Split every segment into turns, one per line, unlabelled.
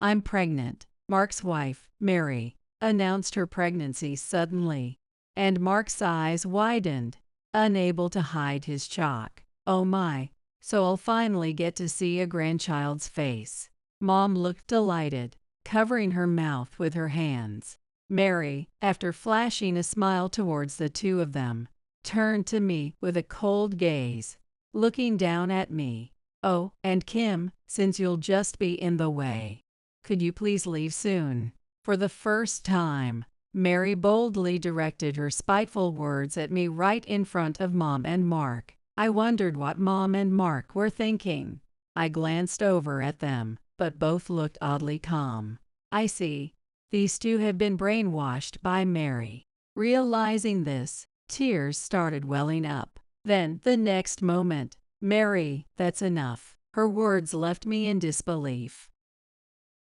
I'm pregnant. Mark's wife, Mary, announced her pregnancy suddenly, and Mark's eyes widened, unable to hide his shock. Oh my, so I'll finally get to see a grandchild's face. Mom looked delighted, covering her mouth with her hands. Mary, after flashing a smile towards the two of them, turned to me with a cold gaze, looking down at me. Oh, and Kim, since you'll just be in the way, could you please leave soon? For the first time, Mary boldly directed her spiteful words at me right in front of Mom and Mark. I wondered what Mom and Mark were thinking. I glanced over at them, but both looked oddly calm. I see. These two have been brainwashed by Mary. Realizing this, tears started welling up. Then, the next moment, Mary, that's enough. Her words left me in disbelief.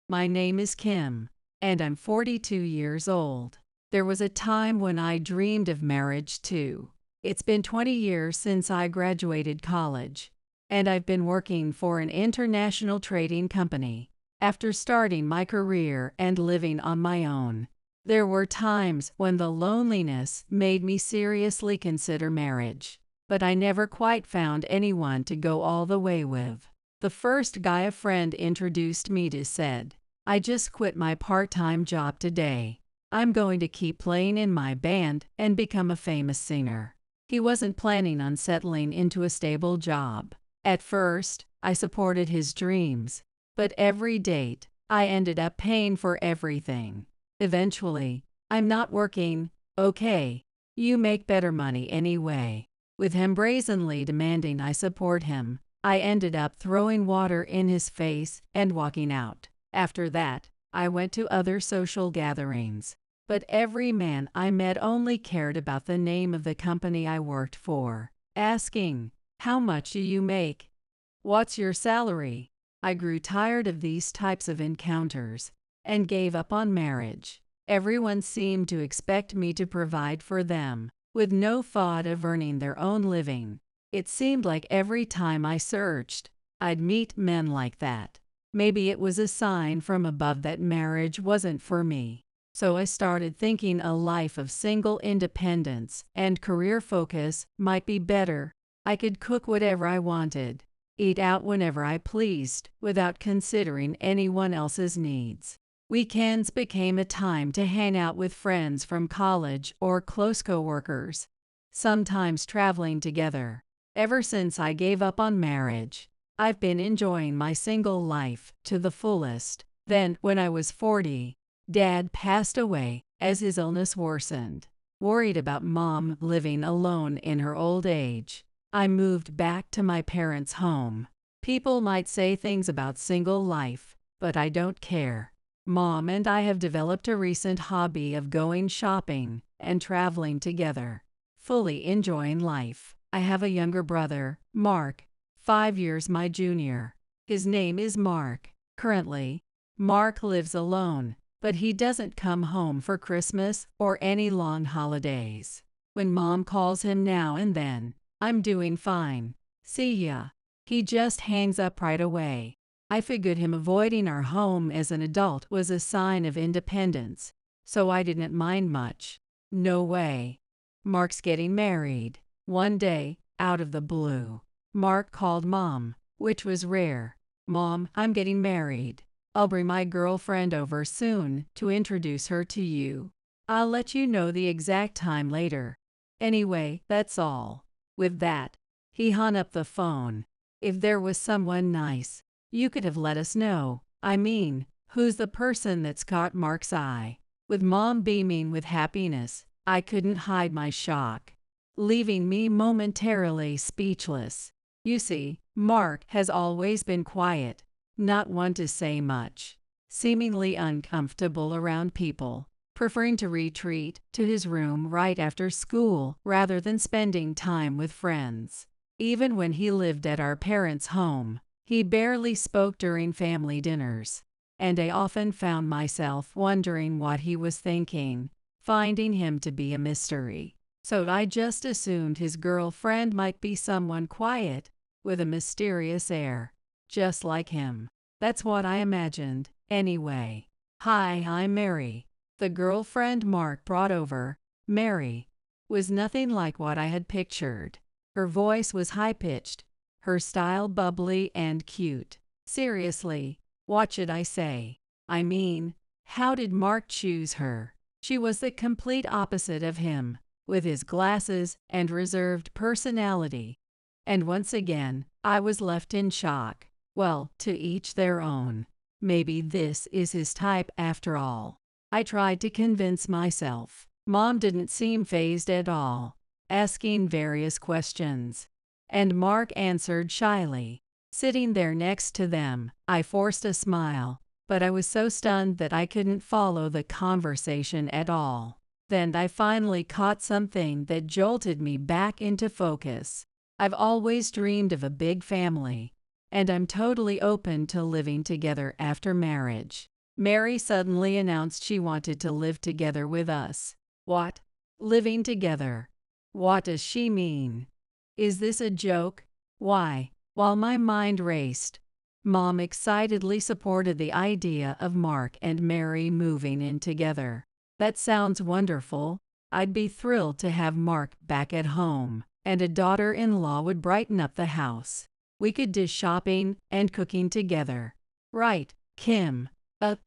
My name is Kim, and I'm 42 years old. There was a time when I dreamed of marriage too. It's been 20 years since I graduated college, and I've been working for an international trading company. After starting my career and living on my own, there were times when the loneliness made me seriously consider marriage, but I never quite found anyone to go all the way with. The first guy a friend introduced me to said, "I just quit my part-time job today. I'm going to keep playing in my band and become a famous singer." He wasn't planning on settling into a stable job. At first, I supported his dreams, but every date, I ended up paying for everything. Eventually, "I'm not working, okay? You make better money anyway." With him brazenly demanding I support him, I ended up throwing water in his face and walking out. After that, I went to other social gatherings, but every man I met only cared about the name of the company I worked for, asking, "How much do you make? What's your salary?" I grew tired of these types of encounters and gave up on marriage. Everyone seemed to expect me to provide for them, with no thought of earning their own living. It seemed like every time I searched, I'd meet men like that. Maybe it was a sign from above that marriage wasn't for me. So I started thinking a life of single independence and career focus might be better. I could cook whatever I wanted, eat out whenever I pleased, without considering anyone else's needs. Weekends became a time to hang out with friends from college or close coworkers, sometimes traveling together. Ever since I gave up on marriage, I've been enjoying my single life to the fullest. Then, when I was 40, Dad passed away as his illness worsened. Worried about Mom living alone in her old age, I moved back to my parents' home. People might say things about single life, but I don't care. Mom and I have developed a recent hobby of going shopping and traveling together, fully enjoying life. I have a younger brother, Mark, 5 years my junior. His name is Mark. Currently, Mark lives alone, but he doesn't come home for Christmas or any long holidays. When Mom calls him now and then, "I'm doing fine. See ya." He just hangs up right away. I figured him avoiding our home as an adult was a sign of independence, so I didn't mind much. No way. Mark's getting married. One day, out of the blue, Mark called Mom, which was rare. "Mom, I'm getting married. I'll bring my girlfriend over soon to introduce her to you. I'll let you know the exact time later. Anyway, that's all." With that, he hung up the phone. If there was someone nice, you could have let us know. I mean, who's the person that's caught Mark's eye? With Mom beaming with happiness, I couldn't hide my shock, leaving me momentarily speechless. You see, Mark has always been quiet, not one to say much, seemingly uncomfortable around people, preferring to retreat to his room right after school rather than spending time with friends. Even when he lived at our parents' home, he barely spoke during family dinners, and I often found myself wondering what he was thinking, finding him to be a mystery. So I just assumed his girlfriend might be someone quiet, with a mysterious air, just like him. That's what I imagined, Anyway, hi, I'm Mary. The girlfriend Mark brought over, Mary, was nothing like what I had pictured. Her voice was high-pitched, her style bubbly and cute. Seriously, what should I say? I mean, how did Mark choose her? She was the complete opposite of him, with his glasses and reserved personality. And once again, I was left in shock. Well, to each their own. Maybe this is his type after all. I tried to convince myself. Mom didn't seem fazed at all, asking various questions. And Mark answered shyly. Sitting there next to them, I forced a smile, but I was so stunned that I couldn't follow the conversation at all. Then I finally caught something that jolted me back into focus. I've always dreamed of a big family, and I'm totally open to living together after marriage. Mary suddenly announced she wanted to live together with us. What? Living together? What does she mean? Is this a joke? Why? While my mind raced, Mom excitedly supported the idea of Mark and Mary moving in together. That sounds wonderful. I'd be thrilled to have Mark back at home, and a daughter-in-law would brighten up the house. We could do shopping and cooking together. Right, Kim?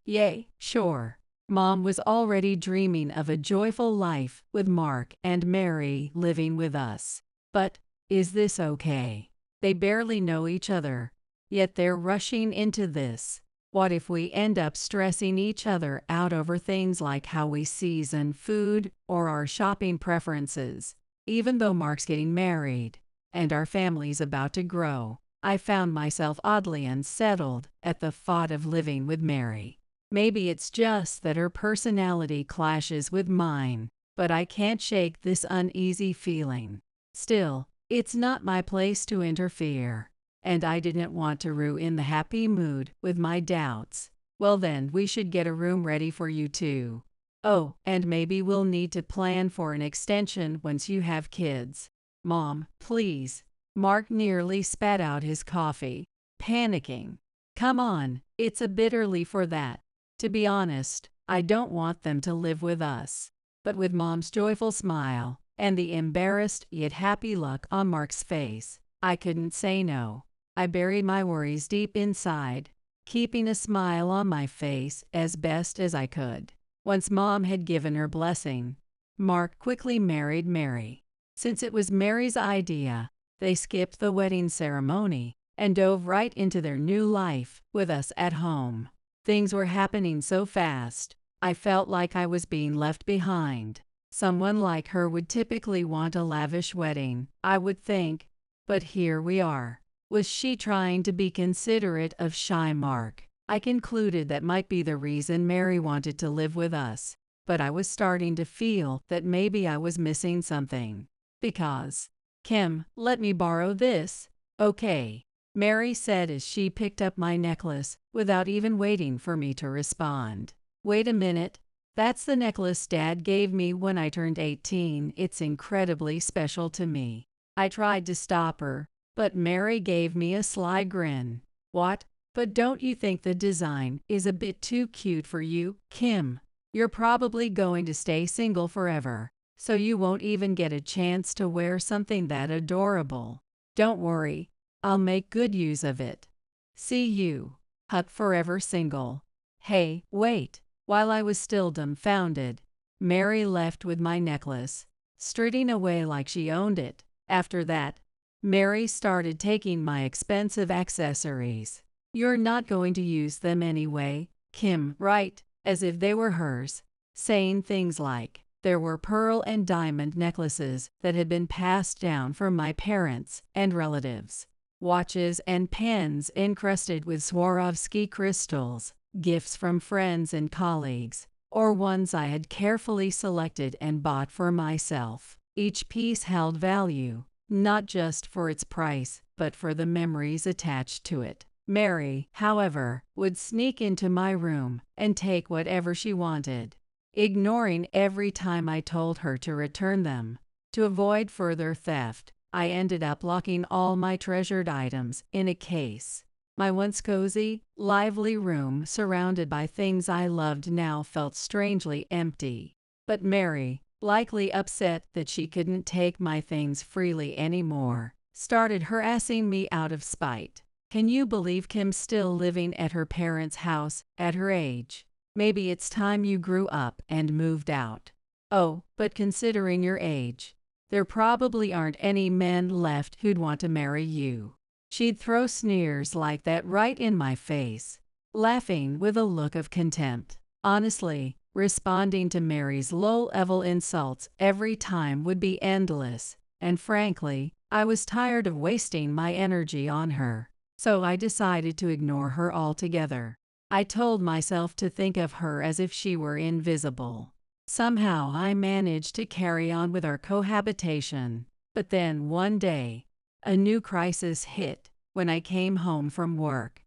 Yay, sure. Mom was already dreaming of a joyful life with Mark and Mary living with us. But, is this okay? They barely know each other, yet they're rushing into this. What if we end up stressing each other out over things like how we season food or our shopping preferences? Even though Mark's getting married and our family's about to grow, I found myself oddly unsettled at the thought of living with Mary. Maybe it's just that her personality clashes with mine, but I can't shake this uneasy feeling. Still, it's not my place to interfere, and I didn't want to ruin the happy mood with my doubts. Well then, we should get a room ready for you two. Oh, and maybe we'll need to plan for an extension once you have kids. Mom, please. Mark nearly spat out his coffee, panicking. Come on, it's a bit early for that. To be honest, I don't want them to live with us. But with Mom's joyful smile and the embarrassed yet happy look on Mark's face, I couldn't say no. I buried my worries deep inside, keeping a smile on my face as best as I could. Once Mom had given her blessing, Mark quickly married Mary. Since it was Mary's idea, they skipped the wedding ceremony and dove right into their new life with us at home. Things were happening so fast, I felt like I was being left behind. Someone like her would typically want a lavish wedding, I would think, but here we are. Was she trying to be considerate of shy Mark? I concluded that might be the reason Mary wanted to live with us, but I was starting to feel that maybe I was missing something. Because, Kim, let me borrow this. Okay, Mary said as she picked up my necklace without even waiting for me to respond. Wait a minute, that's the necklace Dad gave me when I turned 18. It's incredibly special to me. I tried to stop her, but Mary gave me a sly grin. What? But don't you think the design is a bit too cute for you, Kim? You're probably going to stay single forever, so you won't even get a chance to wear something that adorable. Don't worry, I'll make good use of it. See you. Hut forever single. Hey, wait. While I was still dumbfounded, Mary left with my necklace, strutting away like she owned it. After that, Mary started taking my expensive accessories. You're not going to use them anyway, Kim, right? As if they were hers, saying things like, there were pearl and diamond necklaces that had been passed down from my parents and relatives, watches and pens encrusted with Swarovski crystals, gifts from friends and colleagues, or ones I had carefully selected and bought for myself. Each piece held value, not just for its price, but for the memories attached to it. Mary, however, would sneak into my room and take whatever she wanted, ignoring every time I told her to return them. To avoid further theft, I ended up locking all my treasured items in a case. My once cozy, lively room surrounded by things I loved now felt strangely empty. But Mary, likely upset that she couldn't take my things freely anymore, started harassing me out of spite. Can you believe Kim's still living at her parents' house at her age? Maybe it's time you grew up and moved out. Oh, but considering your age, there probably aren't any men left who'd want to marry you. She'd throw sneers like that right in my face, laughing with a look of contempt. Honestly, responding to Mary's low-level insults every time would be endless, and frankly, I was tired of wasting my energy on her. So I decided to ignore her altogether. I told myself to think of her as if she were invisible. Somehow I managed to carry on with our cohabitation. But then one day, a new crisis hit when I came home from work.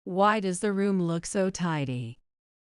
Why does the room look so tidy?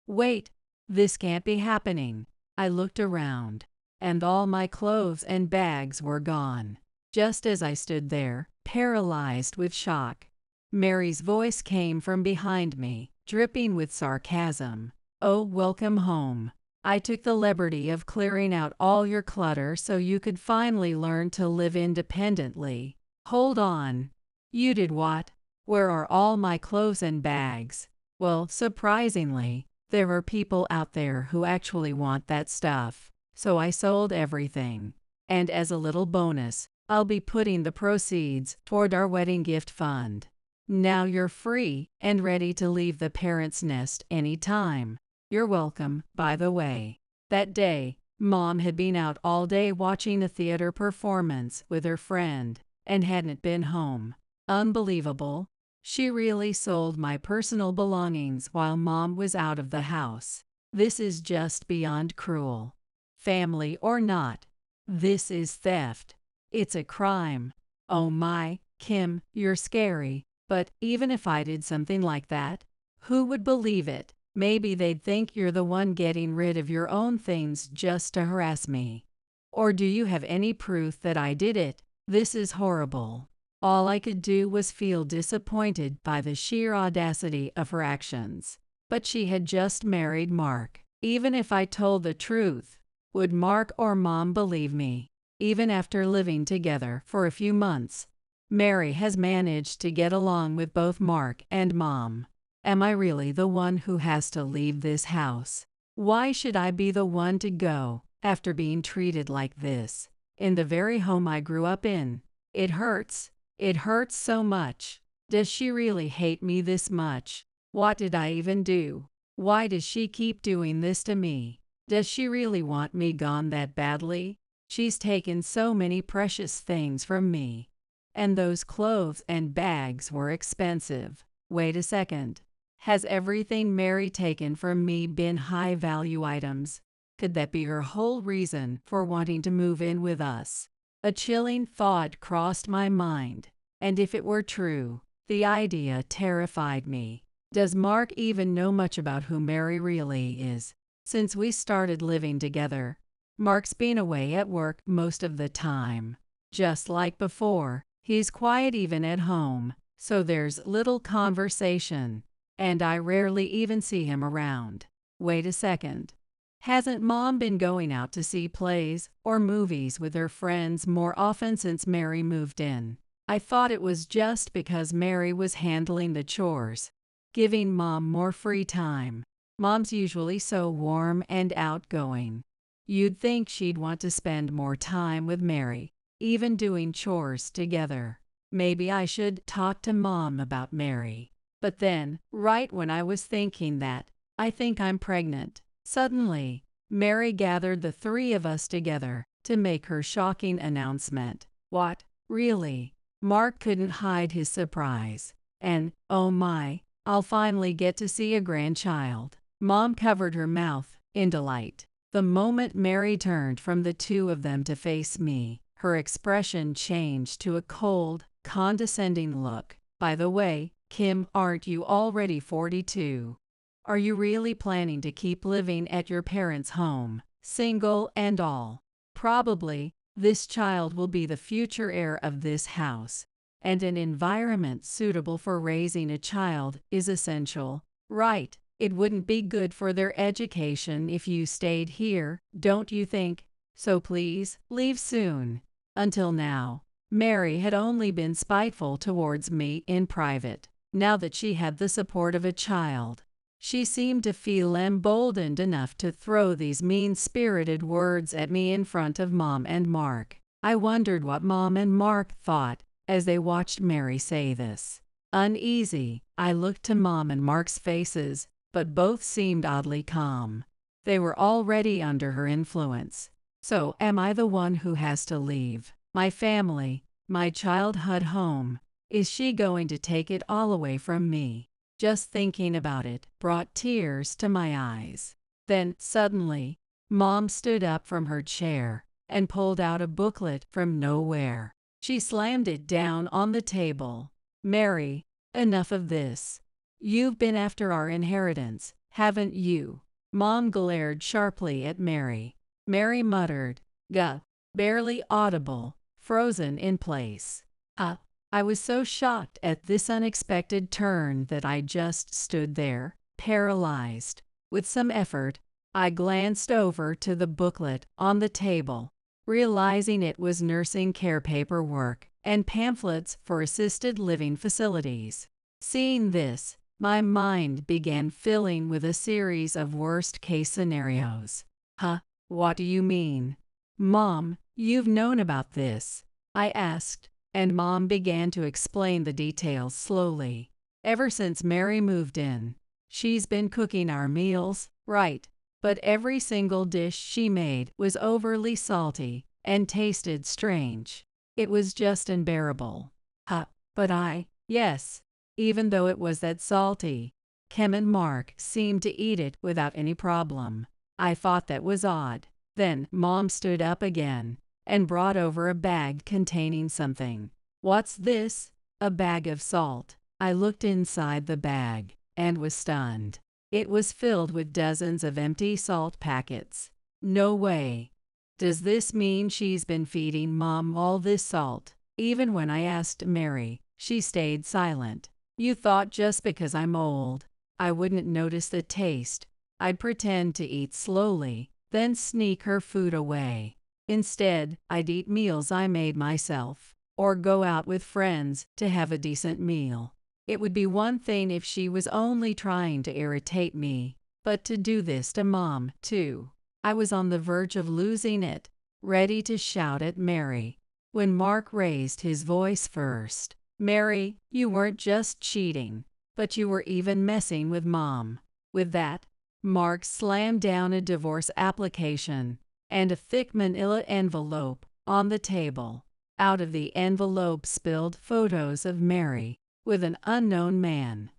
Wait, this can't be happening. I looked around, and all my clothes and bags were gone. Just as I stood there, paralyzed with shock, Mary's voice came from behind me, dripping with sarcasm. Oh, welcome home. I took the liberty of clearing out all your clutter so you could finally learn to live independently. Hold on. You did what? Where are all my clothes and bags? Well, surprisingly, there are people out there who actually want that stuff. So I sold everything. And as a little bonus, I'll be putting the proceeds toward our wedding gift fund. Now you're free and ready to leave the parents' nest anytime. You're welcome, by the way. That day, Mom had been out all day watching a theater performance with her friend and hadn't been home. Unbelievable. She really sold my personal belongings while Mom was out of the house. This is just beyond cruel. Family or not, this is theft. It's a crime. Oh my, Kim, you're scary. But even if I did something like that, who would believe it? Maybe they'd think you're the one getting rid of your own things just to harass me. Or do you have any proof that I did it? This is horrible. All I could do was feel disappointed by the sheer audacity of her actions. But she had just married Mark. Even if I told the truth, would Mark or Mom believe me? Even after living together for a few months, Mary has managed to get along with both Mark and Mom. Am I really the one who has to leave this house? Why should I be the one to go after being treated like this in the very home I grew up in? It hurts. It hurts so much. Does she really hate me this much? What did I even do? Why does she keep doing this to me? Does she really want me gone that badly? She's taken so many precious things from me. And those clothes and bags were expensive. Wait a second. Has everything Mary taken from me been high-value items? Could that be her whole reason for wanting to move in with us? A chilling thought crossed my mind, and if it were true, the idea terrified me. Does Mark even know much about who Mary really is? Since we started living together, Mark's been away at work most of the time. Just like before, he's quiet even at home, so there's little conversation. And I rarely even see him around. Wait a second. Hasn't Mom been going out to see plays or movies with her friends more often since Mary moved in? I thought it was just because Mary was handling the chores, giving Mom more free time. Mom's usually so warm and outgoing. You'd think she'd want to spend more time with Mary, even doing chores together. Maybe I should talk to Mom about Mary. But then, right when I was thinking that, I think I'm pregnant. Suddenly, Mary gathered the three of us together to make her shocking announcement. What? Really? Mark couldn't hide his surprise. And, oh my, I'll finally get to see a grandchild. Mom covered her mouth in delight. The moment Mary turned from the two of them to face me, her expression changed to a cold, condescending look. By the way, Kim, aren't you already 42? Are you really planning to keep living at your parents' home, single and all? Probably, this child will be the future heir of this house. and an environment suitable for raising a child is essential, right? It wouldn't be good for their education if you stayed here, don't you think? So please, leave soon. Until now, Mary had only been spiteful towards me in private. Now that she had the support of a child, she seemed to feel emboldened enough to throw these mean-spirited words at me in front of Mom and Mark. I wondered what Mom and Mark thought as they watched Mary say this. Uneasy, I looked to Mom and Mark's faces, but both seemed oddly calm. They were already under her influence. So, am I the one who has to leave my family, my childhood home? Is she going to take it all away from me? Just thinking about it brought tears to my eyes. Then, suddenly, Mom stood up from her chair and pulled out a booklet from nowhere. She slammed it down on the table. Mary, enough of this. You've been after our inheritance, haven't you? Mom glared sharply at Mary. Mary muttered, "Gah," barely audible, frozen in place. I was so shocked at this unexpected turn that I just stood there, paralyzed. With some effort, I glanced over to the booklet on the table, realizing it was nursing care paperwork and pamphlets for assisted living facilities. Seeing this, my mind began filling with a series of worst-case scenarios. What do you mean? Mom, you've known about this? I asked, and Mom began to explain the details slowly. Ever since Mary moved in, she's been cooking our meals, right? But every single dish she made was overly salty and tasted strange. It was just unbearable. Yes, even though it was that salty, Kim and Mark seemed to eat it without any problem. I thought that was odd. Then Mom stood up again and brought over a bag containing something. What's this? A bag of salt. I looked inside the bag and was stunned. It was filled with dozens of empty salt packets. No way. Does this mean she's been feeding Mom all this salt? Even when I asked Mary, she stayed silent. You thought just because I'm old, I wouldn't notice the taste. I'd pretend to eat slowly, then sneak her food away. Instead, I'd eat meals I made myself, or go out with friends to have a decent meal. It would be one thing if she was only trying to irritate me, but to do this to Mom, too. I was on the verge of losing it, ready to shout at Mary, when Mark raised his voice first. Mary, you weren't just cheating, but you were even messing with Mom. With that, Mark slammed down a divorce application and a thick manila envelope on the table. Out of the envelope spilled photos of Mary with an unknown man.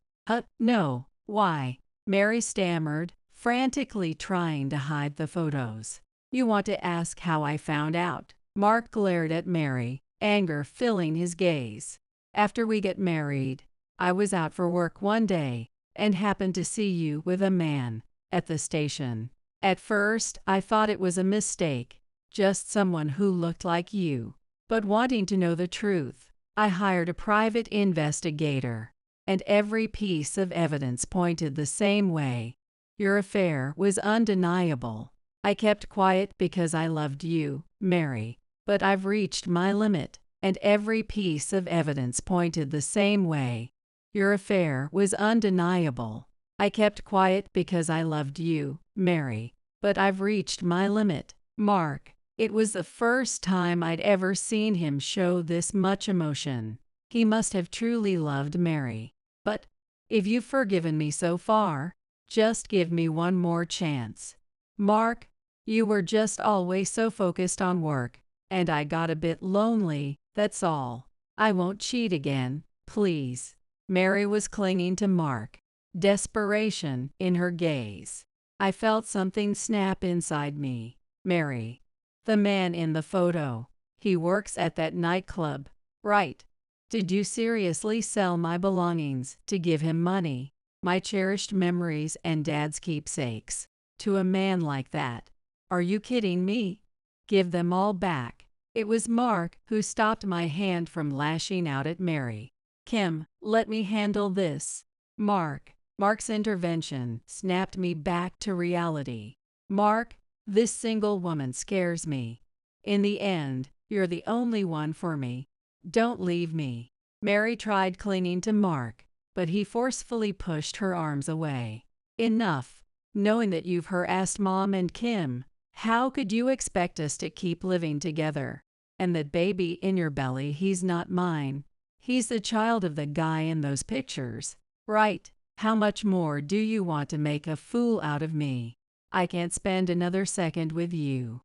No, why? Mary stammered, frantically trying to hide the photos. You want to ask how I found out? Mark glared at Mary, anger filling his gaze. After we get married, I was out for work one day and happened to see you with a man at the station. At first, I thought it was a mistake, just someone who looked like you. But wanting to know the truth, I hired a private investigator, and every piece of evidence pointed the same way. Your affair was undeniable. I kept quiet because I loved you, Mary, but I've reached my limit, and every piece of evidence pointed the same way. Your affair was undeniable. I kept quiet because I loved you, Mary, but I've reached my limit. Mark. It was the first time I'd ever seen him show this much emotion. He must have truly loved Mary. But if you've forgiven me so far, just give me one more chance. Mark, you were just always so focused on work, and I got a bit lonely, that's all. I won't cheat again, please. Mary was clinging to Mark, desperation in her gaze. I felt something snap inside me. Mary. The man in the photo. He works at that nightclub, right? Did you seriously sell my belongings to give him money, my cherished memories and Dad's keepsakes, to a man like that? Are you kidding me? Give them all back. It was Mark who stopped my hand from lashing out at Mary. Kim, let me handle this. Mark's intervention snapped me back to reality. Mark, this single woman scares me. In the end, you're the only one for me. Don't leave me. Mary tried clinging to Mark, but he forcefully pushed her arms away. Enough. Knowing that you've harassed Mom and Kim, how could you expect us to keep living together? And that baby in your belly, he's not mine. He's the child of the guy in those pictures. Right. How much more do you want to make a fool out of me? I can't spend another second with you.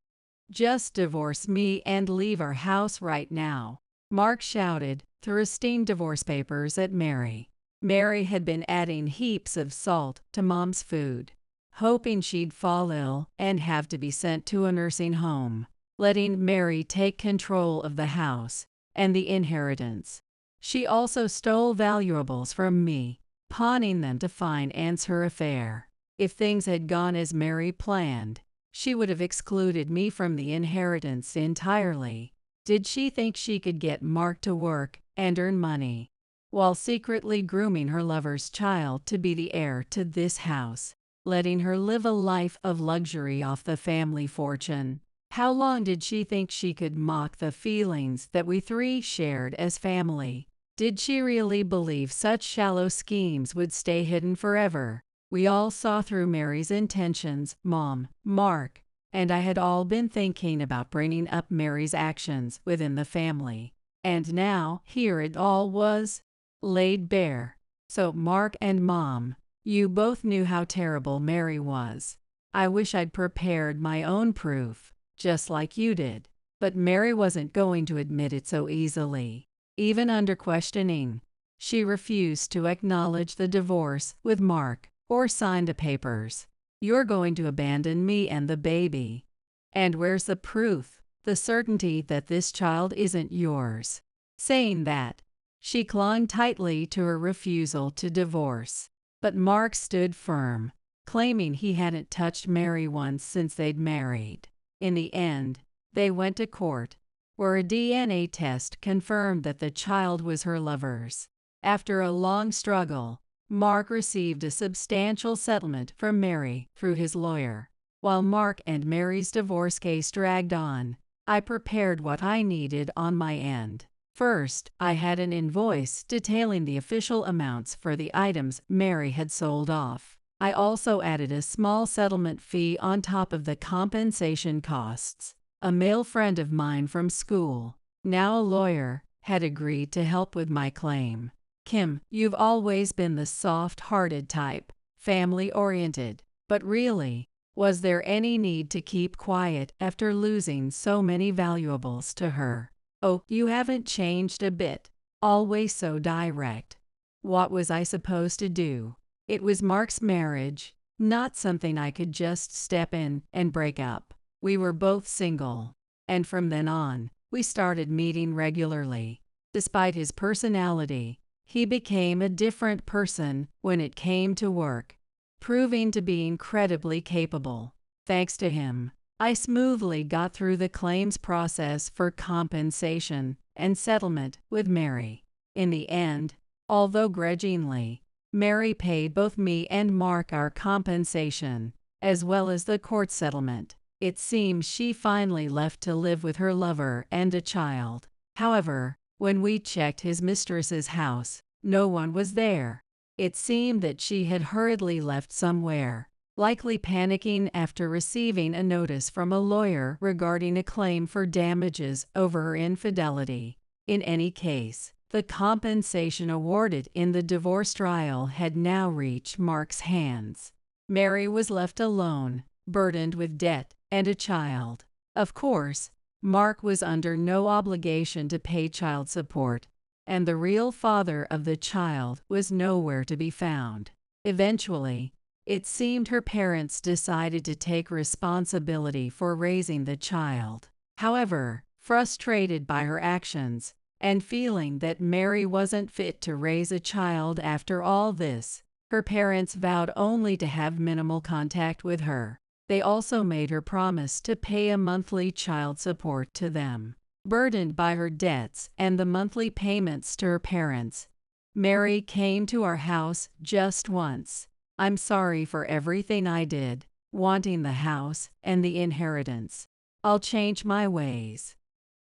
Just divorce me and leave our house right now. Mark shouted, thrusting divorce papers at Mary. Mary had been adding heaps of salt to Mom's food, hoping she'd fall ill and have to be sent to a nursing home, letting Mary take control of the house and the inheritance. She also stole valuables from me, pawning them to finance her affair. If things had gone as Mary planned, she would have excluded me from the inheritance entirely. Did she think she could get Mark to work and earn money, while secretly grooming her lover's child to be the heir to this house, letting her live a life of luxury off the family fortune? How long did she think she could mock the feelings that we three shared as family? Did she really believe such shallow schemes would stay hidden forever? We all saw through Mary's intentions, Mom, Mark, and I had all been thinking about bringing up Mary's actions within the family. And now, here it all was, laid bare. So Mark and Mom, you both knew how terrible Mary was. I wish I'd prepared my own proof, just like you did. But Mary wasn't going to admit it so easily. Even under questioning, she refused to acknowledge the divorce with Mark or sign the papers. You're going to abandon me and the baby. And where's the proof, the certainty that this child isn't yours? Saying that, she clung tightly to her refusal to divorce. But Mark stood firm, claiming he hadn't touched Mary once since they'd married. In the end, they went to court, where a DNA test confirmed that the child was her lover's. After a long struggle, Mark received a substantial settlement from Mary through his lawyer. While Mark and Mary's divorce case dragged on, I prepared what I needed on my end. First, I had an invoice detailing the official amounts for the items Mary had sold off. I also added a small settlement fee on top of the compensation costs. A male friend of mine from school, now a lawyer, had agreed to help with my claim. Kim, you've always been the soft-hearted type, family-oriented, but really, was there any need to keep quiet after losing so many valuables to her? Oh, you haven't changed a bit, always so direct. What was I supposed to do? It was Mark's marriage, not something I could just step in and break up. We were both single, and from then on, we started meeting regularly. Despite his personality, he became a different person when it came to work, proving to be incredibly capable. Thanks to him, I smoothly got through the claims process for compensation and settlement with Mary. In the end, although grudgingly, Mary paid both me and Mark our compensation, as well as the court settlement. It seems she finally left to live with her lover and a child. However, when we checked his mistress's house, no one was there. It seemed that she had hurriedly left somewhere, likely panicking after receiving a notice from a lawyer regarding a claim for damages over her infidelity. In any case, the compensation awarded in the divorce trial had now reached Mark's hands. Mary was left alone, burdened with debt and a child. Of course, Mark was under no obligation to pay child support, and the real father of the child was nowhere to be found. Eventually, it seemed her parents decided to take responsibility for raising the child. However, frustrated by her actions, and feeling that Mary wasn't fit to raise a child after all this, her parents vowed only to have minimal contact with her. They also made her promise to pay a monthly child support to them. burdened by her debts and the monthly payments to her parents. Mary came to our house just once. I'm sorry for everything I did, wanting the house and the inheritance. I'll change my ways.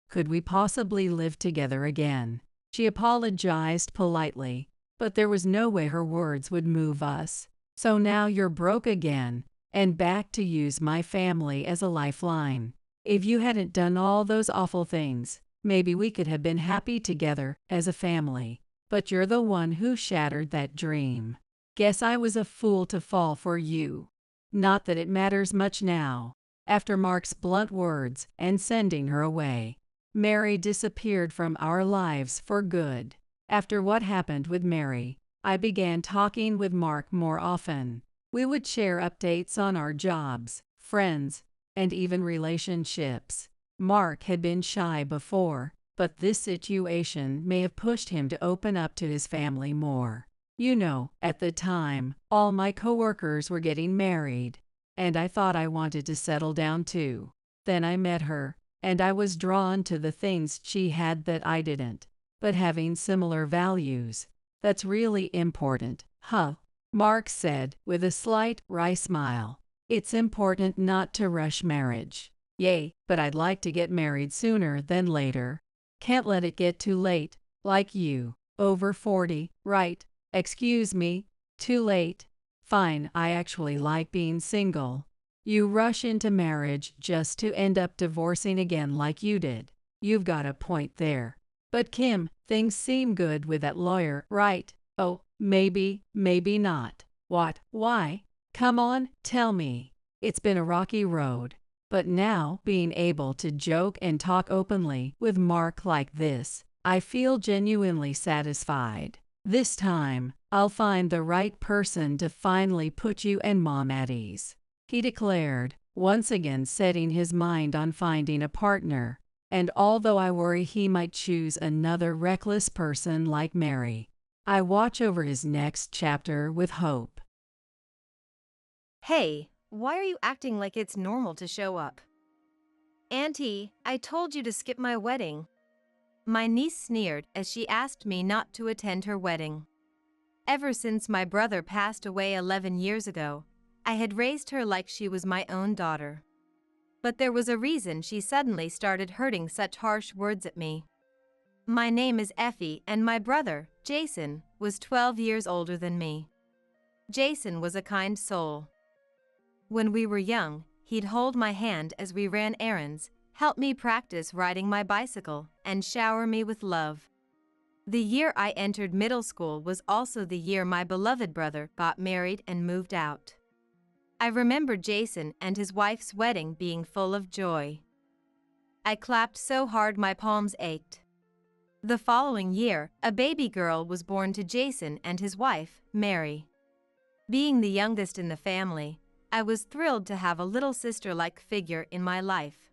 Could we possibly live together again? She apologized politely, but there was no way her words would move us. So now you're broke again, and back to use my family as a lifeline. If you hadn't done all those awful things, maybe we could have been happy together as a family. But you're the one who shattered that dream. Guess I was a fool to fall for you. Not that it matters much now. After Mark's blunt words and sending her away, Mary disappeared from our lives for good. After what happened with Mary, I began talking with Mark more often. We would share updates on our jobs, friends, and even relationships. Mark had been shy before, but this situation may have pushed him to open up to his family more. You know, at the time, all my coworkers were getting married, and I thought I wanted to settle down too. Then I met her, and I was drawn to the things she had that I didn't. But having similar values, that's really important, huh? Mark said with a slight wry smile. It's important not to rush marriage. Yay, but I'd like to get married sooner than later. Can't let it get too late, like you. Over 40, right? Excuse me, too late. Fine, I actually like being single. You rush into marriage just to end up divorcing again like you did. You've got a point there. But Kim, things seem good with that lawyer, right? Oh, maybe, maybe not. What? Why? Come on, tell me. It's been a rocky road. But now, being able to joke and talk openly with Mark like this, I feel genuinely satisfied. This time, I'll find the right person to finally put you and Mom at ease, he declared, once again setting his mind on finding a partner. And although I worry he might choose another reckless person like Mary, I watch over his next chapter with hope.
Hey, why are you acting like it's normal to show up? Auntie, I told you to skip my wedding. My niece sneered as she asked me not to attend her wedding. Ever since my brother passed away 11 years ago, I had raised her like she was my own daughter. But there was a reason she suddenly started hurting such harsh words at me. My name is Effie and my brother, Jason, was 12 years older than me. Jason was a kind soul. When we were young, he'd hold my hand as we ran errands, help me practice riding my bicycle, and shower me with love. The year I entered middle school was also the year my beloved brother got married and moved out. I remember Jason and his wife's wedding being full of joy. I clapped so hard my palms ached. The following year, a baby girl was born to Jason and his wife, Mary. Being the youngest in the family, I was thrilled to have a little sister-like figure in my life.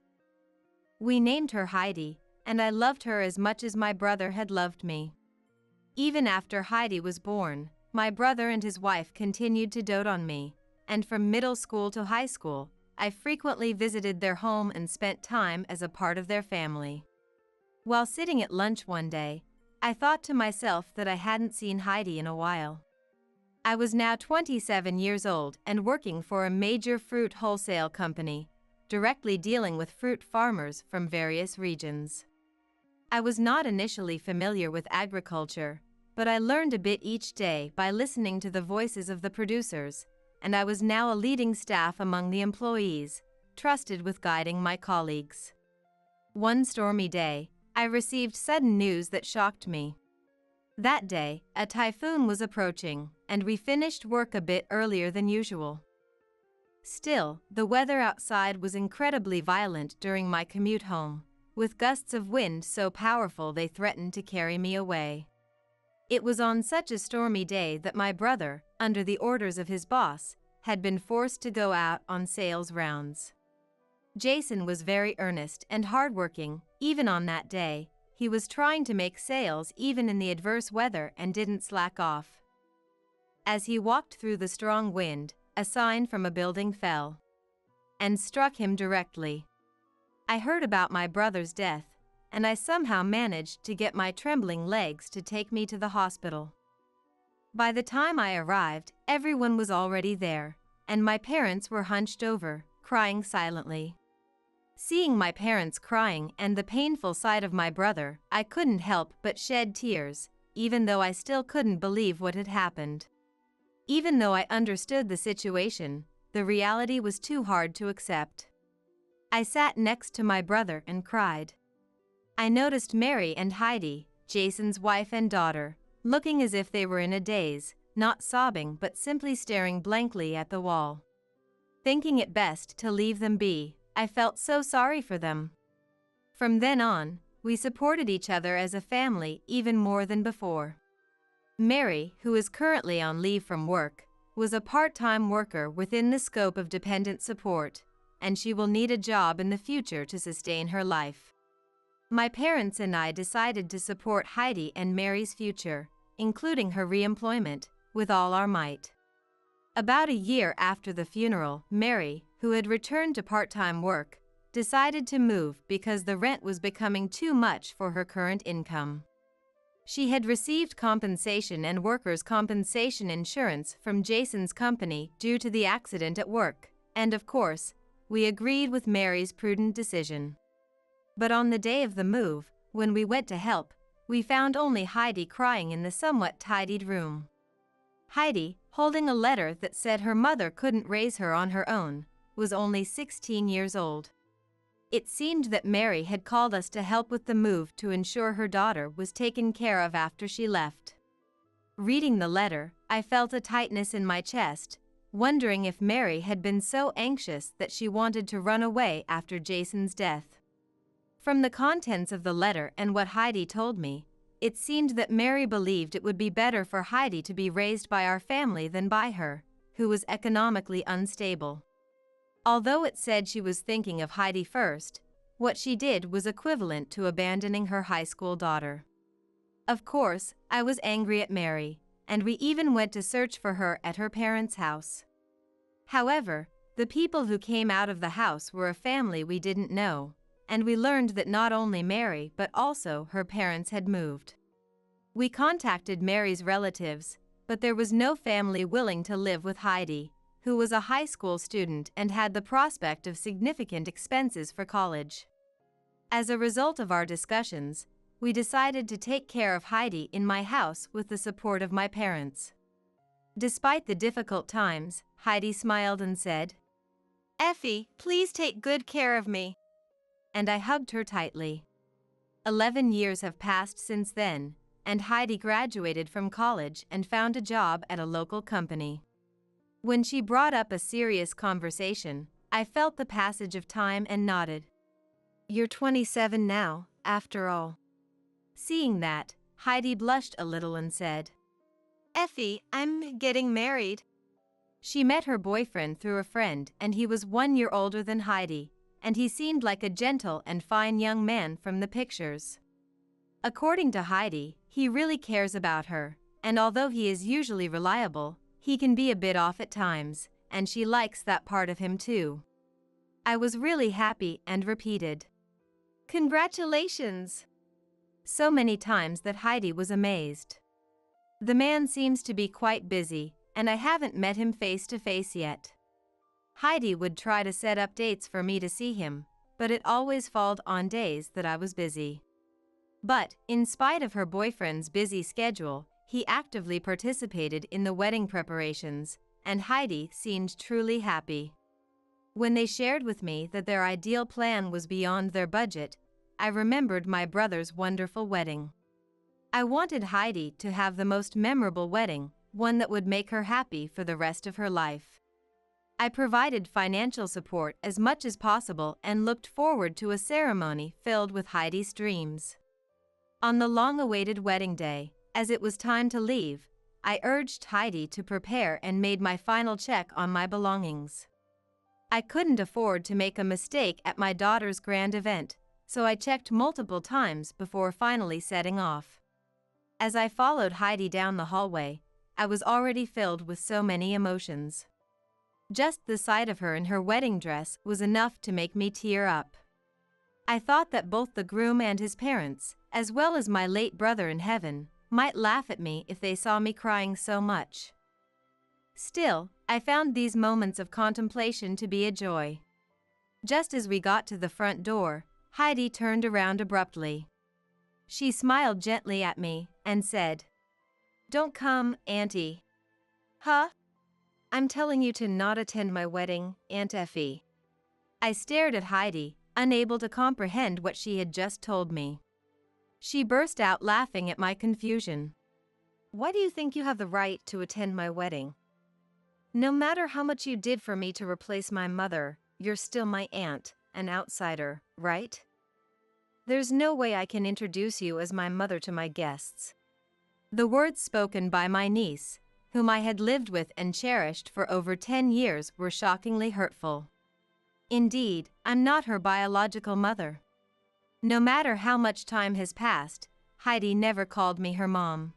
We named her Heidi, and I loved her as much as my brother had loved me. Even after Heidi was born, my brother and his wife continued to dote on me, and from middle school to high school, I frequently visited their home and spent time as a part of their family. While sitting at lunch one day, I thought to myself that I hadn't seen Heidi in a while. I was now 27 years old and working for a major fruit wholesale company, directly dealing with fruit farmers from various regions. I was not initially familiar with agriculture, but I learned a bit each day by listening to the voices of the producers, and I was now a leading staff among the employees, trusted with guiding my colleagues. One stormy day, I received sudden news that shocked me. That day, a typhoon was approaching, and we finished work a bit earlier than usual. Still, the weather outside was incredibly violent during my commute home, with gusts of wind so powerful they threatened to carry me away. It was on such a stormy day that my brother, under the orders of his boss, had been forced to go out on sales rounds. Jason was very earnest and hardworking, even on that day. He was trying to make sales even in the adverse weather and didn't slack off. As he walked through the strong wind, a sign from a building fell and struck him directly. I heard about my brother's death, and I somehow managed to get my trembling legs to take me to the hospital. By the time I arrived, everyone was already there, and my parents were hunched over, crying silently. Seeing my parents crying and the painful sight of my brother, I couldn't help but shed tears, even though I still couldn't believe what had happened. Even though I understood the situation, the reality was too hard to accept. I sat next to my brother and cried. I noticed Mary and Heidi, Jason's wife and daughter, looking as if they were in a daze, not sobbing but simply staring blankly at the wall. Thinking it best to leave them be, I felt so sorry for them. From then on, we supported each other as a family even more than before. Mary, who is currently on leave from work, was a part-time worker within the scope of dependent support, and she will need a job in the future to sustain her life. My parents and I decided to support Heidi and Mary's future, including her re-employment, with all our might. About a year after the funeral, Mary, who had returned to part-time work, decided to move because the rent was becoming too much for her current income. She had received compensation and workers' compensation insurance from Jason's company due to the accident at work, and of course, we agreed with Mary's prudent decision. But on the day of the move, when we went to help, we found only Heidi crying in the somewhat tidied room. Heidi, holding a letter that said her mother couldn't raise her on her own, was only 16 years old. It seemed that Mary had called us to help with the move to ensure her daughter was taken care of after she left. Reading the letter, I felt a tightness in my chest, wondering if Mary had been so anxious that she wanted to run away after Jason's death. From the contents of the letter and what Heidi told me, it seemed that Mary believed it would be better for Heidi to be raised by our family than by her, who was economically unstable. Although it said she was thinking of Heidi first, what she did was equivalent to abandoning her high school daughter. Of course, I was angry at Mary, and we even went to search for her at her parents' house. However, the people who came out of the house were a family we didn't know, and we learned that not only Mary but also her parents had moved. We contacted Mary's relatives, but there was no family willing to live with Heidi, who was a high school student and had the prospect of significant expenses for college. As a result of our discussions, we decided to take care of Heidi in my house with the support of my parents. Despite the difficult times, Heidi smiled and said, "Effie, please take good care of me." And I hugged her tightly. 11 years have passed since then, and Heidi graduated from college and found a job at a local company. When she brought up a serious conversation, I felt the passage of time and nodded. "You're 27 now, after all." Seeing that, Heidi blushed a little and said, "Effie, I'm getting married." She met her boyfriend through a friend, and he was 1 year older than Heidi, and he seemed like a gentle and fine young man from the pictures. According to Heidi, he really cares about her, and although he is usually reliable, he can be a bit off at times, and she likes that part of him too. I was really happy and repeated, "Congratulations!" so many times that Heidi was amazed. The man seems to be quite busy, and I haven't met him face to face yet. Heidi would try to set up dates for me to see him, but it always falled on days that I was busy. But, in spite of her boyfriend's busy schedule, he actively participated in the wedding preparations, and Heidi seemed truly happy. When they shared with me that their ideal plan was beyond their budget, I remembered my brother's wonderful wedding. I wanted Heidi to have the most memorable wedding, one that would make her happy for the rest of her life. I provided financial support as much as possible and looked forward to a ceremony filled with Heidi's dreams. On the long-awaited wedding day, as it was time to leave, I urged Heidi to prepare and made my final check on my belongings. I couldn't afford to make a mistake at my daughter's grand event, so I checked multiple times before finally setting off. As I followed Heidi down the hallway, I was already filled with so many emotions. Just the sight of her in her wedding dress was enough to make me tear up. I thought that both the groom and his parents, as well as my late brother in heaven, might laugh at me if they saw me crying so much. Still, I found these moments of contemplation to be a joy. Just as we got to the front door, Heidi turned around abruptly. She smiled gently at me and said, "Don't come, Auntie." "Huh? I'm telling you to not attend my wedding, Aunt Effie." I stared at Heidi, unable to comprehend what she had just told me. She burst out laughing at my confusion. "Why do you think you have the right to attend my wedding? No matter how much you did for me to replace my mother, you're still my aunt, an outsider, right? There's no way I can introduce you as my mother to my guests." The words spoken by my niece, whom I had lived with and cherished for over 10 years, were shockingly hurtful. Indeed, I'm not her biological mother. No matter how much time has passed, Heidi never called me her mom.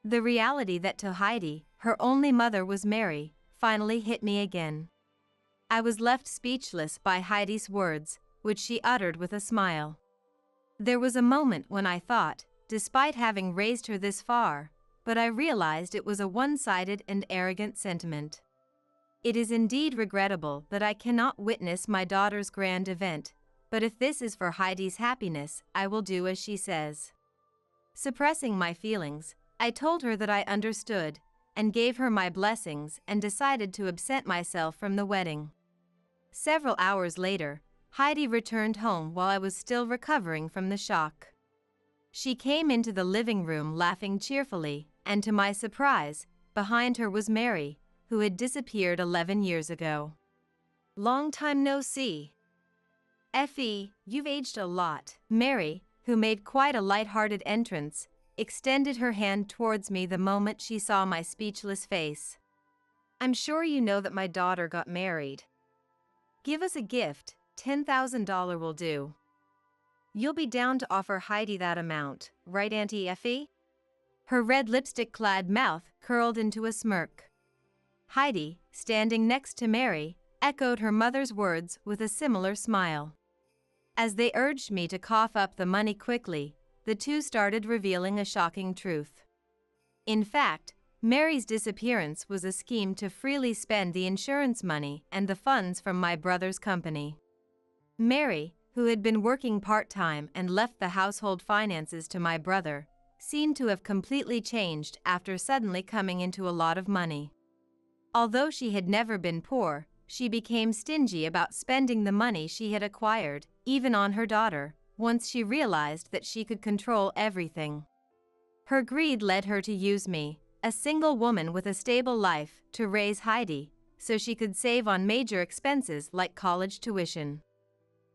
The reality that to Heidi, her only mother was Mary, finally hit me again. I was left speechless by Heidi's words, which she uttered with a smile. There was a moment when I thought, despite having raised her this far, but I realized it was a one-sided and arrogant sentiment. It is indeed regrettable that I cannot witness my daughter's grand event, but if this is for Heidi's happiness, I will do as she says. Suppressing my feelings, I told her that I understood, and gave her my blessings and decided to absent myself from the wedding. Several hours later, Heidi returned home while I was still recovering from the shock. She came into the living room laughing cheerfully, and to my surprise, behind her was Mary, who had disappeared 11 years ago. "Long time no see. Effie, you've aged a lot." Mary, who made quite a light-hearted entrance, extended her hand towards me the moment she saw my speechless face. "I'm sure you know that my daughter got married. Give us a gift, $10,000 will do. You'll be down to offer Heidi that amount, right, Auntie Effie?" Her red lipstick-clad mouth curled into a smirk. Heidi, standing next to Mary, echoed her mother's words with a similar smile. As they urged me to cough up the money quickly, the two started revealing a shocking truth. In fact, Mary's disappearance was a scheme to freely spend the insurance money and the funds from my brother's company. Mary, who had been working part-time and left the household finances to my brother, seemed to have completely changed after suddenly coming into a lot of money. Although she had never been poor, she became stingy about spending the money she had acquired, even on her daughter, once she realized that she could control everything. Her greed led her to use me, a single woman with a stable life, to raise Heidi, so she could save on major expenses like college tuition.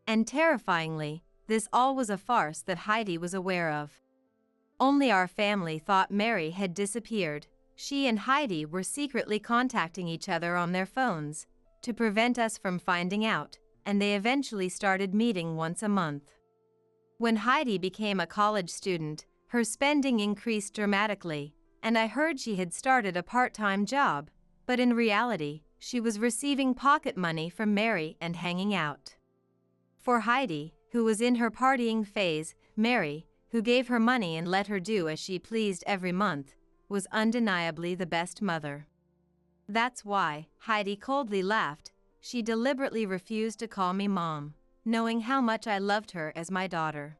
And terrifyingly, this all was a farce that Heidi was aware of. Only our family thought Mary had disappeared. She and Heidi were secretly contacting each other on their phones to prevent us from finding out, and they eventually started meeting once a month. When Heidi became a college student, her spending increased dramatically, and I heard she had started a part-time job, but in reality, she was receiving pocket money from Mary and hanging out. For Heidi, who was in her partying phase, Mary, who gave her money and let her do as she pleased every month, was undeniably the best mother. That's why, Heidi coldly laughed, she deliberately refused to call me mom, knowing how much I loved her as my daughter.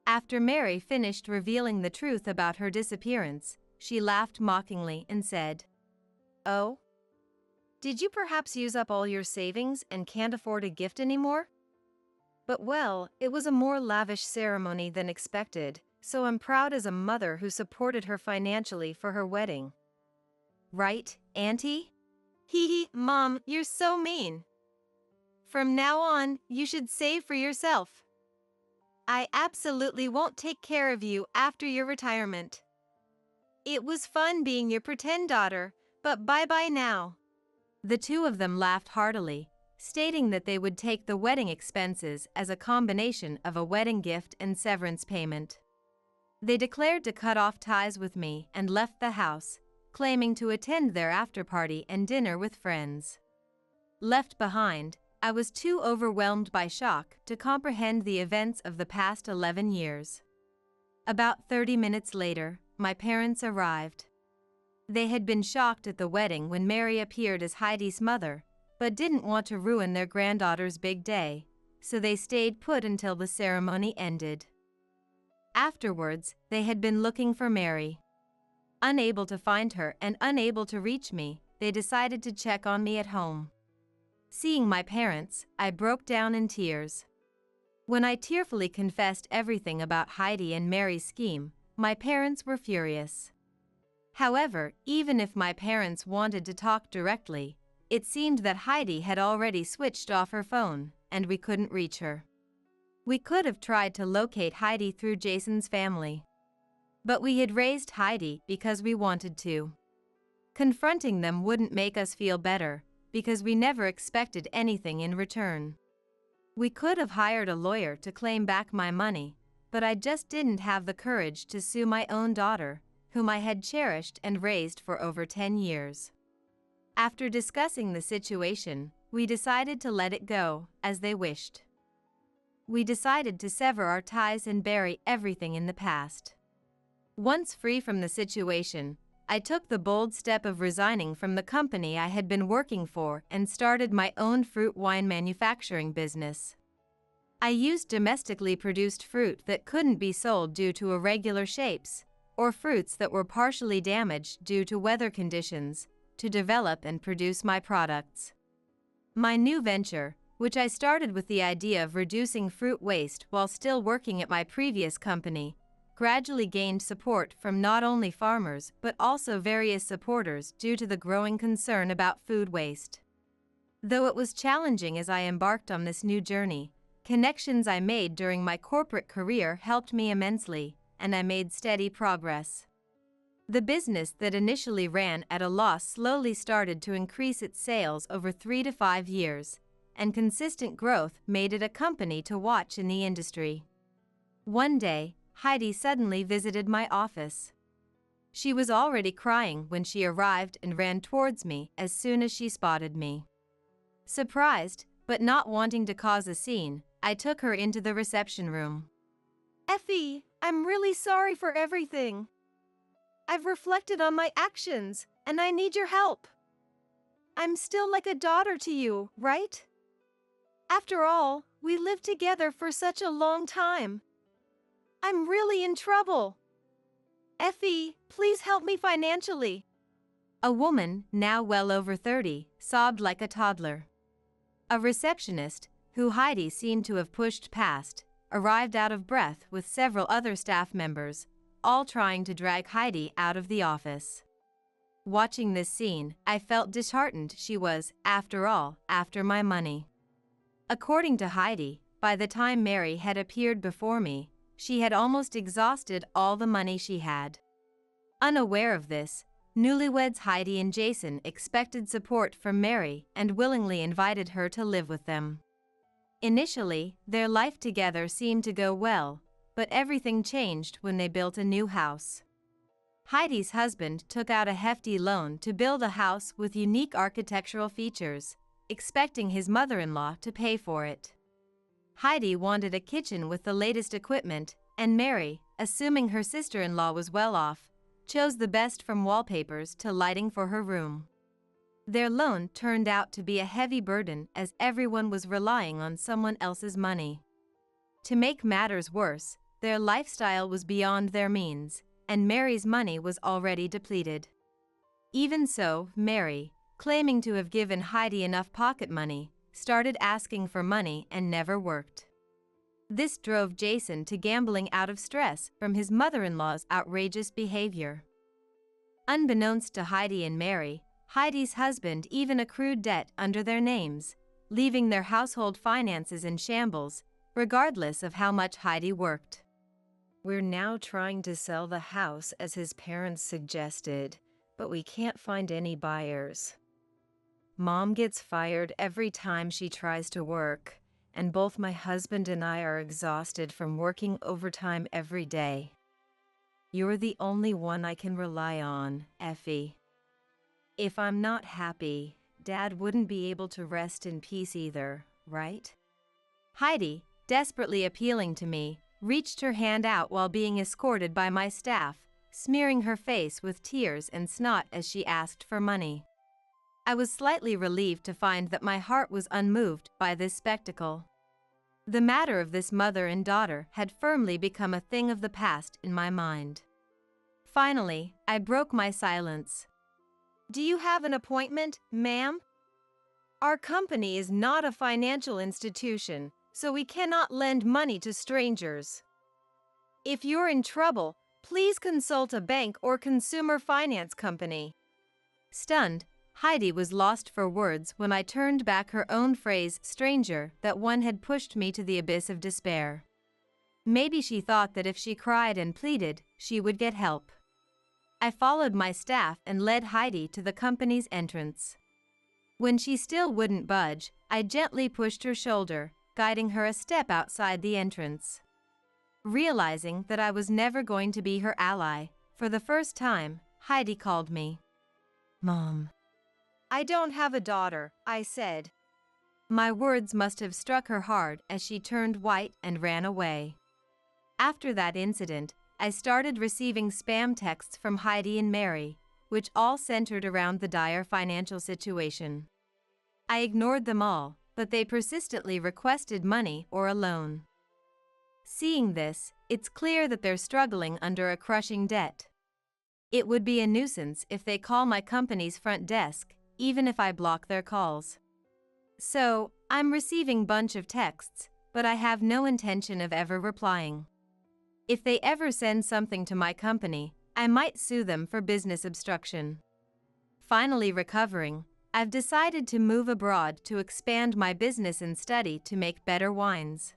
After Mary finished revealing the truth about her disappearance, she laughed mockingly and said, "Oh? Did you perhaps use up all your savings and can't afford a gift anymore? But well, it was a more lavish ceremony than expected, so I'm proud as a mother who supported her financially for her wedding. Right, Auntie?" "Hee hee, Mom, you're so mean. From now on, you should save for yourself. I absolutely won't take care of you after your retirement. It was fun being your pretend daughter, but bye-bye now." The two of them laughed heartily, stating that they would take the wedding expenses as a combination of a wedding gift and severance payment. They declared to cut off ties with me and left the house, claiming to attend their after-party and dinner with friends. Left behind, I was too overwhelmed by shock to comprehend the events of the past 11 years. About 30 minutes later, my parents arrived. They had been shocked at the wedding when Mary appeared as Heidi's mother, but didn't want to ruin their granddaughter's big day, so they stayed put until the ceremony ended. Afterwards, they had been looking for Mary. Unable to find her and unable to reach me, they decided to check on me at home. Seeing my parents, I broke down in tears. When I tearfully confessed everything about Heidi and Mary's scheme, my parents were furious. However, even if my parents wanted to talk directly, it seemed that Heidi had already switched off her phone, and we couldn't reach her. We could have tried to locate Heidi through Jason's family. But we had raised Heidi because we wanted to. Confronting them wouldn't make us feel better, because we never expected anything in return. We could have hired a lawyer to claim back my money, but I just didn't have the courage to sue my own daughter, whom I had cherished and raised for over 10 years. After discussing the situation, we decided to let it go, as they wished. We decided to sever our ties and bury everything in the past. Once free from the situation, I took the bold step of resigning from the company I had been working for and started my own fruit wine manufacturing business. I used domestically produced fruit that couldn't be sold due to irregular shapes, or fruits that were partially damaged due to weather conditions, to develop and produce my products. My new venture, which I started with the idea of reducing fruit waste while still working at my previous company, gradually gained support from not only farmers but also various supporters due to the growing concern about food waste. Though it was challenging as I embarked on this new journey, connections I made during my corporate career helped me immensely, and I made steady progress. The business that initially ran at a loss slowly started to increase its sales over 3 to 5 years, and consistent growth made it a company to watch in the industry. One day, Heidi suddenly visited my office. She was already crying when she arrived and ran towards me as soon as she spotted me. Surprised, but not wanting to cause a scene, I took her into the reception room.
Effie, I'm really sorry for everything. I've reflected on my actions, and I need your help. I'm still like a daughter to you, right? After all, we lived together for such a long time. I'm really in trouble. Effie, please help me financially.
A woman, now well over 30, sobbed like a toddler. A receptionist, who Heidi seemed to have pushed past, arrived out of breath with several other staff members, all trying to drag Heidi out of the office. Watching this scene, I felt disheartened. She was, after all, after my money. According to Heidi, by the time Mary had appeared before me, she had almost exhausted all the money she had. Unaware of this, newlyweds Heidi and Jason expected support from Mary and willingly invited her to live with them. Initially, their life together seemed to go well, but everything changed when they built a new house. Heidi's husband took out a hefty loan to build a house with unique architectural features, expecting his mother-in-law to pay for it. Heidi wanted a kitchen with the latest equipment, and Mary, assuming her sister-in-law was well off, chose the best from wallpapers to lighting for her room. Their loan turned out to be a heavy burden as everyone was relying on someone else's money. To make matters worse, their lifestyle was beyond their means, and Mary's money was already depleted. Even so, Mary, claiming to have given Heidi enough pocket money, started asking for money and never worked. This drove Jason to gambling out of stress from his mother-in-law's outrageous behavior. Unbeknownst to Heidi and Mary, Heidi's husband even accrued debt under their names, leaving their household finances in shambles, regardless of how much Heidi worked.
We're now trying to sell the house as his parents suggested, but we can't find any buyers. Mom gets fired every time she tries to work, and both my husband and I are exhausted from working overtime every day. You're the only one I can rely on, Effie. If I'm not happy,
Dad wouldn't be able to rest in peace either, right? Heidi, desperately appealing to me, reached her hand out while being escorted by my staff, smearing her face with tears and snot as she asked for money. I was slightly relieved to find that my heart was unmoved by this spectacle. The matter of this mother and daughter had firmly become a thing of the past in my mind. Finally, I broke my silence.
Do you have an appointment, ma'am? Our company is not a financial institution, so we cannot lend money to strangers. If you're in trouble, please consult a bank or consumer finance company.
Stunned, Heidi was lost for words when I turned back her own phrase, stranger, that one had pushed me to the abyss of despair. Maybe she thought that if she cried and pleaded, she would get help. I followed my staff and led Heidi to the company's entrance. When she still wouldn't budge, I gently pushed her shoulder, guiding her a step outside the entrance. Realizing that I was never going to be her ally, for the first time, Heidi called me Mom.
I don't have a daughter, I said.
My words must have struck her hard as she turned white and ran away. After that incident, I started receiving spam texts from Heidi and Mary, which all centered around the dire financial situation. I ignored them all, but they persistently requested money or a loan. Seeing this, it's clear that they're struggling under a crushing debt. It would be a nuisance if they call my company's front desk, even if I block their calls. So, I'm receiving a bunch of texts, but I have no intention of ever replying. If they ever send something to my company, I might sue them for business obstruction. Finally recovering, I've decided to move abroad to expand my business and study to make better wines.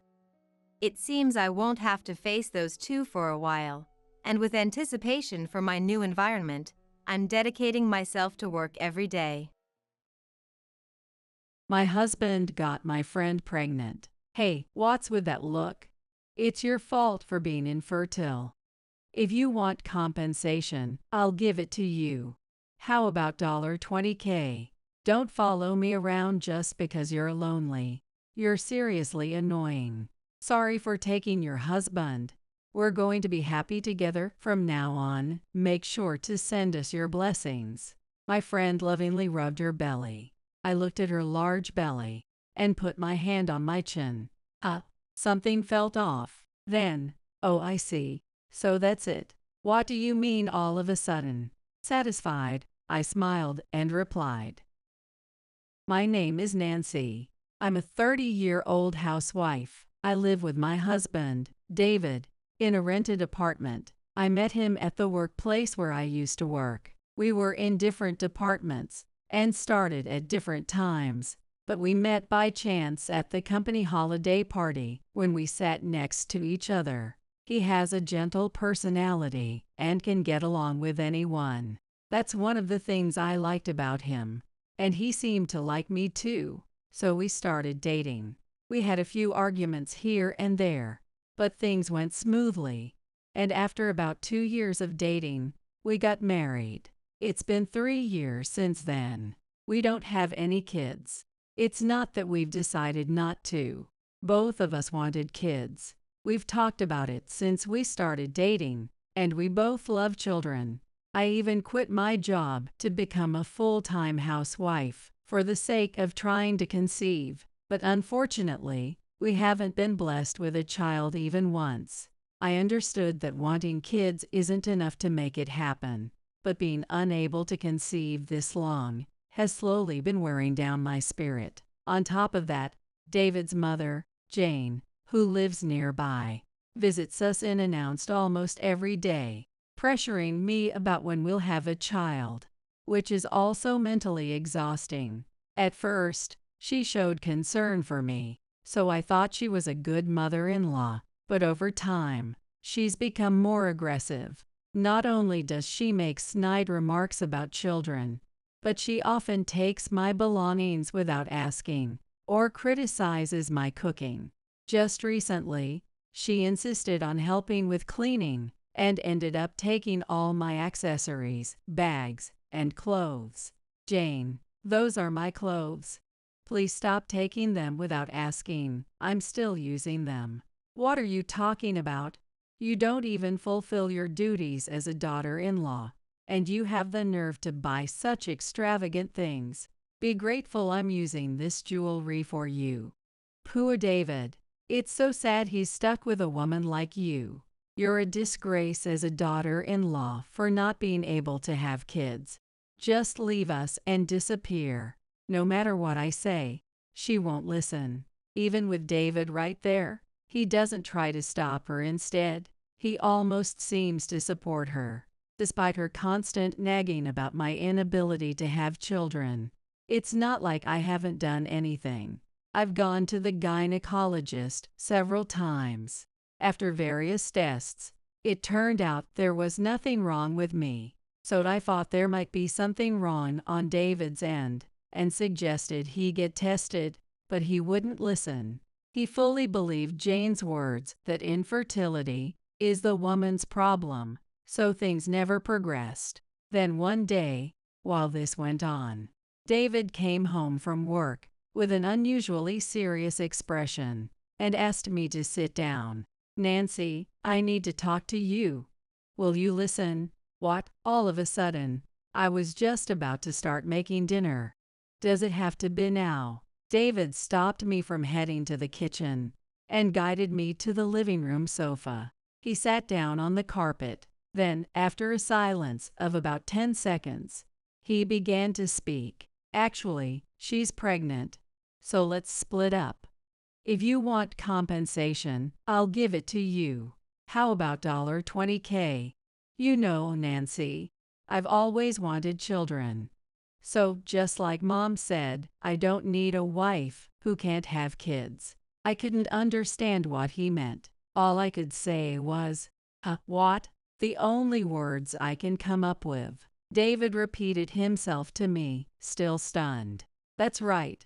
It seems I won't have to face those two for a while, and with anticipation for my new environment, I'm dedicating myself to work every day.
My husband got my friend pregnant. Hey, what's with that look? It's your fault for being infertile. If you want compensation, I'll give it to you. How about $20K? Don't follow me around just because you're lonely. You're seriously annoying. Sorry for taking your husband. We're going to be happy together from now on. Make sure to send us your blessings. My friend lovingly rubbed her belly. I looked at her large belly and put my hand on my chin. Something felt off. Then, oh, I see. So that's it. What do you mean all of a sudden? Satisfied, I smiled and replied. My name is Nancy. I'm a 30-year-old housewife. I live with my husband, David, in a rented apartment. I met him at the workplace where I used to work. We were in different departments and started at different times, but we met by chance at the company holiday party when we sat next to each other. He has a gentle personality and can get along with anyone. That's one of the things I liked about him, and he seemed to like me too, so we started dating. We had a few arguments here and there, but things went smoothly, and after about 2 years of dating, we got married. It's been 3 years since then. We don't have any kids. It's not that we've decided not to. Both of us wanted kids. We've talked about it since we started dating, and we both love children. I even quit my job to become a full-time housewife for the sake of trying to conceive, but unfortunately, we haven't been blessed with a child even once. I understood that wanting kids isn't enough to make it happen, but being unable to conceive this long has slowly been wearing down my spirit. On top of that, David's mother, Jane, who lives nearby, visits us unannounced almost every day, pressuring me about when we'll have a child, which is also mentally exhausting. At first, she showed concern for me, so I thought she was a good mother-in-law, but over time, she's become more aggressive. Not only does she make snide remarks about children, but she often takes my belongings without asking, or criticizes my cooking. Just recently, she insisted on helping with cleaning, and ended up taking all my accessories, bags, and clothes. Jane, Those are my clothes. Please stop taking them without asking. I'm still using them. What are you talking about? You don't even fulfill your duties as a daughter-in-law, and you have the nerve to buy such extravagant things. Be grateful I'm using this jewelry for you. Poor David. It's so sad he's stuck with a woman like you. You're a disgrace as a daughter-in-law for not being able to have kids. Just leave us and disappear. No matter what I say, she won't listen. Even with David right there, he doesn't try to stop her. Instead, he almost seems to support her, despite her constant nagging about my inability to have children. It's not like I haven't done anything. I've gone to the gynecologist several times. After various tests, it turned out there was nothing wrong with me. So I thought there might be something wrong on David's end and suggested he get tested, but he wouldn't listen. He fully believed Jane's words that infertility is the woman's problem, so things never progressed. Then one day, while this went on, David came home from work with an unusually serious expression and asked me to sit down. Nancy, I need to talk to you. Will you listen? What? All of a sudden, I was just about to start making dinner. Does it have to be now? David stopped me from heading to the kitchen and guided me to the living room sofa. He sat down on the carpet. Then, after a silence of about 10 seconds, he began to speak. Actually, she's pregnant, so let's split up. If you want compensation, I'll give it to you. How about $20K? You know, Nancy, I've always wanted children. So, just like Mom said, I don't need a wife who can't have kids. I couldn't understand what he meant. All I could say was, what? The only words I can come up with. David repeated himself to me, still stunned. That's right.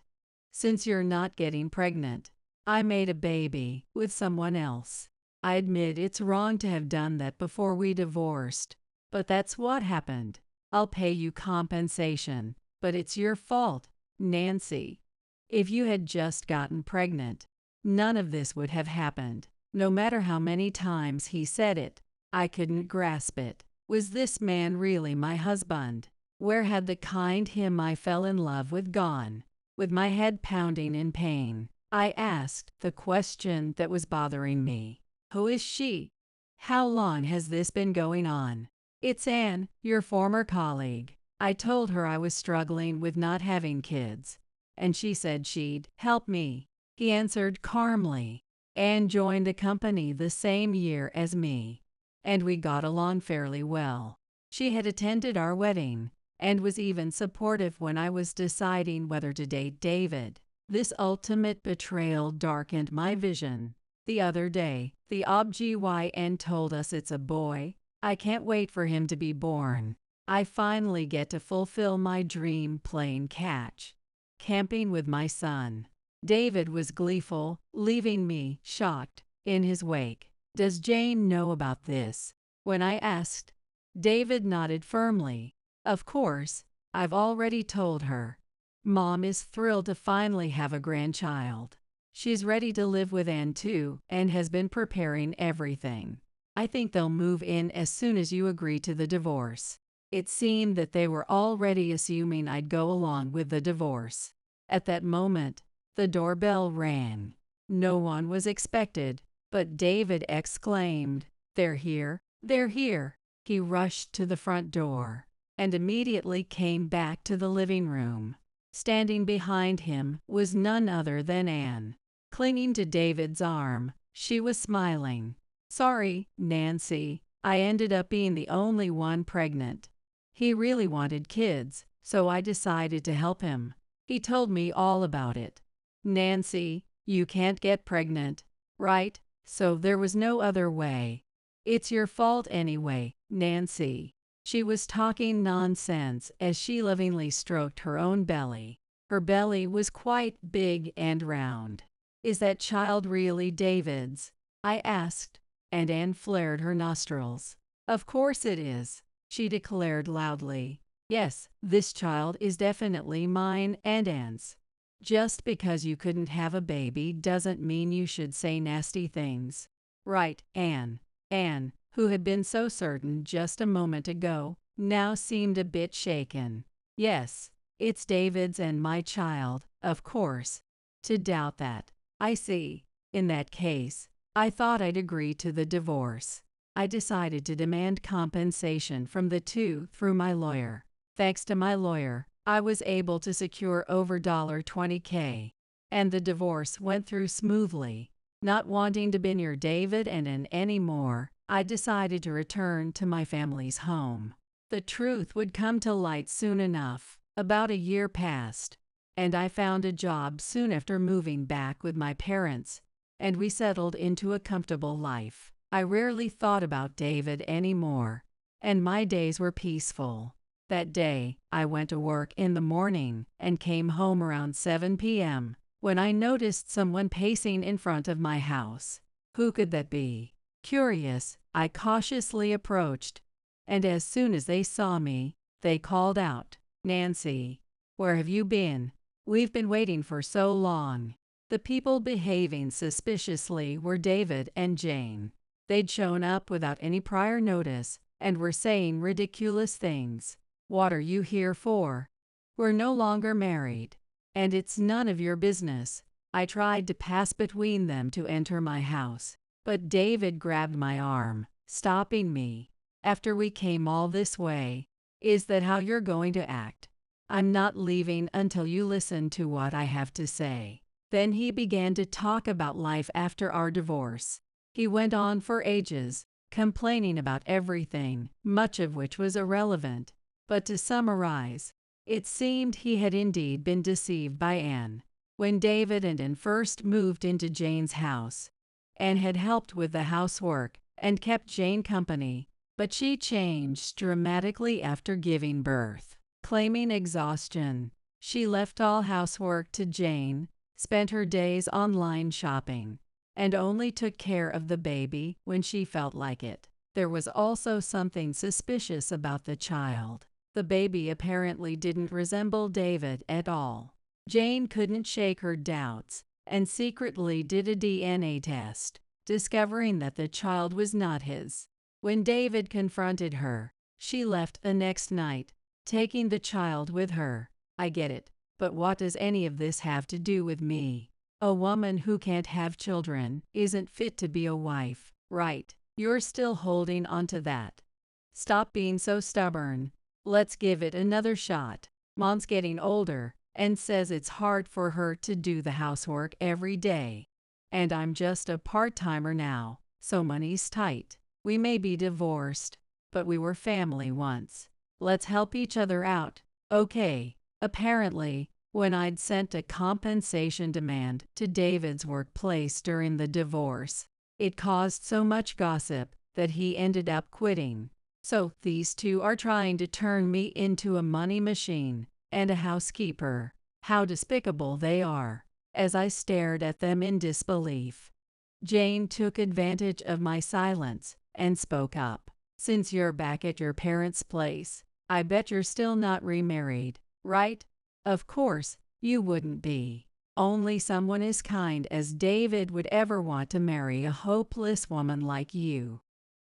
Since you're not getting pregnant, I made a baby with someone else. I admit it's wrong to have done that before we divorced, but that's what happened. I'll pay you compensation, but it's your fault, Nancy. If you had just gotten pregnant, none of this would have happened. No matter how many times he said it, I couldn't grasp it. Was this man really my husband? Where had the kind him I fell in love with gone? With my head pounding in pain, I asked the question that was bothering me. Who is she? How long has this been going on? It's Anne, your former colleague. I told her I was struggling with not having kids, and she said she'd help me. He answered calmly. Anne joined the company the same year as me, and we got along fairly well. She had attended our wedding and was even supportive when I was deciding whether to date David. This ultimate betrayal darkened my vision. The other day, the OB-GYN told us it's a boy. I can't wait for him to be born. I finally get to fulfill my dream playing catch, camping with my son. David was gleeful, leaving me shocked in his wake. Does Jane know about this? When I asked, David nodded firmly. Of course, I've already told her. Mom is thrilled to finally have a grandchild. She's ready to live with Anne too and has been preparing everything. I think they'll move in as soon as you agree to the divorce. It seemed that they were already assuming I'd go along with the divorce. At that moment, the doorbell rang. No one was expected, but David exclaimed, "They're here, they're here." He rushed to the front door and immediately came back to the living room. Standing behind him was none other than Anne. Clinging to David's arm, she was smiling. Sorry, Nancy, I ended up being the only one pregnant. He really wanted kids, so I decided to help him. He told me all about it. Nancy, you can't get pregnant, right? So there was no other way. It's your fault anyway, Nancy. She was talking nonsense as she lovingly stroked her own belly. Her belly was quite big and round. Is that child really David's? I asked, and Anne flared her nostrils. Of course it is, she declared loudly. Yes, this child is definitely mine and Anne's. Just because you couldn't have a baby doesn't mean you should say nasty things. Right, Anne? Anne, who had been so certain just a moment ago, now seemed a bit shaken. Yes, it's David's and my child, of course. To doubt that. I see. In that case, I thought I'd agree to the divorce. I decided to demand compensation from the two through my lawyer. Thanks to my lawyer, I was able to secure over $20K, and the divorce went through smoothly. Not wanting to be near David and Anne anymore, I decided to return to my family's home. The truth would come to light soon enough. About a year passed, and I found a job soon after moving back with my parents, and we settled into a comfortable life. I rarely thought about David anymore, and my days were peaceful. That day, I went to work in the morning and came home around 7 p.m. when I noticed someone pacing in front of my house. Who could that be? Curious, I cautiously approached, and as soon as they saw me, they called out, "Nancy, where have you been? We've been waiting for so long." The people behaving suspiciously were David and Jane. They'd shown up without any prior notice and were saying ridiculous things. "What are you here for? We're no longer married, and it's none of your business." I tried to pass between them to enter my house, but David grabbed my arm, stopping me. "After we came all this way, is that how you're going to act? I'm not leaving until you listen to what I have to say." Then he began to talk about life after our divorce. He went on for ages, complaining about everything, much of which was irrelevant. But to summarize, it seemed he had indeed been deceived by Anne. When David and Anne first moved into Jane's house, Anne had helped with the housework and kept Jane company, but she changed dramatically after giving birth. Claiming exhaustion, she left all housework to Jane, spent her days online shopping, and only took care of the baby when she felt like it. There was also something suspicious about the child. The baby apparently didn't resemble David at all. Jane couldn't shake her doubts and secretly did a DNA test, discovering that the child was not his. When David confronted her, she left the next night, taking the child with her. I get it, but what does any of this have to do with me? A woman who can't have children isn't fit to be a wife, right? You're still holding on to that. Stop being so stubborn. Let's give it another shot. Mom's getting older and says it's hard for her to do the housework every day. And I'm just a part-timer now, so money's tight. We may be divorced, but we were family once. Let's help each other out, okay? Apparently, when I'd sent a compensation demand to David's workplace during the divorce, it caused so much gossip that he ended up quitting. So these two are trying to turn me into a money machine and a housekeeper. How despicable they are. As I stared at them in disbelief, Jane took advantage of my silence and spoke up. "Since you're back at your parents' place, I bet you're still not remarried, right?" "Of course, you wouldn't be. Only someone as kind as David would ever want to marry a hopeless woman like you.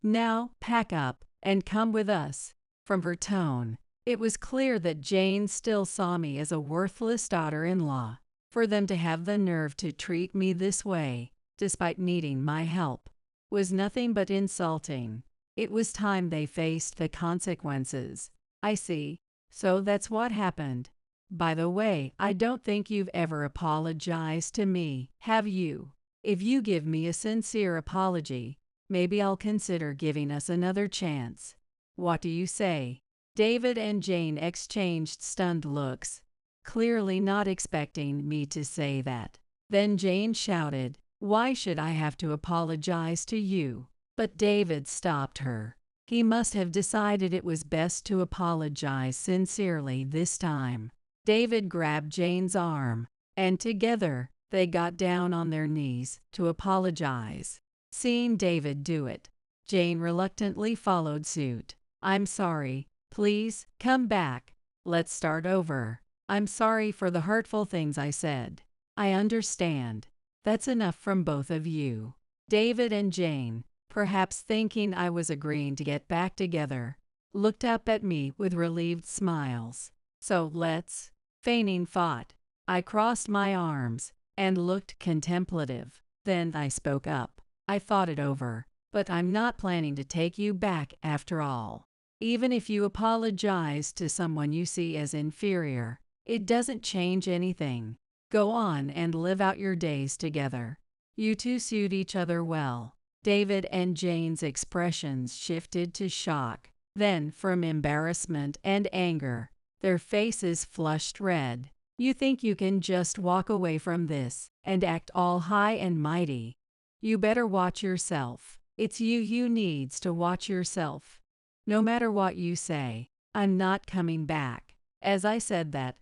Now, pack up and come with us." From her tone, it was clear that Jane still saw me as a worthless daughter-in-law. For them to have the nerve to treat me this way, despite needing my help, was nothing but insulting. It was time they faced the consequences. "I see. So that's what happened. By the way, I don't think you've ever apologized to me, have you? If you give me a sincere apology, maybe I'll consider giving us another chance. What do you say?" David and Jane exchanged stunned looks, clearly not expecting me to say that. Then Jane shouted, "Why should I have to apologize to you?" But David stopped her. He must have decided it was best to apologize sincerely this time. David grabbed Jane's arm, and together, they got down on their knees to apologize. Seeing David do it, Jane reluctantly followed suit. "I'm sorry, Please, come back. Let's start over. I'm sorry for the hurtful things I said. I understand. That's enough from both of you. David and Jane, perhaps thinking I was agreeing to get back together, looked up at me with relieved smiles. So let's. Feigning thought. I crossed my arms and looked contemplative. Then I spoke up. I thought it over, but I'm not planning to take you back after all. Even if you apologize to someone you see as inferior, it doesn't change anything. Go on and live out your days together. You two suit each other well. David and Jane's expressions shifted to shock, then from embarrassment and anger. Their faces flushed red. You think you can just walk away from this and act all high and mighty? You better watch yourself. It's you needs to watch yourself. No matter what you say, I'm not coming back. As I said that,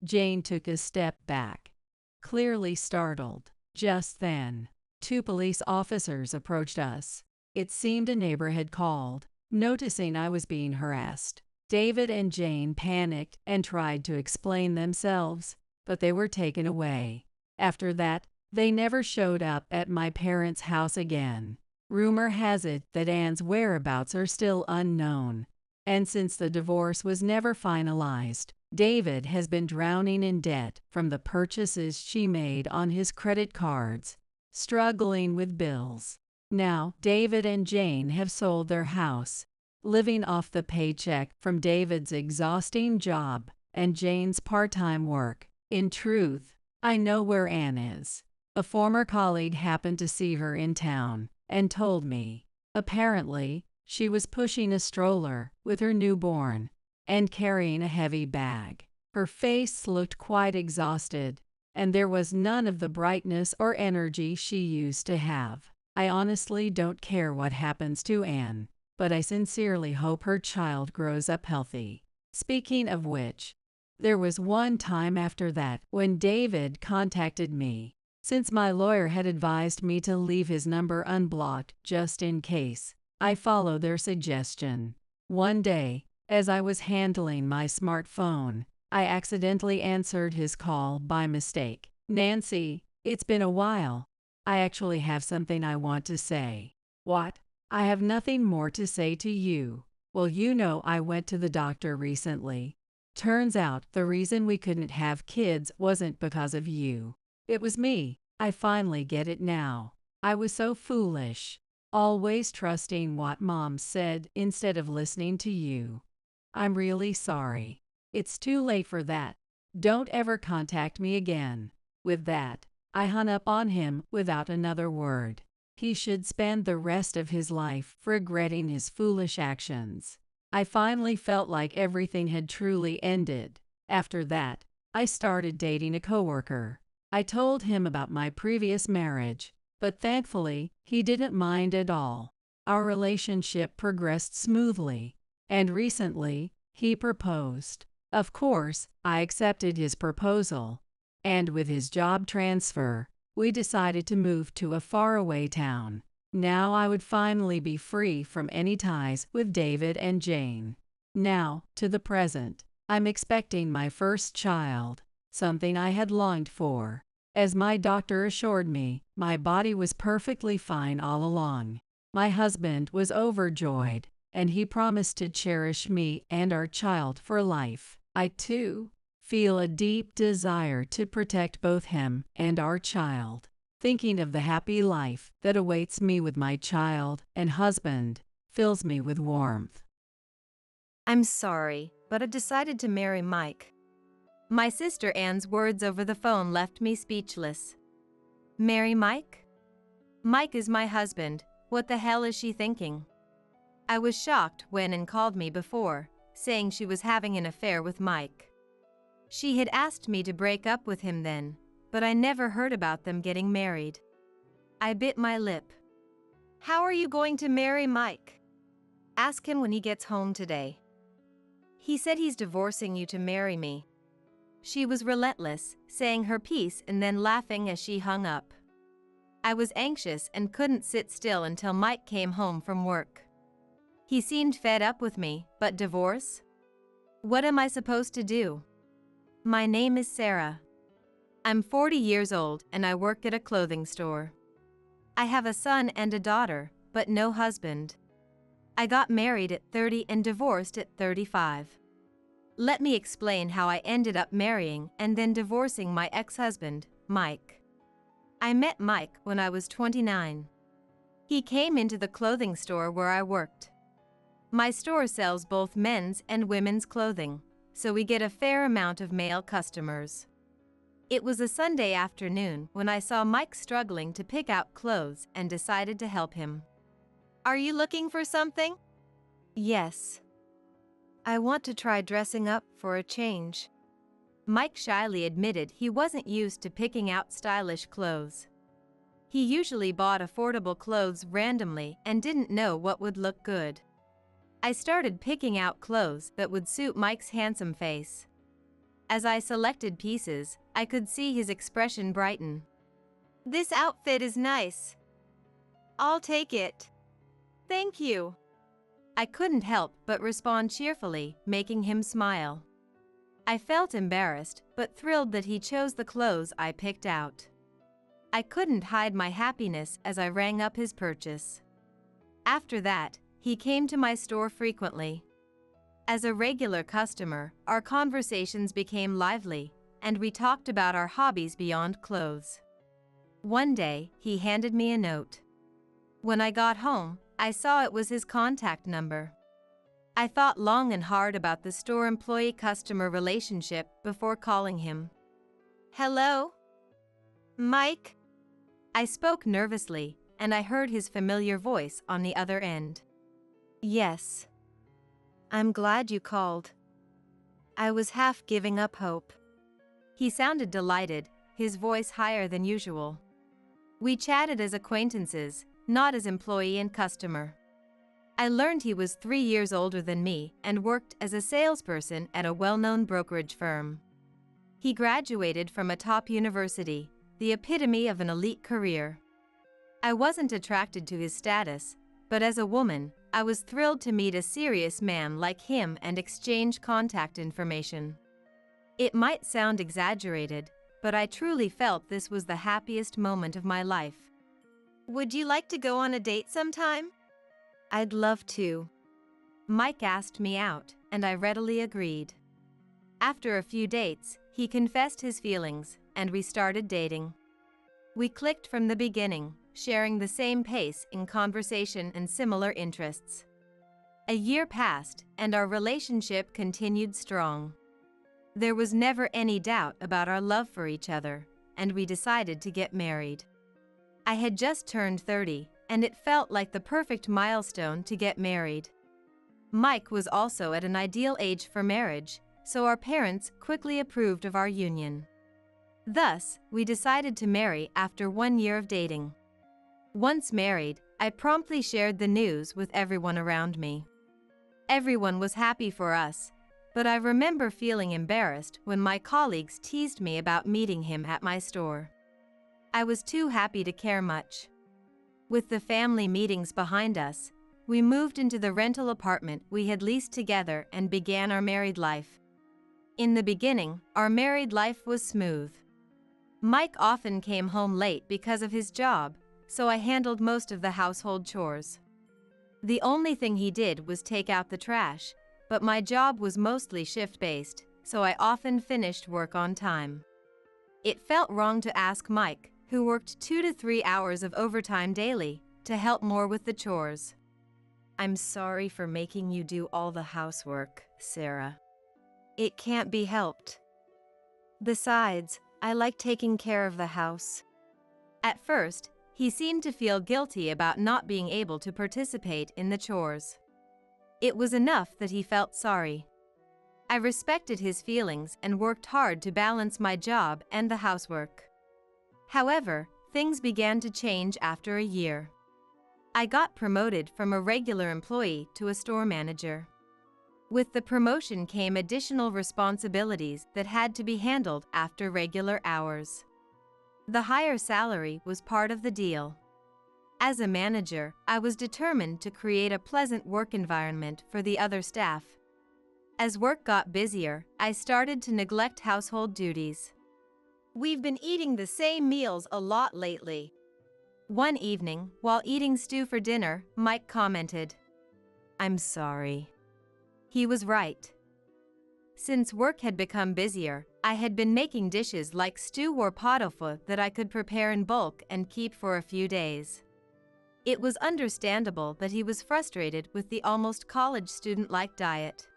Jane took a step back, clearly startled. Just then, 2 police officers approached us. It seemed a neighbor had called, noticing I was being harassed. David and Jane panicked and tried to explain themselves, but they were taken away. After that, they never showed up at my parents' house again. Rumor has it that Anne's whereabouts are still unknown, and since the divorce was never finalized, David has been drowning in debt from the purchases she made on his credit cards, struggling with bills. Now, David and Jane have sold their house, living off the paycheck from David's exhausting job and Jane's part-time work. In truth, I know where Anne is. A former colleague happened to see her in town and told me. Apparently, she was pushing a stroller with her newborn and carrying a heavy bag. Her face looked quite exhausted, and there was none of the brightness or energy she used to have. I honestly don't care what happens to Anne, but I sincerely hope her child grows up healthy. Speaking of which, there was one time after that when David contacted me. Since my lawyer had advised me to leave his number unblocked just in case, I followed their suggestion. One day, as I was handling my smartphone, I accidentally answered his call by mistake. Nancy, it's been a while. I actually have something I want to say. What? I have nothing more to say to you. Well, you know I went to the doctor recently. Turns out the reason we couldn't have kids wasn't because of you. It was me. I finally get it now. I was so foolish, always trusting what Mom said instead of listening to you. I'm really sorry. It's too late for that. Don't ever contact me again. With that, I hung up on him without another word. He should spend the rest of his life regretting his foolish actions. I finally felt like everything had truly ended. After that, I started dating a coworker. I told him about my previous marriage, but thankfully, he didn't mind at all. Our relationship progressed smoothly, and recently, he proposed. Of course, I accepted his proposal, and with his job transfer, we decided to move to a faraway town. Now I would finally be free from any ties with David and Jane. Now, to the present. I'm expecting my first child, something I had longed for. As my doctor assured me, my body was perfectly fine all along. My husband was overjoyed, and he promised to cherish me and our child for life. I, too, feel a deep desire to protect both him and our child. Thinking of the happy life that awaits me with my child and husband fills me with warmth.
I'm sorry, but I decided to marry Mike. My sister Anne's words over the phone left me speechless. Marry Mike? Mike is my husband. What the hell is she thinking? I was shocked when Anne called me before, saying she was having an affair with Mike. She had asked me to break up with him then, but I never heard about them getting married. I bit my lip.
How are you going to marry Mike?
Ask him when he gets home today. He said he's divorcing you to marry me. She was relentless, saying her piece and then laughing as she hung up. I was anxious and couldn't sit still until Mike came home from work. He seemed fed up with me, but divorce? What am I supposed to do? My name is Sarah. I'm 40 years old and I work at a clothing store. I have a son and a daughter, but no husband. I got married at 30 and divorced at 35. Let me explain how I ended up marrying and then divorcing my ex-husband, Mike. I met Mike when I was 29. He came into the clothing store where I worked. My store sells both men's and women's clothing, so we get a fair amount of male customers. It was a Sunday afternoon when I saw Mike struggling to pick out clothes and decided to help him.
Are you looking for something?
Yes. I want to try dressing up for a change. Mike shyly admitted he wasn't used to picking out stylish clothes. He usually bought affordable clothes randomly and didn't know what would look good. I started picking out clothes that would suit Mike's handsome face. As I selected pieces, I could see his expression brighten.
This outfit is nice. I'll take it. Thank you.
I couldn't help but respond cheerfully, making him smile. I felt embarrassed, but thrilled that he chose the clothes I picked out. I couldn't hide my happiness as I rang up his purchase. After that, he came to my store frequently. As a regular customer, our conversations became lively, and we talked about our hobbies beyond clothes. One day, he handed me a note. When I got home, I saw it was his contact number. I thought long and hard about the store employee-customer relationship before calling him.
Hello? Mike?
I spoke nervously, and I heard his familiar voice on the other end.
Yes. I'm glad you called. I was half giving up hope.
He sounded delighted, his voice higher than usual. We chatted as acquaintances, not as employee and customer. I learned he was 3 years older than me and worked as a salesperson at a well-known brokerage firm. He graduated from a top university, the epitome of an elite career. I wasn't attracted to his status, but as a woman, I was thrilled to meet a serious man like him and exchange contact information. It might sound exaggerated, but I truly felt this was the happiest moment of my life.
Would you like to go on a date sometime?
I'd love to. Mike asked me out, and I readily agreed. After a few dates, he confessed his feelings, and we started dating. We clicked from the beginning, sharing the same pace in conversation and similar interests. A year passed, and our relationship continued strong. There was never any doubt about our love for each other, and we decided to get married. I had just turned 30, and it felt like the perfect milestone to get married. Mike was also at an ideal age for marriage, so our parents quickly approved of our union. Thus, we decided to marry after 1 year of dating. Once married, I promptly shared the news with everyone around me. Everyone was happy for us, but I remember feeling embarrassed when my colleagues teased me about meeting him at my store. I was too happy to care much. With the family meetings behind us, we moved into the rental apartment we had leased together and began our married life. In the beginning, our married life was smooth. Mike often came home late because of his job, so I handled most of the household chores. The only thing he did was take out the trash, but my job was mostly shift-based, so I often finished work on time. It felt wrong to ask Mike, who worked 2 to 3 hours of overtime daily, to help more with the chores.
I'm sorry for making you do all the housework, Sarah.
It can't be helped.
Besides, I like taking care of the house.
At first, he seemed to feel guilty about not being able to participate in the chores. It was enough that he felt sorry. I respected his feelings and worked hard to balance my job and the housework. However, things began to change after a year. I got promoted from a regular employee to a store manager. With the promotion came additional responsibilities that had to be handled after regular hours. The higher salary was part of the deal. As a manager, I was determined to create a pleasant work environment for the other staff. As work got busier, I started to neglect household duties.
We've been eating the same meals a lot lately.
One evening, while eating stew for dinner, Mike commented, "I'm sorry." He was right. Since work had become busier, I had been making dishes like stew or pot au feu that I could prepare in bulk and keep for a few days. It was understandable that he was frustrated with the almost college student-like diet.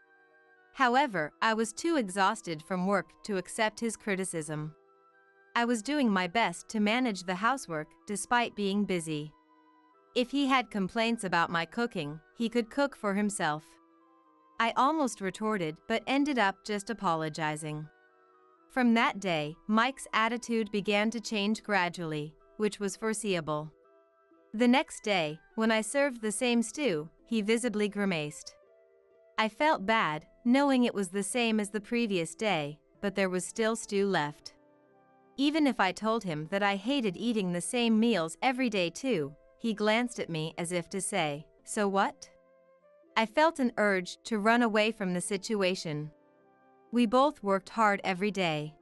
However, I was too exhausted from work to accept his criticism. I was doing my best to manage the housework despite being busy. If he had complaints about my cooking, he could cook for himself. I almost retorted but ended up just apologizing. From that day, Mike's attitude began to change gradually, which was foreseeable. The next day, when I served the same stew, he visibly grimaced. I felt bad, knowing it was the same as the previous day, but there was still stew left. Even if I told him that I hated eating the same meals every day too, he glanced at me as if to say, "So what?" I felt an urge to run away from the situation. We both worked hard every day.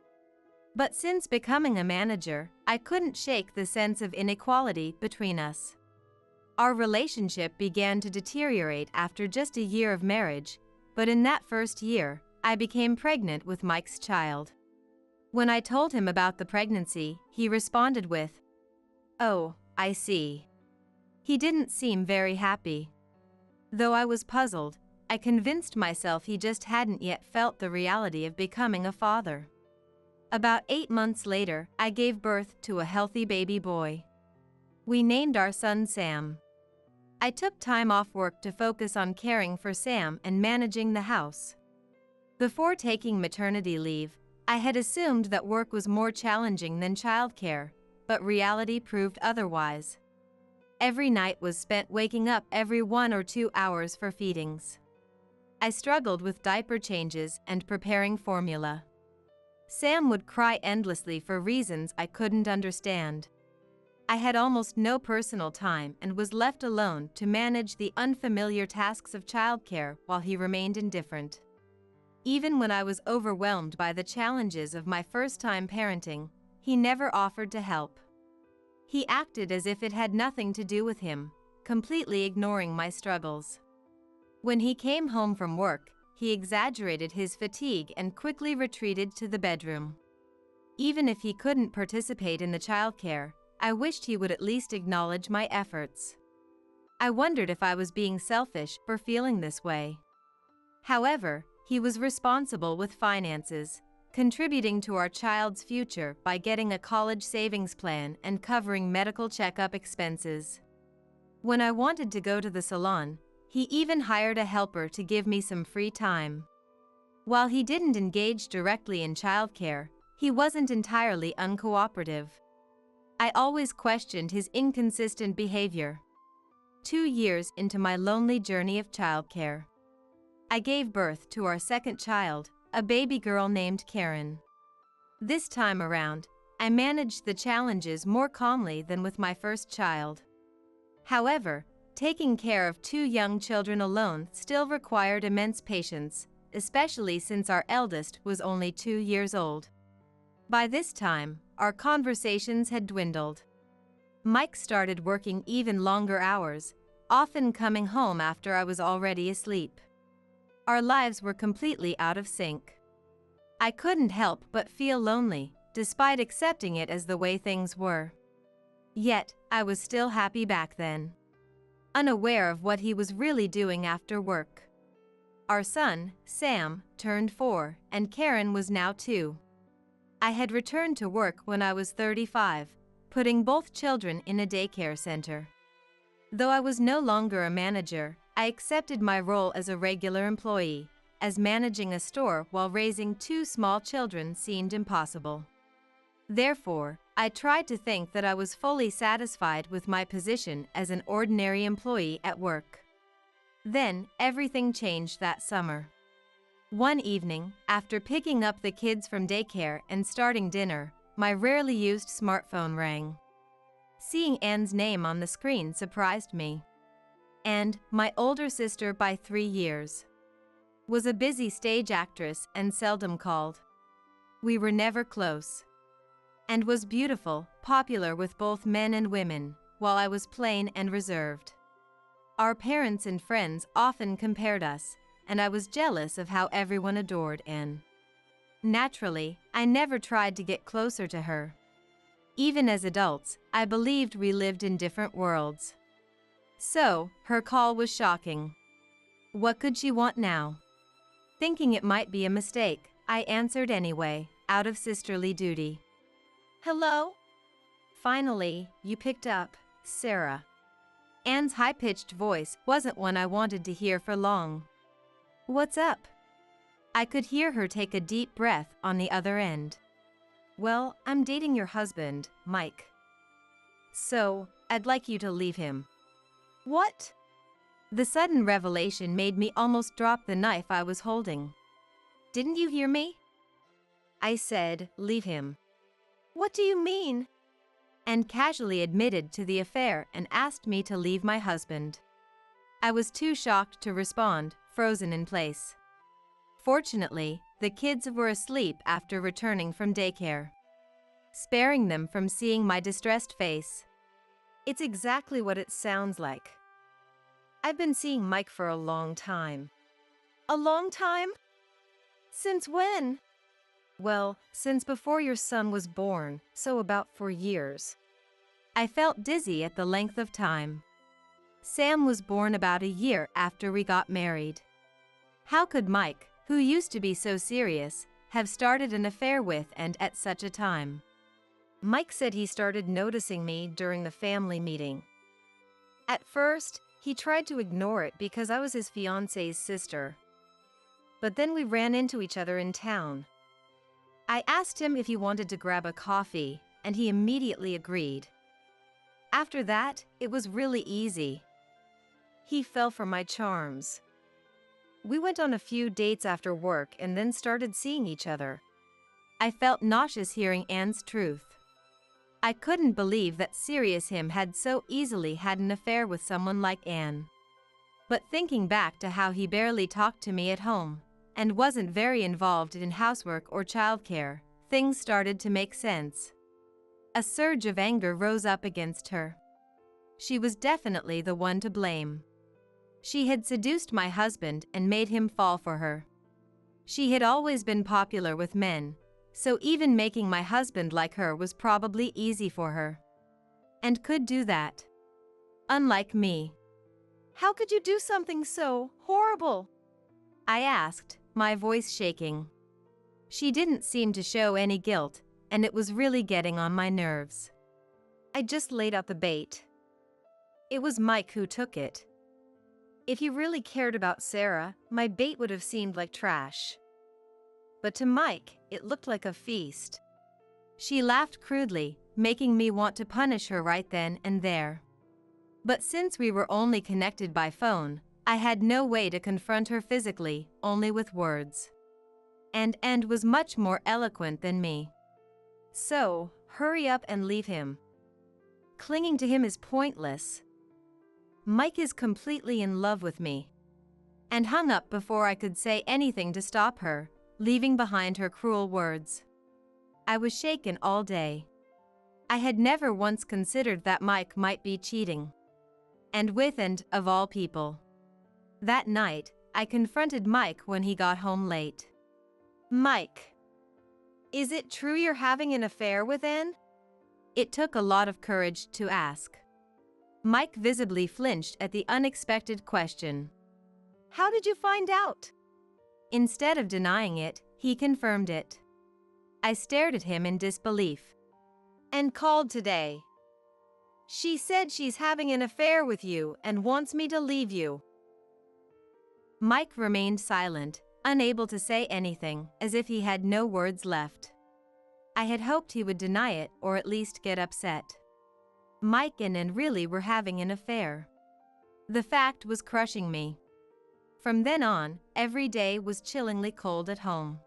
But since becoming a manager, I couldn't shake the sense of inequality between us. Our relationship began to deteriorate after just a year of marriage, but in that first year, I became pregnant with Mike's child. When I told him about the pregnancy, he responded with, "Oh, I see." He didn't seem very happy. Though I was puzzled, I convinced myself he just hadn't yet felt the reality of becoming a father. About 8 months later, I gave birth to a healthy baby boy. We named our son Sam. I took time off work to focus on caring for Sam and managing the house. Before taking maternity leave, I had assumed that work was more challenging than childcare, but reality proved otherwise. Every night was spent waking up every 1 or 2 hours for feedings. I struggled with diaper changes and preparing formula. Sam would cry endlessly for reasons I couldn't understand. I had almost no personal time and was left alone to manage the unfamiliar tasks of childcare while he remained indifferent. Even when I was overwhelmed by the challenges of my first-time parenting, he never offered to help. He acted as if it had nothing to do with him, completely ignoring my struggles. When he came home from work, he exaggerated his fatigue and quickly retreated to the bedroom. Even if he couldn't participate in the childcare, I wished he would at least acknowledge my efforts. I wondered if I was being selfish for feeling this way. However, he was responsible with finances, contributing to our child's future by getting a college savings plan and covering medical checkup expenses. When I wanted to go to the salon, he even hired a helper to give me some free time. While he didn't engage directly in childcare, he wasn't entirely uncooperative. I always questioned his inconsistent behavior. 2 years into my lonely journey of childcare, I gave birth to our second child, a baby girl named Karen. This time around, I managed the challenges more calmly than with my first child. However, taking care of 2 young children alone still required immense patience, especially since our eldest was only 2 years old. By this time, our conversations had dwindled. Mike started working even longer hours, often coming home after I was already asleep. Our lives were completely out of sync. I couldn't help but feel lonely, despite accepting it as the way things were. Yet, I was still happy back then, unaware of what he was really doing after work. Our son, Sam, turned 4, and Karen was now 2. I had returned to work when I was 35, putting both children in a daycare center. Though I was no longer a manager, I accepted my role as a regular employee, as managing a store while raising 2 small children seemed impossible. Therefore, I tried to think that I was fully satisfied with my position as an ordinary employee at work. Then, everything changed that summer. One evening, after picking up the kids from daycare and starting dinner, my rarely used smartphone rang. Seeing Anne's name on the screen surprised me. And my older sister by 3 years. was a busy stage actress and seldom called. We were never close. And was beautiful, popular with both men and women, while I was plain and reserved. Our parents and friends often compared us, and I was jealous of how everyone adored Anne. Naturally, I never tried to get closer to her. Even as adults, I believed we lived in different worlds. So, her call was shocking. What could she want now? Thinking it might be a mistake, I answered anyway, out of sisterly duty.
Hello?
Finally, you picked up, Sarah. Anne's high-pitched voice wasn't one I wanted to hear for long. What's up? I could hear her take a deep breath on the other end. Well, I'm dating your husband, Mike. So, I'd like you to leave him.
What?
The sudden revelation made me almost drop the knife I was holding. Didn't you hear me? I said, leave him.
What do you mean?
And casually admitted to the affair and asked me to leave my husband. I was too shocked to respond, frozen in place. Fortunately, the kids were asleep after returning from daycare, sparing them from seeing my distressed face.
It's exactly what it sounds like. I've been seeing Mike for a long time. A long time? Since when?
Well, since before your son was born, so about 4 years. I felt dizzy at the length of time. Sam was born about a year after we got married. How could Mike, who used to be so serious, have started an affair with and at such a time?
Mike said he started noticing me during the family meeting. At first, he tried to ignore it because I was his fiance's sister. But then we ran into each other in town. I asked him if he wanted to grab a coffee, and he immediately agreed. After that, it was really easy. He fell for my charms. We went on a few dates after work and then started seeing each other.
I felt nauseous hearing Anne's truth. I couldn't believe that serious him had so easily had an affair with someone like Anne. But thinking back to how he barely talked to me at home, and wasn't very involved in housework or childcare, things started to make sense. A surge of anger rose up against her. She was definitely the one to blame. She had seduced my husband and made him fall for her. She had always been popular with men, so even making my husband like her was probably easy for her. And could do that. Unlike me.
How could you do something so horrible?
I asked, my voice shaking. She didn't seem to show any guilt, and it was really getting on my nerves.
I just laid out the bait. It was Mike who took it. If he really cared about Sarah, my bait would have seemed like trash. But to Mike, it looked like a feast.
She laughed crudely, making me want to punish her right then and there. But since we were only connected by phone, I had no way to confront her physically, only with words. And was much more eloquent than me.
So, hurry up and leave him.
Clinging to him is pointless. Mike is completely in love with me. And hung up before I could say anything to stop her, leaving behind her cruel words. I was shaken all day. I had never once considered that Mike might be cheating. And with and, of all people. That night, I confronted Mike when he got home late.
Mike, is it true you're having an affair with Anne?
It took a lot of courage to ask. Mike visibly flinched at the unexpected question.
How did you find out?
Instead of denying it, he confirmed it. I stared at him in disbelief.
And called today. She said she's having an affair with you and wants me to leave you.
Mike remained silent, unable to say anything, as if he had no words left. I had hoped he would deny it or at least get upset. Mike and Anne really were having an affair. The fact was crushing me. From then on, every day was chillingly cold at home.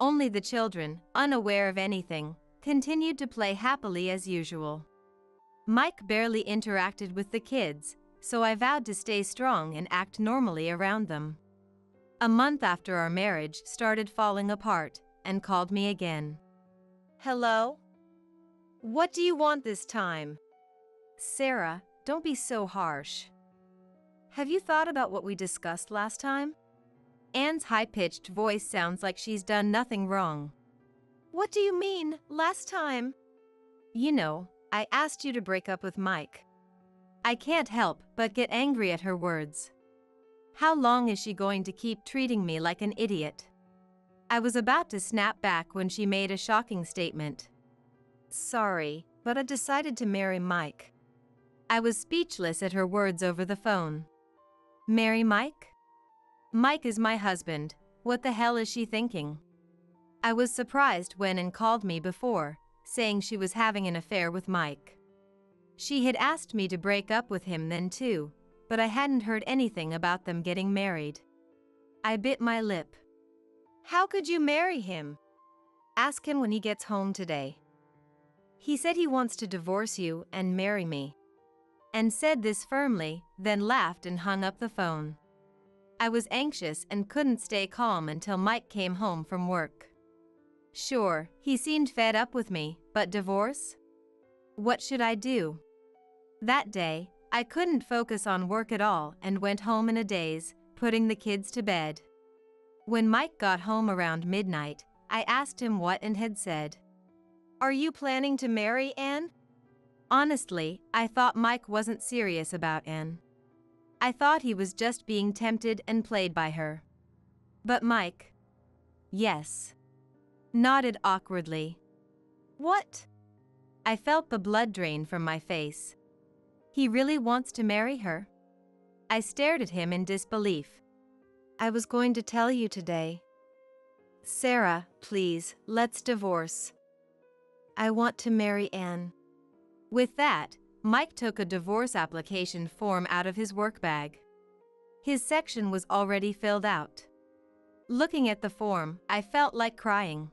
Only the children, unaware of anything, continued to play happily as usual. Mike barely interacted with the kids, so I vowed to stay strong and act normally around them. A month after our marriage started falling apart, and called me again.
Hello? What do you want this time?
Sarah, don't be so harsh. Have you thought about what we discussed last time? Anne's high-pitched voice sounds like she's done nothing wrong.
What do you mean, last time?
You know, I asked you to break up with Mike. I can't help but get angry at her words. How long is she going to keep treating me like an idiot? I was about to snap back when she made a shocking statement.
Sorry, but I decided to marry Mike.
I was speechless at her words over the phone. Marry Mike? Mike is my husband. What the hell is she thinking? I was surprised when Anne called me before, saying she was having an affair with Mike. She had asked me to break up with him then too, but I hadn't heard anything about them getting married. I bit my lip.
How could you marry him? Ask him when he gets home today.
He said he wants to divorce you and marry me. And said this firmly, then laughed and hung up the phone. I was anxious and couldn't stay calm until Mike came home from work. Sure, he seemed fed up with me, but divorce? What should I do? That day, I couldn't focus on work at all and went home in a daze, putting the kids to bed. When Mike got home around midnight, I asked him what Anne had said.
Are you planning to marry Anne?
Honestly, I thought Mike wasn't serious about Anne. I thought he was just being tempted and played by her. But Mike, yes, nodded awkwardly.
What?
I felt the blood drain from my face. He really wants to marry her? I stared at him in disbelief.
I was going to tell you today. Sarah, please, let's divorce. I want to marry Anne.
With that, Mike took a divorce application form out of his work bag. His section was already filled out. Looking at the form, I felt like crying.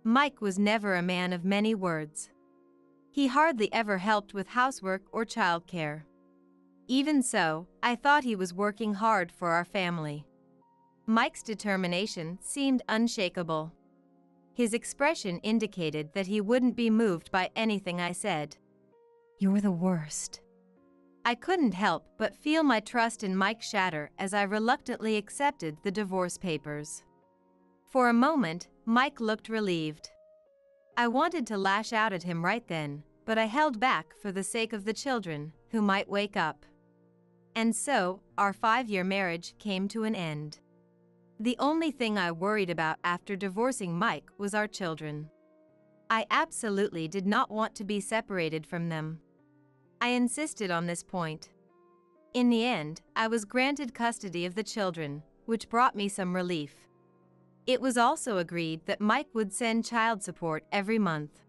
Mike was never a man of many words. He hardly ever helped with housework or childcare. Even so, I thought he was working hard for our family. Mike's determination seemed unshakable. His expression indicated that he wouldn't be moved by anything I said. You're the worst. I couldn't help but feel my trust in Mike shatter as I reluctantly accepted the divorce papers. For a moment, Mike looked relieved. I wanted to lash out at him right then, but I held back for the sake of the children, who might wake up. And so, our 5-year marriage came to an end. The only thing I worried about after divorcing Mike was our children. I absolutely did not want to be separated from them. I insisted on this point. In the end, I was granted custody of the children, which brought me some relief. It was also agreed that Mike would send child support every month.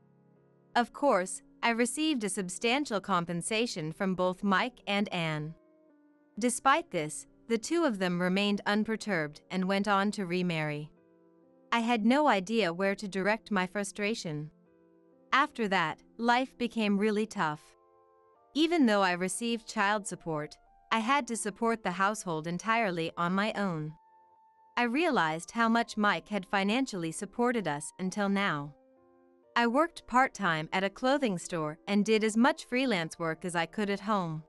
Of course, I received a substantial compensation from both Mike and Anne. Despite this, the two of them remained unperturbed and went on to remarry. I had no idea where to direct my frustration. After that, life became really tough. Even though I received child support, I had to support the household entirely on my own. I realized how much Mike had financially supported us until now. I worked part-time at a clothing store and did as much freelance work as I could at home.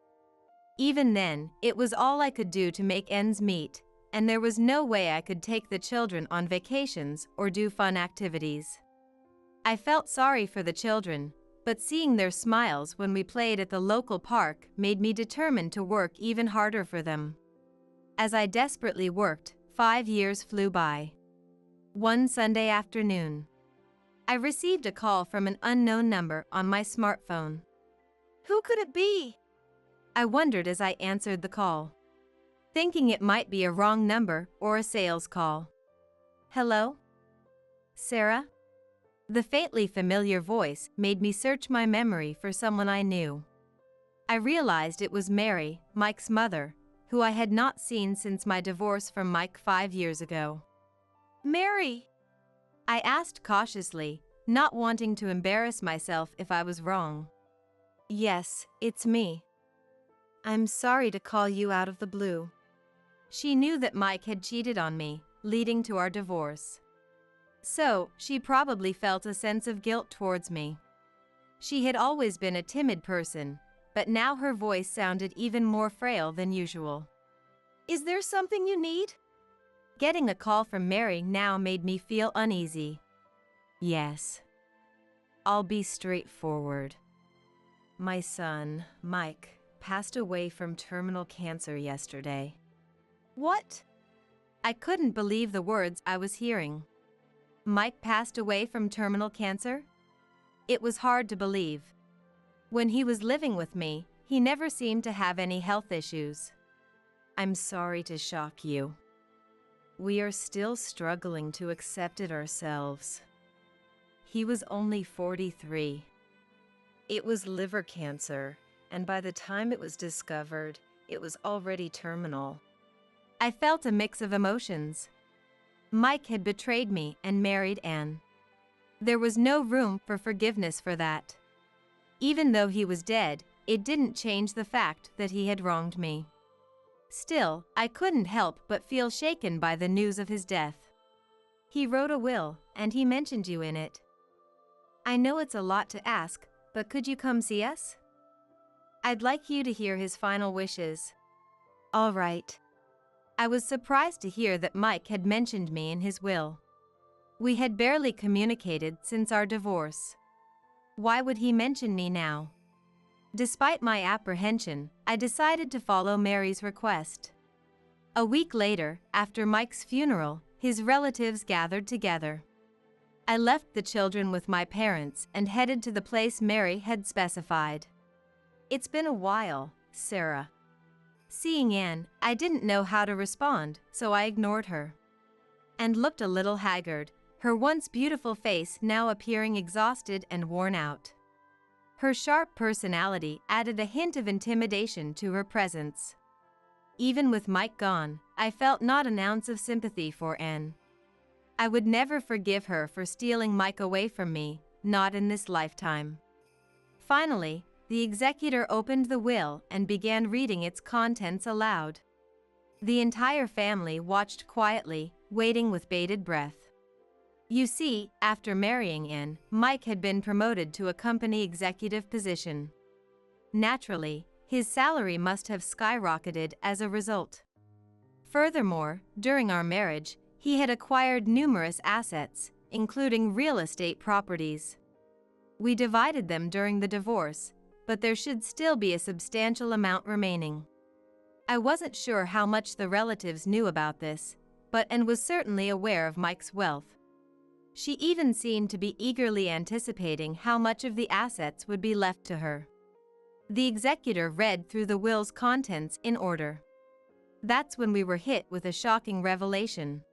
Even then, it was all I could do to make ends meet, and there was no way I could take the children on vacations or do fun activities. I felt sorry for the children, but seeing their smiles when we played at the local park made me determined to work even harder for them. As I desperately worked, 5 years flew by. One Sunday afternoon, I received a call from an unknown number on my smartphone.
Who could it be?
I wondered as I answered the call, thinking it might be a wrong number or a sales call. Hello? Sarah? The faintly familiar voice made me search my memory for someone I knew. I realized it was Mary, Mike's mother, who I had not seen since my divorce from Mike 5 years ago.
Mary!
I asked cautiously, not wanting to embarrass myself if I was wrong.
Yes, it's me. I'm sorry to call you out of the blue.
She knew that Mike had cheated on me, leading to our divorce. So, she probably felt a sense of guilt towards me. She had always been a timid person, but now her voice sounded even more frail than usual.
Is there something you need?
Getting a call from Mary now made me feel uneasy. Yes. I'll be straightforward. My son, Mike, passed away from terminal cancer yesterday.
What?
I couldn't believe the words I was hearing. Mike passed away from terminal cancer? It was hard to believe. When he was living with me, he never seemed to have any health issues. I'm sorry to shock you. We are still struggling to accept it ourselves. He was only 43. It was liver cancer, and by the time it was discovered, it was already terminal. I felt a mix of emotions. Mike had betrayed me and married Anne. There was no room for forgiveness for that. Even though he was dead, it didn't change the fact that he had wronged me. Still, I couldn't help but feel shaken by the news of his death. He wrote a will, and he mentioned you in it. I know it's a lot to ask, but could you come see us? I'd like you to hear his final wishes. All right. I was surprised to hear that Mike had mentioned me in his will. We had barely communicated since our divorce. Why would he mention me now? Despite my apprehension, I decided to follow Mary's request. A week later, after Mike's funeral, his relatives gathered together. I left the children with my parents and headed to the place Mary had specified. It's been a while, Sarah. Seeing Anne, I didn't know how to respond, so I ignored her. And looked a little haggard, her once beautiful face now appearing exhausted and worn out. Her sharp personality added a hint of intimidation to her presence. Even with Mike gone, I felt not an ounce of sympathy for Anne. I would never forgive her for stealing Mike away from me, not in this lifetime. Finally, the executor opened the will and began reading its contents aloud. The entire family watched quietly, waiting with bated breath. You see, after marrying Anne, Mike had been promoted to a company executive position. Naturally, his salary must have skyrocketed as a result. Furthermore, during our marriage, he had acquired numerous assets, including real estate properties. We divided them during the divorce, but there should still be a substantial amount remaining. I wasn't sure how much the relatives knew about this, but Anne was certainly aware of Mike's wealth. She even seemed to be eagerly anticipating how much of the assets would be left to her. The executor read through the will's contents in order. That's when we were hit with a shocking revelation.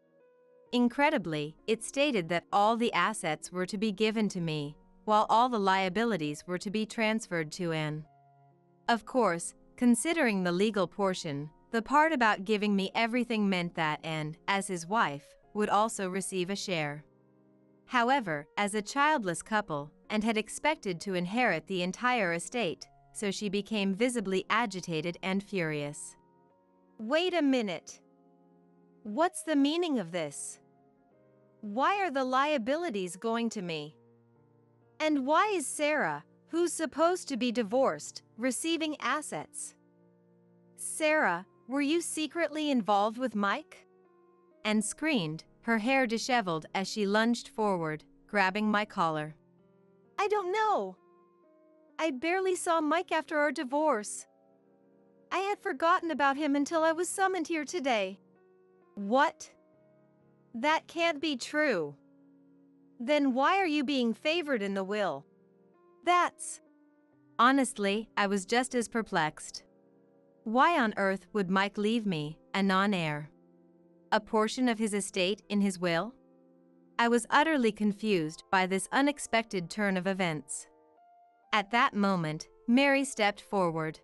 Incredibly, it stated that all the assets were to be given to me, while all the liabilities were to be transferred to Anne. Of course, considering the legal portion, the part about giving me everything meant that Anne, as his wife, would also receive a share. However, as a childless couple, Anne had expected to inherit the entire estate, so she became visibly agitated and furious.
Wait a minute. What's the meaning of this? Why are the liabilities going to me? And why is Sarah, who's supposed to be divorced, receiving assets? Sarah, were you secretly involved with Mike?
Anne screamed, her hair disheveled as she lunged forward, grabbing my collar.
I don't know. I barely saw Mike after our divorce. I had forgotten about him until I was summoned here today. What? That can't be true. Then why are you being favored in the will? That's...
Honestly, I was just as perplexed. Why on earth would Mike leave me, a non-heir? A portion of his estate in his will? I was utterly confused by this unexpected turn of events. At that moment, Mary stepped forward,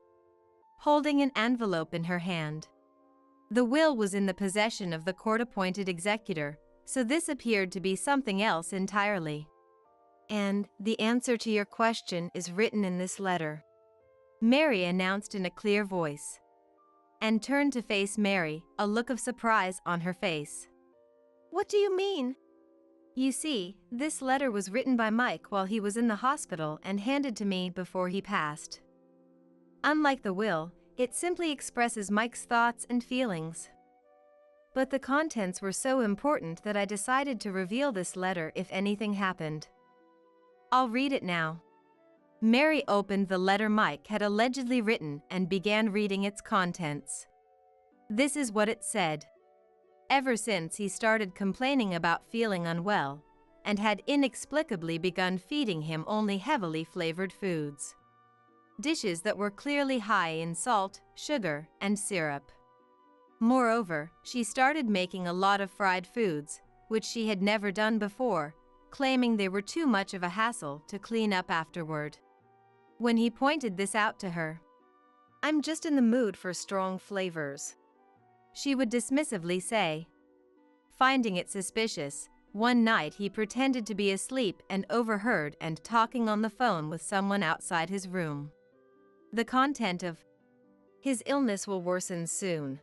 holding an envelope in her hand. The will was in the possession of the court-appointed executor, so this appeared to be something else entirely.
And the answer to your question is written in this letter.
Mary announced in a clear voice. and turned to face Mary, a look of surprise on her face.
What do you mean?
You see, this letter was written by Mike while he was in the hospital and handed to me before he passed. Unlike the will, it simply expresses Mike's thoughts and feelings. But the contents were so important that I decided to reveal this letter if anything happened. I'll read it now. Mary opened the letter Mike had allegedly written and began reading its contents. This is what it said. Ever since he started complaining about feeling unwell, and had inexplicably begun feeding him only heavily flavored foods. Dishes that were clearly high in salt, sugar, and syrup. Moreover, she started making a lot of fried foods, which she had never done before, claiming they were too much of a hassle to clean up afterward. When he pointed this out to her,
"I'm just in the mood for strong flavors,"
she would dismissively say. Finding it suspicious, one night he pretended to be asleep and overheard and talking on the phone with someone outside his room. The content of,
"His illness will worsen soon.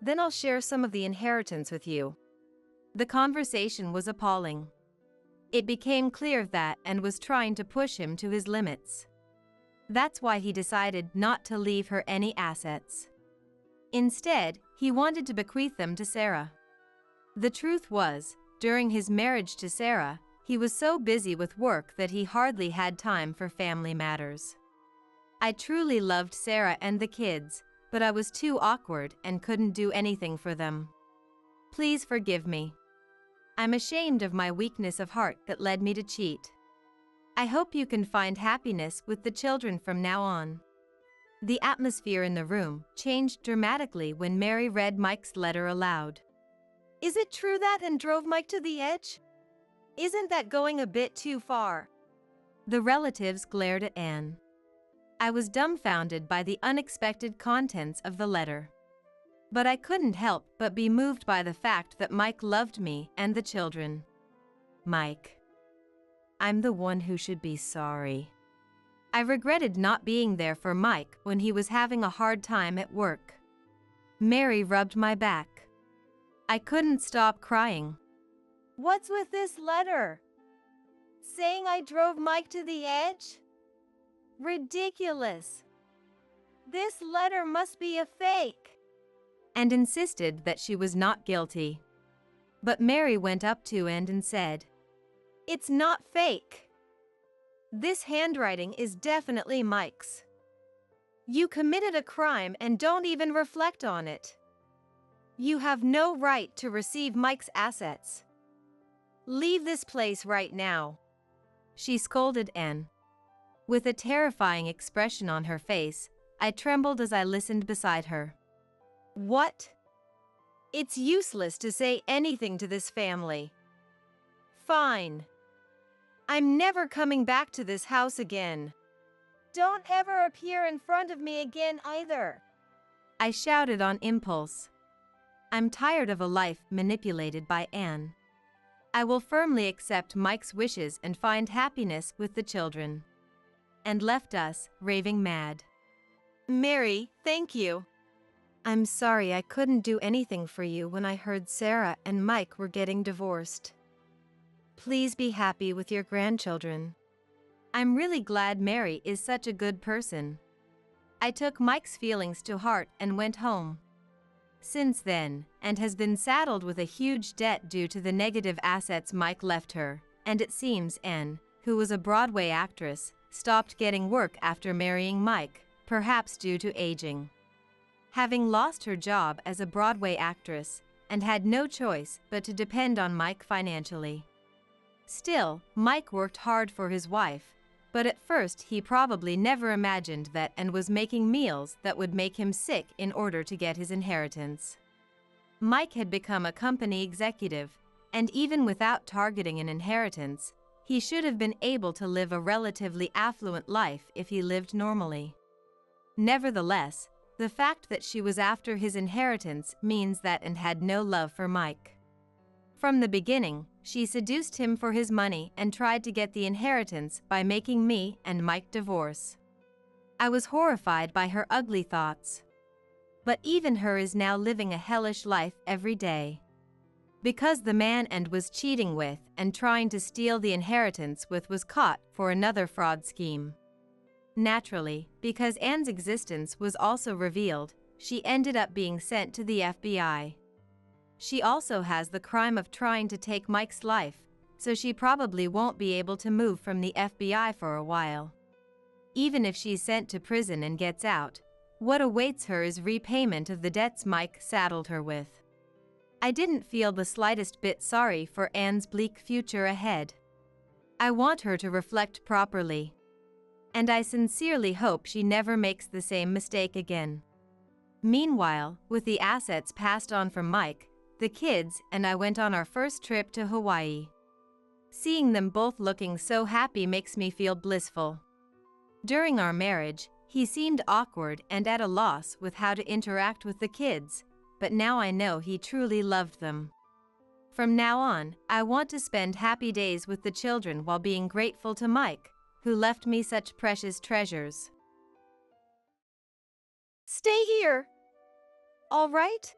Then I'll share some of the inheritance with you."
The conversation was appalling. It became clear that and was trying to push him to his limits. That's why he decided not to leave her any assets. Instead, he wanted to bequeath them to Sarah. The truth was, during his marriage to Sarah, he was so busy with work that he hardly had time for family matters. I truly loved Sarah and the kids, but I was too awkward and couldn't do anything for them. Please forgive me. I'm ashamed of my weakness of heart that led me to cheat. I hope you can find happiness with the children from now on. The atmosphere in the room changed dramatically when Mary read Mike's letter aloud.
"Is it true that and drove Mike to the edge? Isn't that going a bit too far?"
The relatives glared at Anne. I was dumbfounded by the unexpected contents of the letter. But I couldn't help but be moved by the fact that Mike loved me and the children. Mike. I'm the one who should be sorry. I regretted not being there for Mike when he was having a hard time at work. Mary rubbed my back. I couldn't stop crying.
"What's with this letter? Saying I drove Mike to the edge? Ridiculous. This letter must be a fake."
And insisted that she was not guilty. But Mary went up to Anne and said,
"It's not fake. This handwriting is definitely Mike's. You committed a crime and don't even reflect on it. You have no right to receive Mike's assets. Leave this place right now."
She scolded Anne. With a terrifying expression on her face, I trembled as I listened beside her.
"What? It's useless to say anything to this family. Fine. I'm never coming back to this house again. Don't ever appear in front of me again either,"
I shouted on impulse. I'm tired of a life manipulated by Anne. I will firmly accept Mike's wishes and find happiness with the children. And left us, raving mad.
"Mary, thank you. I'm sorry I couldn't do anything for you when I heard Sarah and Mike were getting divorced. Please be happy with your grandchildren."
I'm really glad Mary is such a good person. I took Mike's feelings to heart and went home. Since then, and has been saddled with a huge debt due to the negative assets Mike left her, and it seems Anne, who was a Broadway actress, stopped getting work after marrying Mike, perhaps due to aging. Having lost her job as a Broadway actress, and had no choice but to depend on Mike financially. Still, Mike worked hard for his wife, but at first he probably never imagined that and was making meals that would make him sick in order to get his inheritance. Mike had become a company executive, and even without targeting an inheritance, he should have been able to live a relatively affluent life if he lived normally. Nevertheless, the fact that she was after his inheritance means that and had no love for Mike. From the beginning, she seduced him for his money and tried to get the inheritance by making me and Mike divorce. I was horrified by her ugly thoughts. But even her is now living a hellish life every day. Because the man and was cheating with and trying to steal the inheritance with was caught for another fraud scheme. Naturally, because Anne's existence was also revealed, she ended up being sent to the FBI. She also has the crime of trying to take Mike's life, so she probably won't be able to move from the FBI for a while. Even if she's sent to prison and gets out, what awaits her is repayment of the debts Mike saddled her with. I didn't feel the slightest bit sorry for Anne's bleak future ahead. I want her to reflect properly. And I sincerely hope she never makes the same mistake again. Meanwhile, with the assets passed on from Mike, the kids and I went on our first trip to Hawaii. Seeing them both looking so happy makes me feel blissful. During our marriage, he seemed awkward and at a loss with how to interact with the kids, but now I know he truly loved them. From now on, I want to spend happy days with the children while being grateful to Mike, who left me such precious treasures.
Stay here. All right?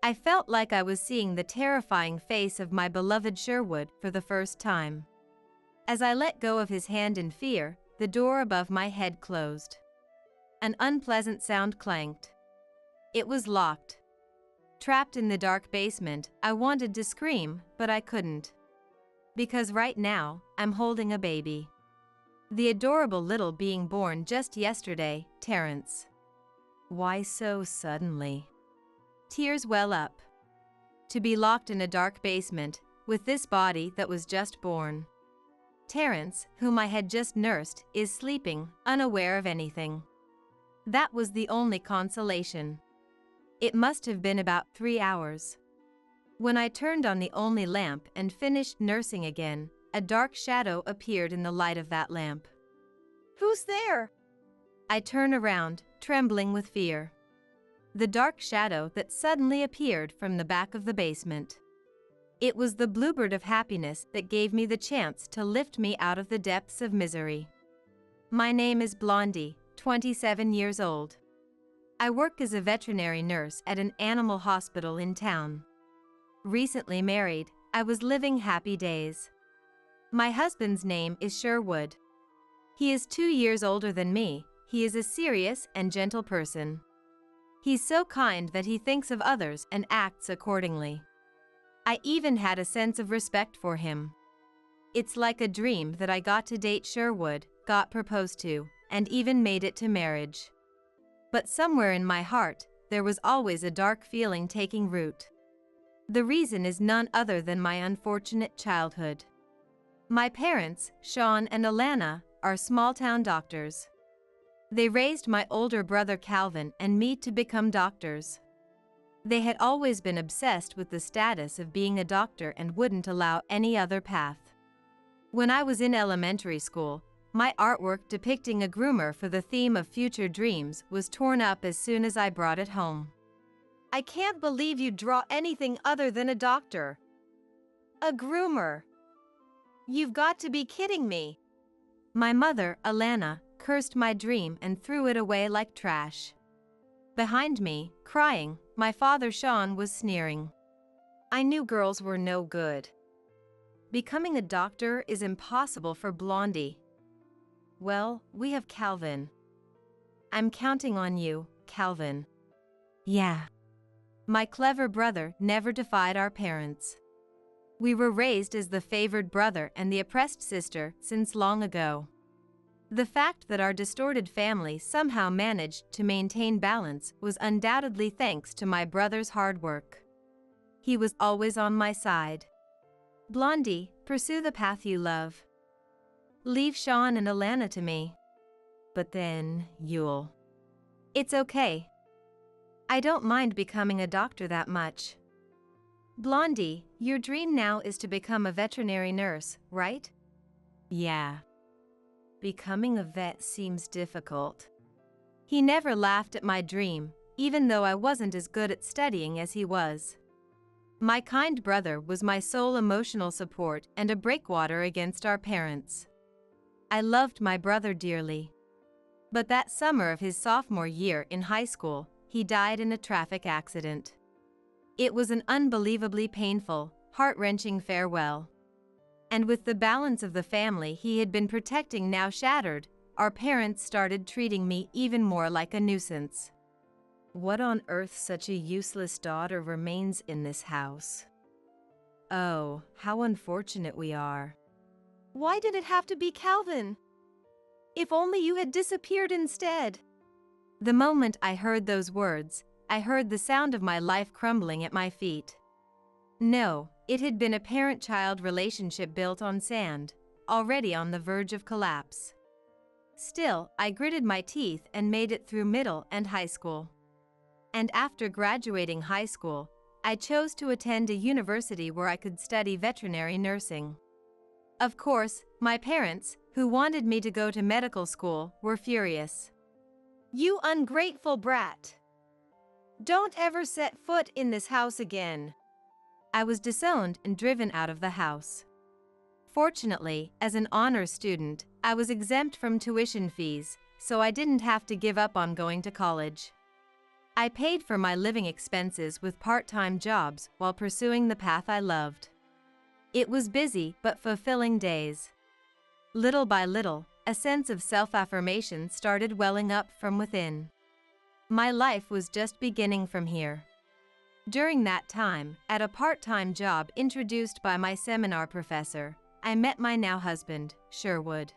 I felt like I was seeing the terrifying face of my beloved Sherwood for the first time. As I let go of his hand in fear, the door above my head closed. An unpleasant sound clanked. It was locked. Trapped in the dark basement, I wanted to scream, but I couldn't. Because right now, I'm holding a baby. The adorable little being born just yesterday, Terrence. Why so suddenly? Tears well up. To be locked in a dark basement, with this body that was just born. Terrence, whom I had just nursed, is sleeping, unaware of anything. That was the only consolation. It must have been about 3 hours. When I turned on the only lamp and finished nursing again, a dark shadow appeared in the light of that lamp.
Who's there?
I turn around, trembling with fear. The dark shadow that suddenly appeared from the back of the basement. It was the bluebird of happiness that gave me the chance to lift me out of the depths of misery. My name is Blondie, 27 years old. I work as a veterinary nurse at an animal hospital in town. Recently married, I was living happy days. My husband's name is Sherwood. He is 2 years older than me. He is a serious and gentle person. He's so kind that he thinks of others and acts accordingly. I even had a sense of respect for him. It's like a dream that I got to date Sherwood, got proposed to, and even made it to marriage. But somewhere in my heart, there was always a dark feeling taking root. The reason is none other than my unfortunate childhood. My parents, Sean and Alana, are small-town doctors. They raised my older brother Calvin and me to become doctors. They had always been obsessed with the status of being a doctor and wouldn't allow any other path. When I was in elementary school, my artwork depicting a groomer for the theme of future dreams was torn up as soon as I brought it home.
I can't believe you draw anything other than a doctor. A groomer. You've got to be kidding me.
My mother, Alana, cursed my dream and threw it away like trash. Behind me, crying, my father Sean was sneering. I knew girls were no good. Becoming a doctor is impossible for Blondie. Well, we have Calvin. I'm counting on you, Calvin. Yeah. My clever brother never defied our parents. We were raised as the favored brother and the oppressed sister since long ago. The fact that our distorted family somehow managed to maintain balance was undoubtedly thanks to my brother's hard work. He was always on my side. Blondie, pursue the path you love. Leave Sean and Alana to me. But then, you'll... It's okay. I don't mind becoming a doctor that much. Blondie, your dream now is to become a veterinary nurse, right? Yeah. Becoming a vet seems difficult. He never laughed at my dream, even though I wasn't as good at studying as he was. My kind brother was my sole emotional support and a breakwater against our parents. I loved my brother dearly. But that summer of his sophomore year in high school, he he died in a traffic accident. It was an unbelievably painful, heart-wrenching farewell. And with the balance of the family he had been protecting now shattered, our parents started treating me even more like a nuisance. What on earth, such a useless daughter remains in this house? Oh, how unfortunate we are.
Why did it have to be Calvin? If only you had disappeared instead.
The moment I heard those words, I heard the sound of my life crumbling at my feet. No, it had been a parent-child relationship built on sand, already on the verge of collapse. Still, I gritted my teeth and made it through middle and high school. And after graduating high school, I chose to attend a university where I could study veterinary nursing. Of course, my parents, who wanted me to go to medical school, were furious.
You ungrateful brat. Don't ever set foot in this house again.
I was disowned and driven out of the house. Fortunately, as an honors student, I was exempt from tuition fees, so I didn't have to give up on going to college. I paid for my living expenses with part-time jobs while pursuing the path I loved. It was busy but fulfilling days. Little by little, a sense of self-affirmation started welling up from within. My life was just beginning from here. During that time, at a part-time job introduced by my seminar professor, I met my now husband, Sherwood.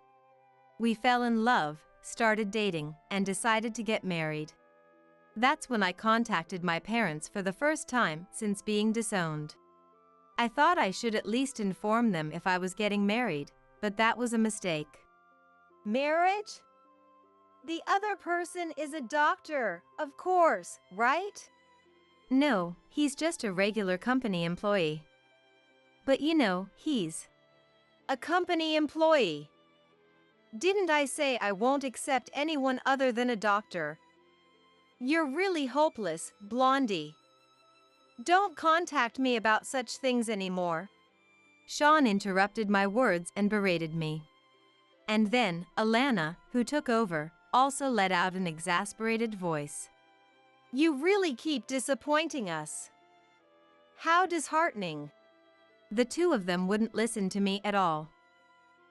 We fell in love, started dating, and decided to get married. That's when I contacted my parents for the first time since being disowned. I thought I should at least inform them if I was getting married, but that was a mistake.
Marriage? The other person is a doctor, of course, right?
No, he's just a regular company employee. But you know, he's
a company employee. Didn't I say I won't accept anyone other than a doctor? You're really hopeless, Blondie. Don't contact me about such things anymore.
Sean interrupted my words and berated me. And then, Alana, who took over, also let out an exasperated voice.
You really keep disappointing us. How disheartening.
The two of them wouldn't listen to me at all.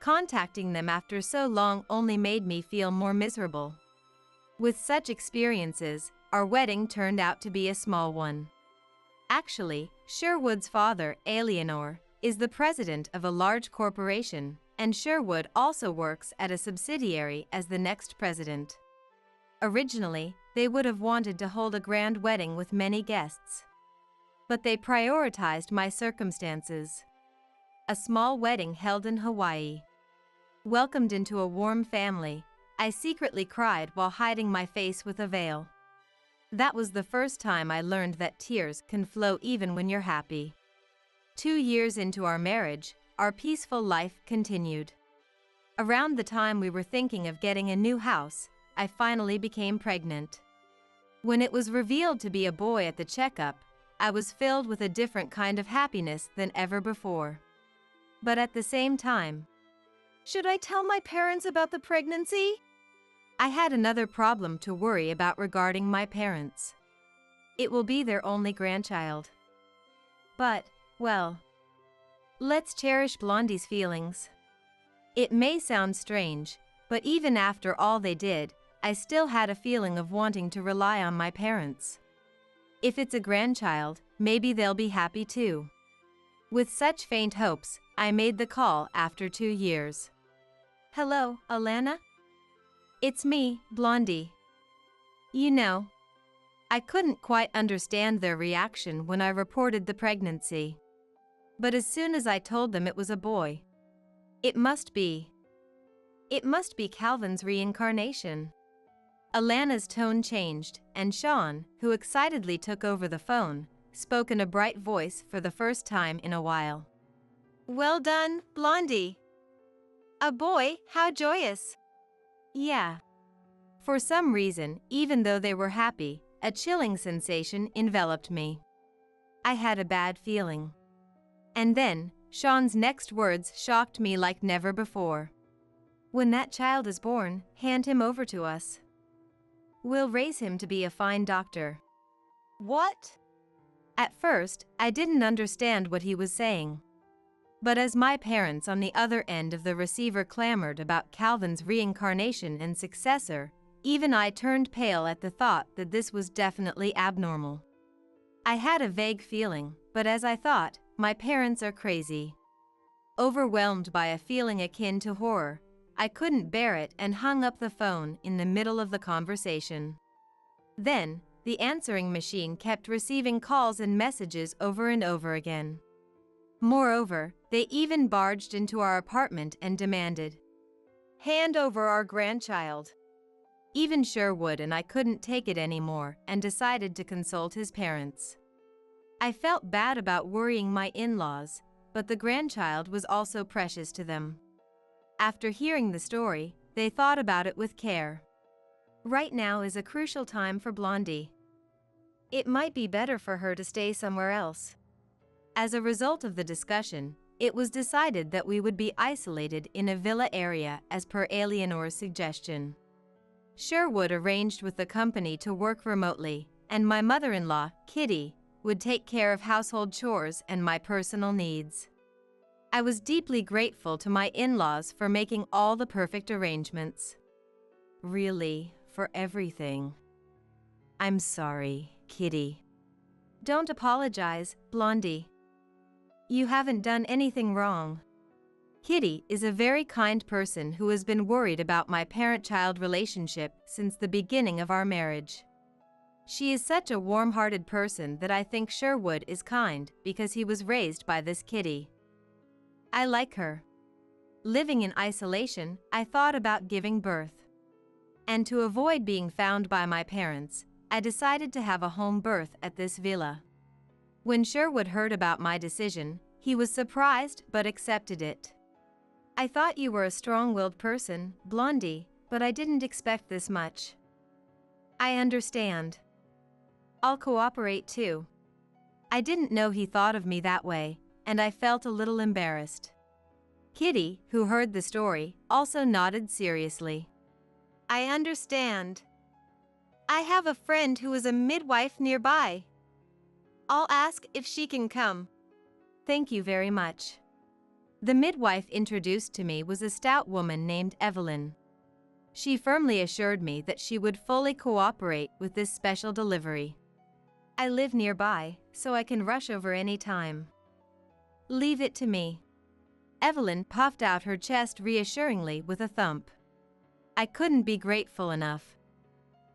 Contacting them after so long only made me feel more miserable. With such experiences, our wedding turned out to be a small one. Actually, Sherwood's father, Eleanor, is the president of a large corporation, and Sherwood also works at a subsidiary as the next president. Originally, they would have wanted to hold a grand wedding with many guests. But they prioritized my circumstances. A small wedding held in Hawaii. Welcomed into a warm family, I secretly cried while hiding my face with a veil. That was the first time I learned that tears can flow even when you're happy. 2 years into our marriage, our peaceful life continued. Around the time we were thinking of getting a new house, I finally became pregnant. When it was revealed to be a boy at the checkup, I was filled with a different kind of happiness than ever before. But at the same time,
should I tell my parents about the pregnancy?
I had another problem to worry about regarding my parents. It will be their only grandchild. But, well, let's cherish Blondie's feelings. It may sound strange, but even after all they did, I still had a feeling of wanting to rely on my parents. If it's a grandchild, maybe they'll be happy too. With such faint hopes, I made the call after 2 years. Hello, Alana? It's me, Blondie. You know, I couldn't quite understand their reaction when I reported the pregnancy. But as soon as I told them it was a boy, it must be Calvin's reincarnation. Alana's tone changed, and Sean, who excitedly took over the phone, spoke in a bright voice for the first time in a while.
Well done, Blondie. A boy, how joyous.
Yeah. For some reason, even though they were happy, a chilling sensation enveloped me. I had a bad feeling. And then, Sean's next words shocked me like never before. When that child is born, hand him over to us. We'll raise him to be a fine doctor.
What?
At first, I didn't understand what he was saying. But as my parents on the other end of the receiver clamored about Calvin's reincarnation and successor, even I turned pale at the thought that this was definitely abnormal. I had a vague feeling, but as I thought, my parents are crazy. Overwhelmed by a feeling akin to horror, I couldn't bear it and hung up the phone in the middle of the conversation. Then, the answering machine kept receiving calls and messages over and over again. Moreover, they even barged into our apartment and demanded,
"Hand over our grandchild."
Even Sherwood and I couldn't take it anymore and decided to consult his parents. I felt bad about worrying my in-laws, but the grandchild was also precious to them. After hearing the story, they thought about it with care. Right now is a crucial time for Blondie.
It might be better for her to stay somewhere else.
As a result of the discussion, it was decided that we would be isolated in a villa area as per Eleanor's suggestion. Sherwood arranged with the company to work remotely, and my mother-in-law, Kitty, would take care of household chores and my personal needs. I was deeply grateful to my in-laws for making all the perfect arrangements. Really, for everything. I'm sorry, Kitty.
Don't apologize, Blondie.
You haven't done anything wrong. Kitty is a very kind person who has been worried about my parent-child relationship since the beginning of our marriage. She is such a warm-hearted person that I think Sherwood is kind because he was raised by this Kitty. I like her. Living in isolation, I thought about giving birth. And to avoid being found by my parents, I decided to have a home birth at this villa. When Sherwood heard about my decision, he was surprised but accepted it. I thought you were a strong-willed person, Blondie, but I didn't expect this much. I understand. I'll cooperate too. I didn't know he thought of me that way, and I felt a little embarrassed. Kitty, who heard the story, also nodded seriously.
I understand. I have a friend who is a midwife nearby. I'll ask if she can come.
Thank you very much. The midwife introduced to me was a stout woman named Evelyn. She firmly assured me that she would fully cooperate with this special delivery. I live nearby, so I can rush over any time. Leave it to me. Evelyn puffed out her chest reassuringly with a thump. I couldn't be grateful enough.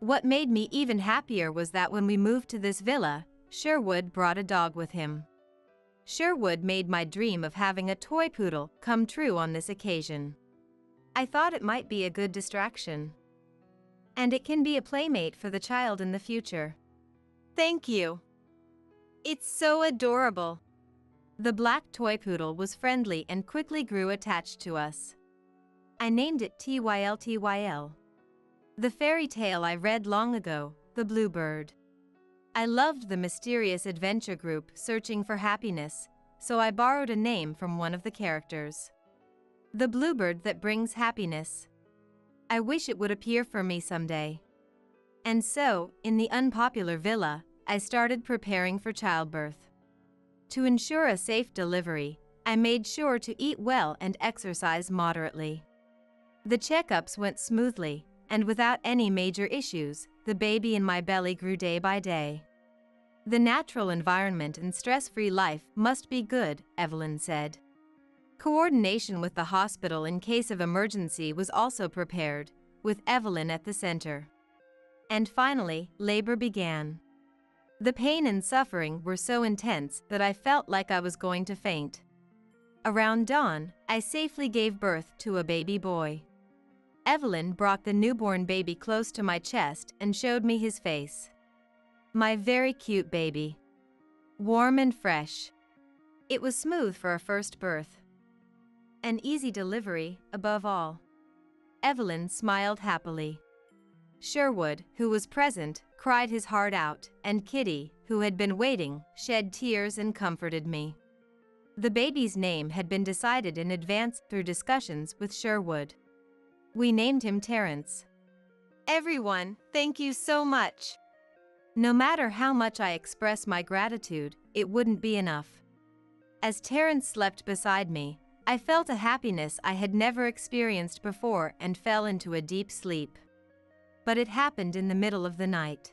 What made me even happier was that when we moved to this villa, Sherwood brought a dog with him. Sherwood made my dream of having a toy poodle come true on this occasion. I thought it might be a good distraction. And it can be a playmate for the child in the future.
Thank you. It's so adorable.
The black toy poodle was friendly and quickly grew attached to us. I named it TYL. The fairy tale I read long ago, The Bluebird. I loved the mysterious adventure group searching for happiness, so I borrowed a name from one of the characters. The bluebird that brings happiness. I wish it would appear for me someday. And so, in the unpopular villa, I started preparing for childbirth. To ensure a safe delivery, I made sure to eat well and exercise moderately. The checkups went smoothly, and without any major issues, the baby in my belly grew day by day. The natural environment and stress-free life must be good, Evelyn said. Coordination with the hospital in case of emergency was also prepared, with Evelyn at the center. And finally, labor began. The pain and suffering were so intense that I felt like I was going to faint. Around dawn, I safely gave birth to a baby boy. Evelyn brought the newborn baby close to my chest and showed me his face. My very cute baby. Warm and fresh. It was smooth for a first birth. An easy delivery, above all. Evelyn smiled happily. Sherwood, who was present, cried his heart out, and Kitty, who had been waiting, shed tears and comforted me. The baby's name had been decided in advance through discussions with Sherwood. We named him Terrence. Everyone, thank you so much. No matter how much I express my gratitude, it wouldn't be enough. As Terrence slept beside me, I felt a happiness I had never experienced before and fell into a deep sleep. But it happened in the middle of the night.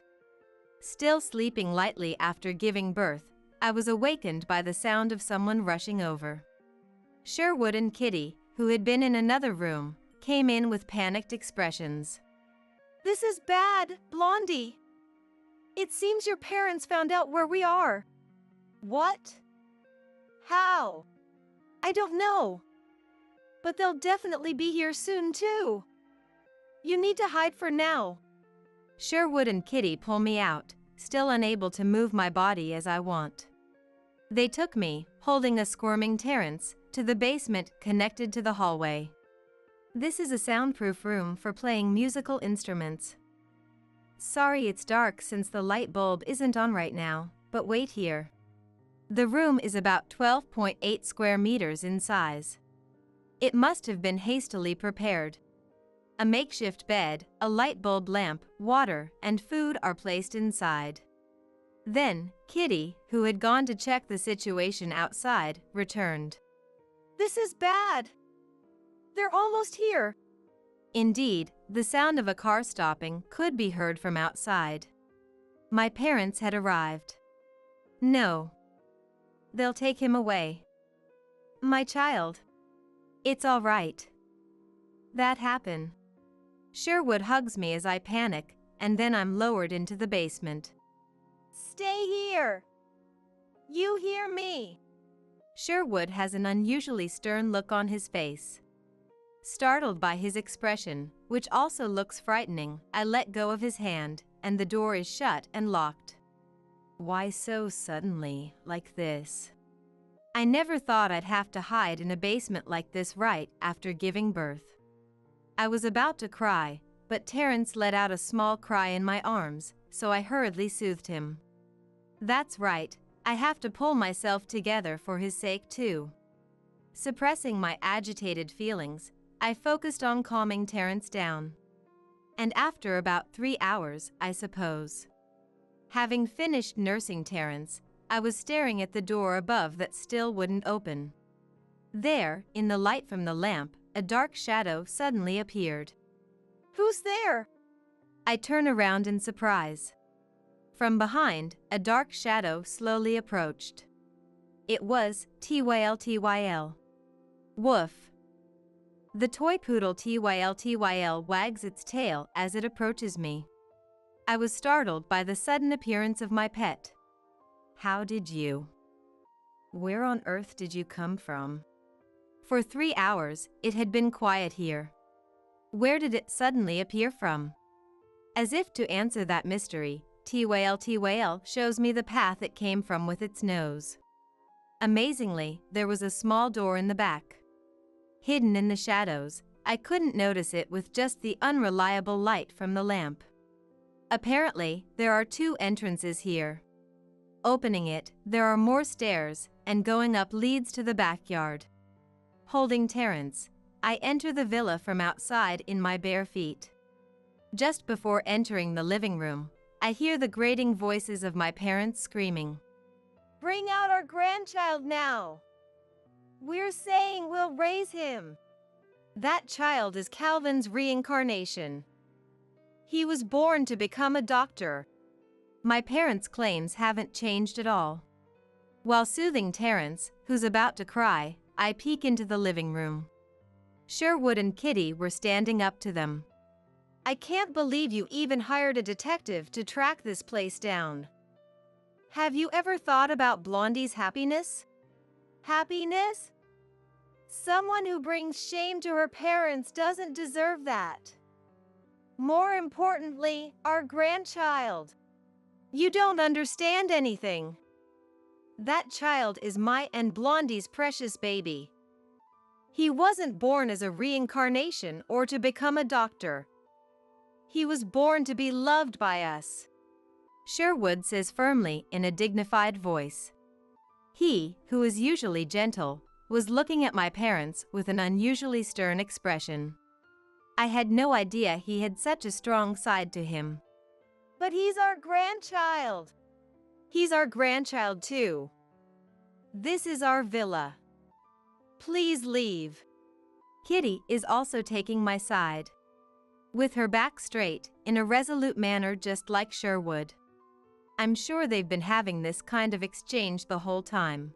Still sleeping lightly after giving birth, I was awakened by the sound of someone rushing over. Sherwood and Kitty, who had been in another room, came in with panicked expressions.
This is bad, Blondie. It seems your parents found out where we are. What? How? I don't know. But they'll definitely be here soon too. You need to hide for now.
Sherwood and Kitty pull me out, still unable to move my body as I want. They took me, holding a squirming Terrence, to the basement connected to the hallway. This is a soundproof room for playing musical instruments. Sorry it's dark since the light bulb isn't on right now, but wait here. The room is about 12.8 square meters in size. It must have been hastily prepared. A makeshift bed, a light bulb lamp, water, and food are placed inside. Then, Kitty, who had gone to check the situation outside, returned.
This is bad. They're almost here.
Indeed, the sound of a car stopping could be heard from outside. My parents had arrived. No. They'll take him away. My child. It's all right. That happened. Sherwood hugs me as I panic, and then I'm lowered into the basement.
Stay here. You hear me?
Sherwood has an unusually stern look on his face. Startled by his expression, which also looks frightening, I let go of his hand, and the door is shut and locked. Why so suddenly, like this? I never thought I'd have to hide in a basement like this right after giving birth. I was about to cry, but Terrence let out a small cry in my arms, so I hurriedly soothed him. That's right, I have to pull myself together for his sake too. Suppressing my agitated feelings, I focused on calming Terrence down. And after about 3 hours, I suppose. Having finished nursing Terrence, I was staring at the door above that still wouldn't open. There, in the light from the lamp, a dark shadow suddenly appeared.
Who's there?
I turn around in surprise. From behind, a dark shadow slowly approached. It was Tyl. Woof. The toy poodle Tyl wags its tail as it approaches me. I was startled by the sudden appearance of my pet. How did you? Where on earth did you come from? For 3 hours, it had been quiet here. Where did it suddenly appear from? As if to answer that mystery, Tyl shows me the path it came from with its nose. Amazingly, there was a small door in the back. Hidden in the shadows, I couldn't notice it with just the unreliable light from the lamp. Apparently, there are 2 entrances here. Opening it, there are more stairs, and going up leads to the backyard. Holding Terrence, I enter the villa from outside in my bare feet. Just before entering the living room, I hear the grating voices of my parents screaming.
Bring out our grandchild now. We're saying we'll raise him.
That child is Calvin's reincarnation. He was born to become a doctor. My parents' claims haven't changed at all. While soothing Terrence, who's about to cry, I peek into the living room. Sherwood and Kitty were standing up to them.
I can't believe you even hired a detective to track this place down. Have you ever thought about Blondie's happiness? Happiness? Someone who brings shame to her parents doesn't deserve that. More importantly, our grandchild. You don't understand anything. That child is my and Blondie's precious baby. He wasn't born as a reincarnation or to become a doctor. He was born to be loved by us.
Sherwood says firmly in a dignified voice. He, who is usually gentle, was looking at my parents with an unusually stern expression. I had no idea he had such a strong side to him.
But he's our grandchild. He's our grandchild too. This is our villa. Please leave.
Kitty is also taking my side. With her back straight, in a resolute manner just like Sherwood. I'm sure they've been having this kind of exchange the whole time.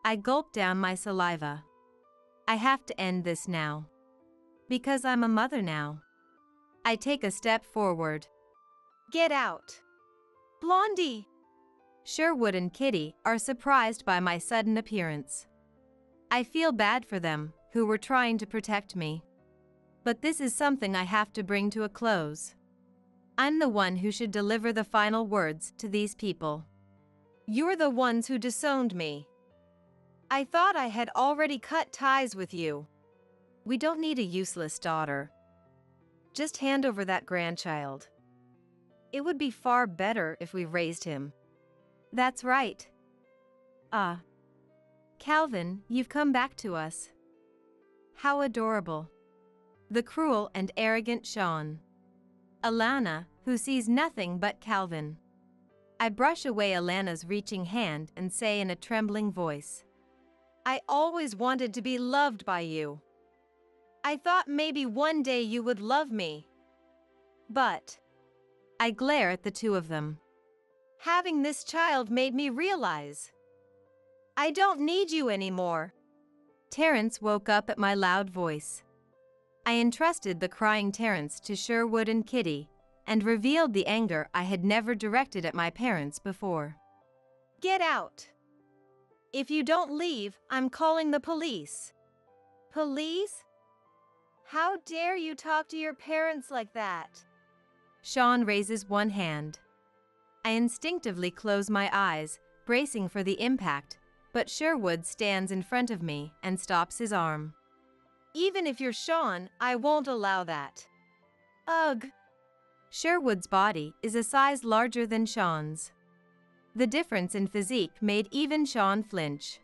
I gulp down my saliva. I have to end this now. Because I'm a mother now. I take a step forward.
Get out. Blondie!
Sherwood and Kitty are surprised by my sudden appearance. I feel bad for them, who were trying to protect me. But this is something I have to bring to a close. I'm the one who should deliver the final words to these people.
You're the ones who disowned me. I thought I had already cut ties with you. We don't need a useless daughter. Just hand over that grandchild. It would be far better if we raised him.
That's right. Calvin, you've come back to us. How adorable. The cruel and arrogant Sean. Alana, who sees nothing but Calvin. I brush away Alana's reaching hand and say in a trembling voice,
I always wanted to be loved by you. I thought maybe one day you would love me. But
I glare at the two of them.
Having this child made me realize I don't need you anymore.
Terence woke up at my loud voice. I entrusted the crying Terence to Sherwood and Kitty, and revealed the anger I had never directed at my parents before.
Get out. If you don't leave, I'm calling the police. Police? How dare you talk to your parents like that?
Sean raises one hand. I instinctively close my eyes, bracing for the impact, but Sherwood stands in front of me and stops his arm.
Even if you're Sean, I won't allow that. Ugh.
Sherwood's body is a size larger than Sean's. The difference in physique made even Sean flinch.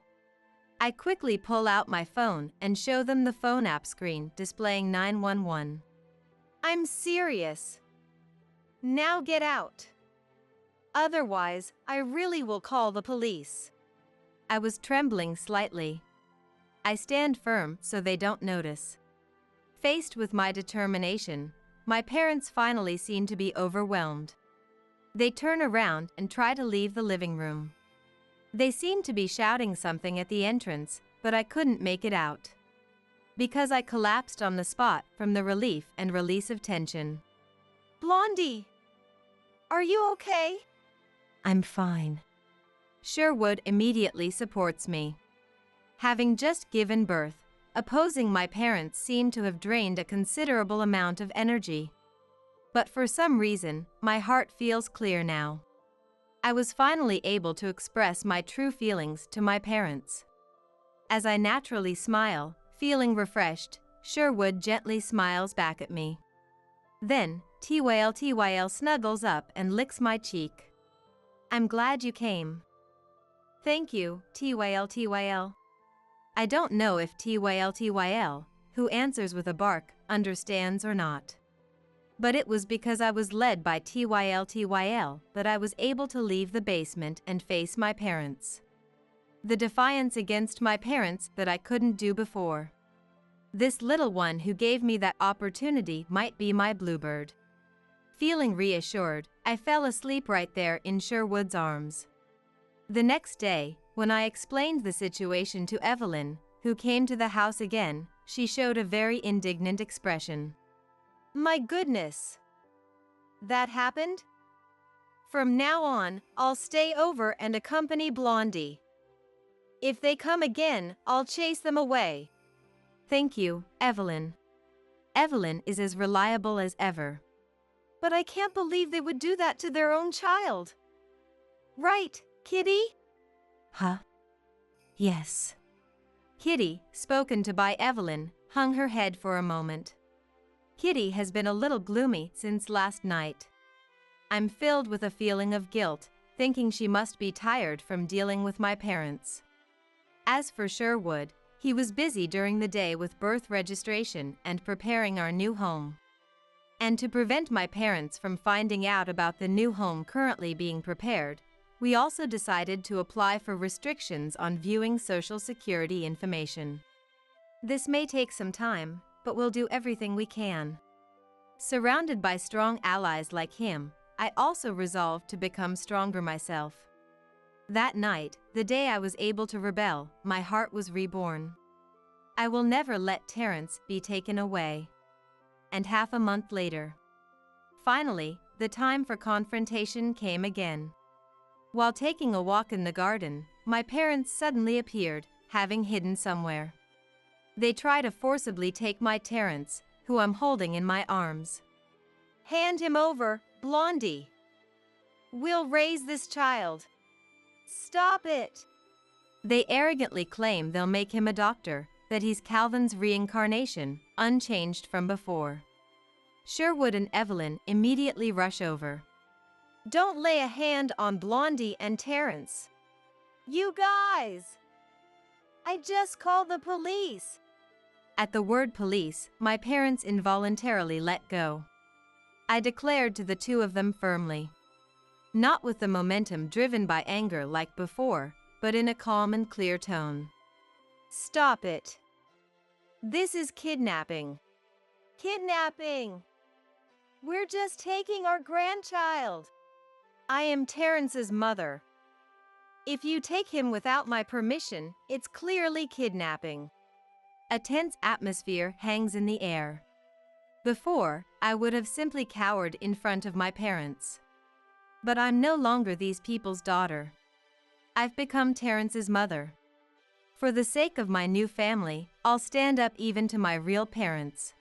I quickly pull out my phone and show them the phone app screen displaying 911.
I'm serious. Now get out. Otherwise, I really will call the police.
I was trembling slightly. I stand firm so they don't notice. Faced with my determination, my parents finally seem to be overwhelmed. They turn around and try to leave the living room. They seem to be shouting something at the entrance, but I couldn't make it out. Because I collapsed on the spot from the relief and release of tension.
Blondie! Are you okay?
I'm fine. Sherwood immediately supports me. Having just given birth, opposing my parents seemed to have drained a considerable amount of energy. But for some reason, my heart feels clear now. I was finally able to express my true feelings to my parents. As I naturally smile, feeling refreshed, Sherwood gently smiles back at me. Then, TYL snuggles up and licks my cheek. I'm glad you came. Thank you, TYL. I don't know if TYL, who answers with a bark, understands or not. But it was because I was led by TYL that I was able to leave the basement and face my parents. The defiance against my parents that I couldn't do before. This little one who gave me that opportunity might be my bluebird. Feeling reassured, I fell asleep right there in Sherwood's arms. The next day, when I explained the situation to Evelyn, who came to the house again, she showed a very indignant expression.
My goodness. That happened? From now on, I'll stay over and accompany Blondie. If they come again, I'll chase them away.
Thank you, Evelyn. Evelyn is as reliable as ever.
But I can't believe they would do that to their own child. Right, Kitty?
Huh? Yes. Kitty, spoken to by Evelyn, hung her head for a moment. Kitty has been a little gloomy since last night. I'm filled with a feeling of guilt, thinking she must be tired from dealing with my parents. As for Sherwood, He was busy during the day with birth registration and preparing our new home. And to prevent my parents from finding out about the new home currently being prepared, we also decided to apply for restrictions on viewing Social Security information. This may take some time, but we'll do everything we can. Surrounded by strong allies like him, I also resolved to become stronger myself. That night, the day I was able to rebel, my heart was reborn. I will never let Terrence be taken away. And half a month later, finally, the time for confrontation came again. While taking a walk in the garden, my parents suddenly appeared, having hidden somewhere. They try to forcibly take my Terrence, who I'm holding in my arms.
Hand him over, Blondie. We'll raise this child. Stop it.
They arrogantly claim they'll make him a doctor, that he's Calvin's reincarnation, unchanged from before. Sherwood and Evelyn immediately rush over.
Don't lay a hand on Blondie and Terrence. You guys! I just called the police.
At the word police, my parents involuntarily let go. I declared to the two of them firmly. Not with the momentum driven by anger like before, but in a calm and clear tone.
Stop it. This is kidnapping. Kidnapping! We're just taking our grandchild. I am Terrence's mother. If you take him without my permission, it's clearly kidnapping.
A tense atmosphere hangs in the air. Before, I would have simply cowered in front of my parents. But I'm no longer these people's daughter. I've become Terrence's mother. For the sake of my new family, I'll stand up even to my real parents.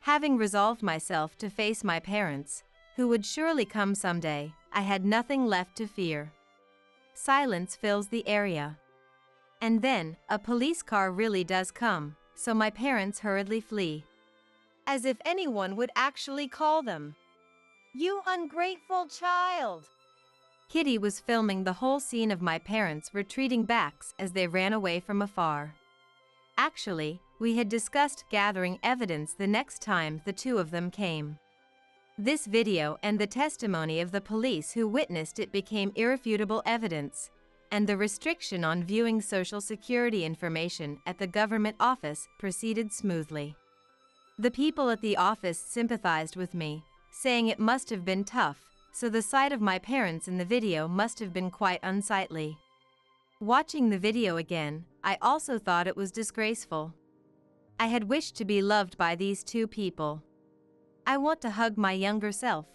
Having resolved myself to face my parents, who would surely come someday, I had nothing left to fear. Silence fills the area. And then, a police car really does come, so my parents hurriedly flee.
As if anyone would actually call them. You ungrateful child!
Kitty was filming the whole scene of my parents retreating back as they ran away from afar. Actually, we had discussed gathering evidence the next time the two of them came. This video and the testimony of the police who witnessed it became irrefutable evidence, and the restriction on viewing Social Security information at the government office proceeded smoothly. The people at the office sympathized with me, saying it must have been tough, so the sight of my parents in the video must have been quite unsightly. Watching the video again, I also thought it was disgraceful. I had wished to be loved by these two people. I want to hug my younger self.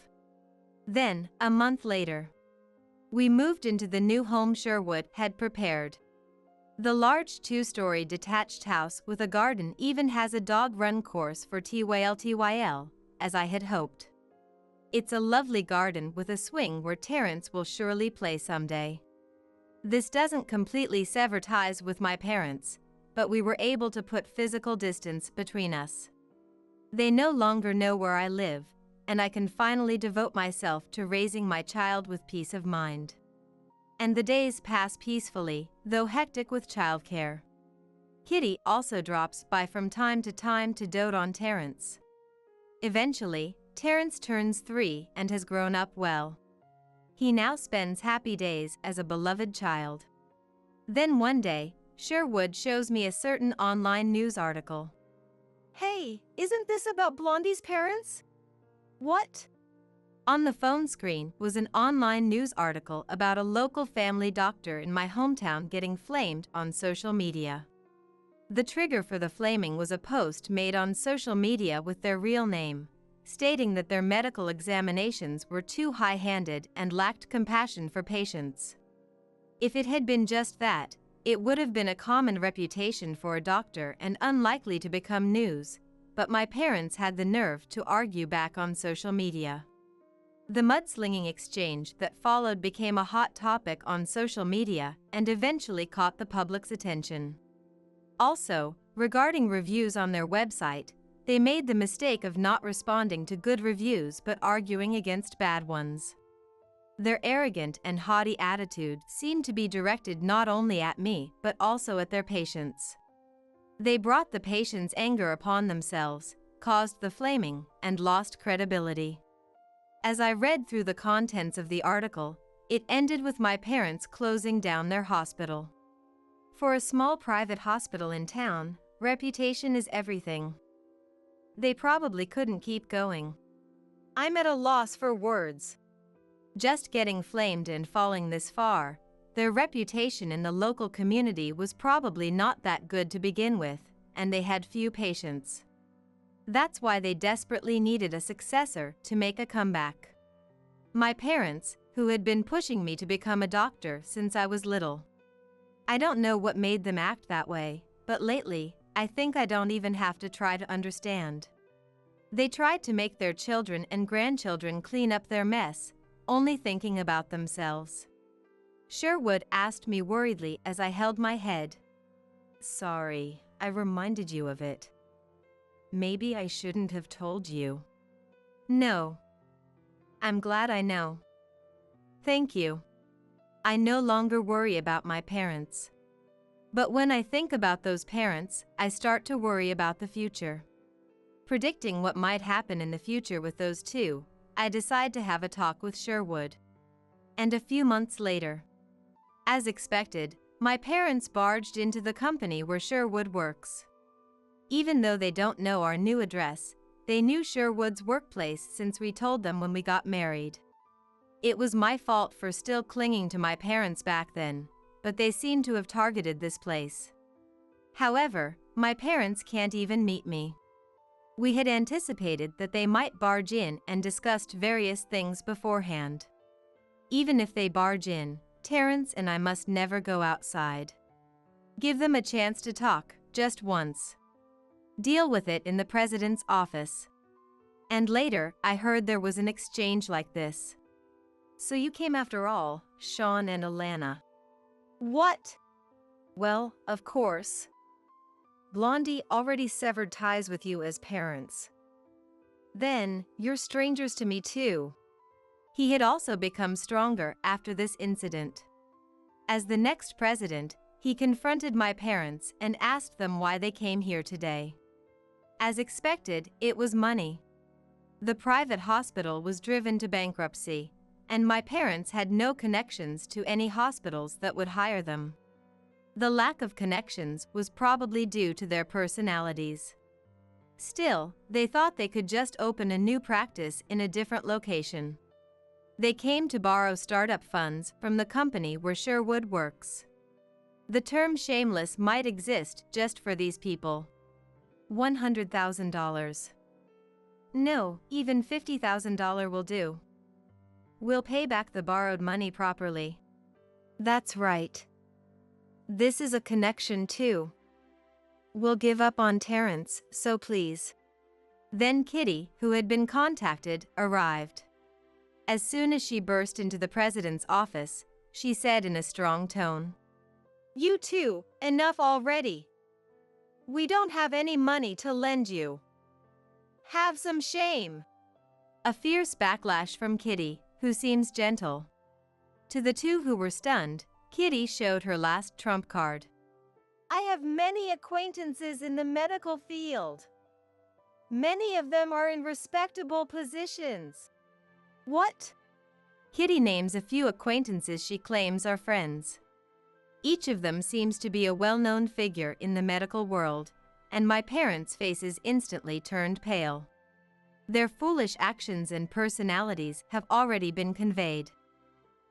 Then, a month later, we moved into the new home Sherwood had prepared. The large two-story detached house with a garden even has a dog run course for TYL, as I had hoped. It's a lovely garden with a swing where Terrence will surely play someday. This doesn't completely sever ties with my parents, but we were able to put physical distance between us. They no longer know where I live, and I can finally devote myself to raising my child with peace of mind. And the days pass peacefully, though hectic with childcare. Kitty also drops by from time to dote on Terrence. Eventually, Terrence turns 3 and has grown up well. He now spends happy days as a beloved child. Then one day, Sherwood shows me a certain online news article.
Hey, isn't this about Blondie's parents? What?
On the phone screen was an online news article about a local family doctor in my hometown getting flamed on social media. The trigger for the flaming was a post made on social media with their real name, stating that their medical examinations were too high-handed and lacked compassion for patients. If it had been just that, it would have been a common reputation for a doctor and unlikely to become news, but my parents had the nerve to argue back on social media. The mudslinging exchange that followed became a hot topic on social media and eventually caught the public's attention. Also, regarding reviews on their website, they made the mistake of not responding to good reviews but arguing against bad ones. Their arrogant and haughty attitude seemed to be directed not only at me but also at their patients. They brought the patient's anger upon themselves, caused the flaming, and lost credibility. As I read through the contents of the article, it ended with my parents closing down their hospital. For a small private hospital in town, reputation is everything. They probably couldn't keep going.
I'm at a loss for words.
Just getting flamed and falling this far, their reputation in the local community was probably not that good to begin with, and they had few patients. That's why they desperately needed a successor to make a comeback. My parents, who had been pushing me to become a doctor since I was little. I don't know what made them act that way, but lately, I think I don't even have to try to understand. They tried to make their children and grandchildren clean up their mess, only thinking about themselves. Sherwood asked me worriedly as I held my head. Sorry, I reminded you of it. Maybe I shouldn't have told you. No. I'm glad I know. Thank you. I no longer worry about my parents. But when I think about those parents, I start to worry about the future. Predicting what might happen in the future with those two, I decide to have a talk with Sherwood. And a few months later, as expected, my parents barged into the company where Sherwood works. Even though they don't know our new address, they knew Sherwood's workplace since we told them when we got married. It was my fault for still clinging to my parents back then, but they seem to have targeted this place. However, my parents can't even meet me. We had anticipated that they might barge in and discussed various things beforehand. Even if they barge in, Terrence and I must never go outside. Give them a chance to talk, just once. Deal with it in the president's office. And later, I heard there was an exchange like this. So you came after all, Sean and Alana.
What?
Well, of course.
Blondie already severed ties with you as parents. Then, you're strangers to me too.
He had also become stronger after this incident. As the next president, he confronted my parents and asked them why they came here today. As expected, it was money. The private hospital was driven to bankruptcy, and my parents had no connections to any hospitals that would hire them. The lack of connections was probably due to their personalities. Still, they thought they could just open a new practice in a different location. They came to borrow startup funds from the company where Sherwood works. The term shameless might exist just for these people. $100,000. No, even $50,000 will do. We'll pay back the borrowed money properly.
That's right. This is a connection too. We'll give up on Terrence, so please.
Then Kitty, who had been contacted, arrived. As soon as she burst into the president's office, she said in a strong tone,
You two, enough already. We don't have any money to lend you. Have some shame.
A fierce backlash from Kitty, who seems gentle. To the two who were stunned, Kitty showed her last trump card.
I have many acquaintances in the medical field. Many of them are in respectable positions. What?
Kitty names a few acquaintances she claims are friends. Each of them seems to be a well-known figure in the medical world, and my parents' faces instantly turned pale. Their foolish actions and personalities have already been conveyed.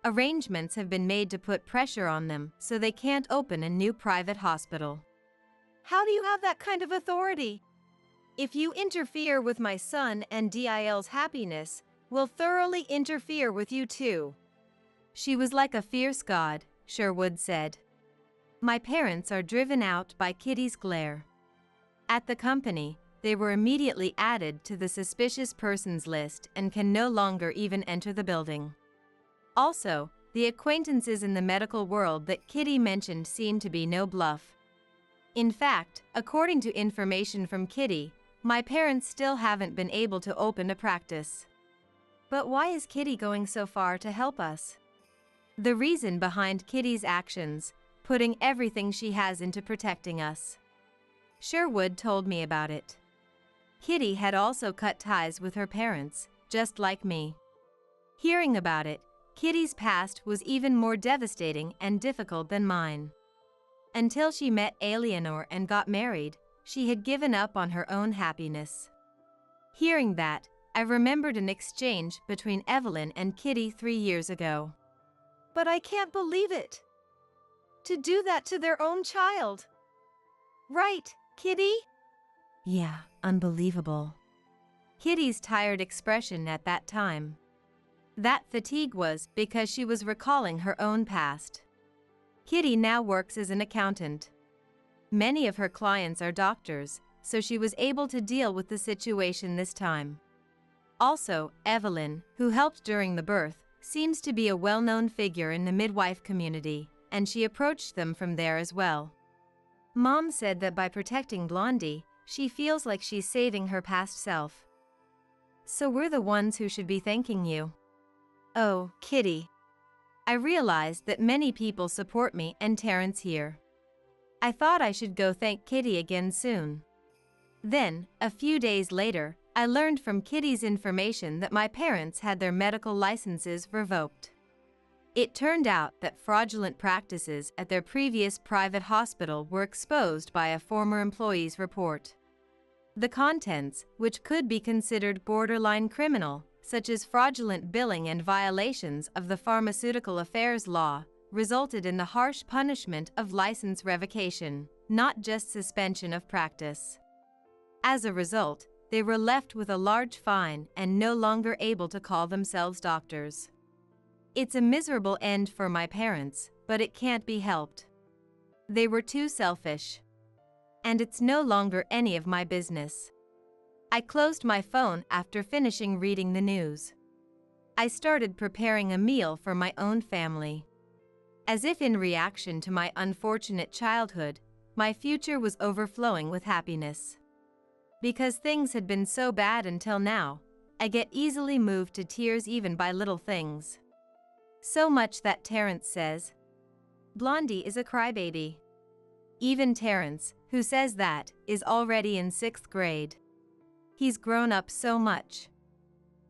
Arrangements have been made to put pressure on them so they can't open a new private hospital.
How do you have that kind of authority? If you interfere with my son and DIL's happiness, we'll thoroughly interfere with you too.
She was like a fierce god, Sherwood said. My parents are driven out by Kitty's glare. At the company, they were immediately added to the suspicious persons list and can no longer even enter the building. Also, the acquaintances in the medical world that Kitty mentioned seem to be no bluff. In fact, according to information from Kitty, my parents still haven't been able to open a practice. But why is Kitty going so far to help us? The reason behind Kitty's actions, putting everything she has into protecting us. Sherwood told me about it. Kitty had also cut ties with her parents, just like me. Hearing about it, Kitty's past was even more devastating and difficult than mine. Until she met Eleanor and got married, she had given up on her own happiness. Hearing that, I remembered an exchange between Evelyn and Kitty 3 years ago.
But I can't believe it. To do that to their own child. Right, Kitty?
Yeah, unbelievable. Kitty's tired expression at that time. That fatigue was because she was recalling her own past. Kitty now works as an accountant. Many of her clients are doctors, so she was able to deal with the situation this time. Also, Evelyn, who helped during the birth, seems to be a well-known figure in the midwife community, and she approached them from there as well. Mom said that by protecting Blondie, she feels like she's saving her past self. So we're the ones who should be thanking you. Oh, Kitty. I realized that many people support me and Terrence here. I thought I should go thank Kitty again soon. Then, a few days later, I learned from Kitty's information that my parents had their medical licenses revoked. It turned out that fraudulent practices at their previous private hospital were exposed by a former employee's report. The contents, which could be considered borderline criminal, such as fraudulent billing and violations of the Pharmaceutical Affairs Law, resulted in the harsh punishment of license revocation, not just suspension of practice. As a result, they were left with a large fine and no longer able to call themselves doctors. It's a miserable end for my parents, but it can't be helped. They were too selfish. And it's no longer any of my business. I closed my phone after finishing reading the news. I started preparing a meal for my own family. As if in reaction to my unfortunate childhood, my future was overflowing with happiness. Because things had been so bad until now, I get easily moved to tears even by little things. So much that Terrence says, Blondie is a crybaby. Even Terrence, who says that, is already in 6th grade. He's grown up so much.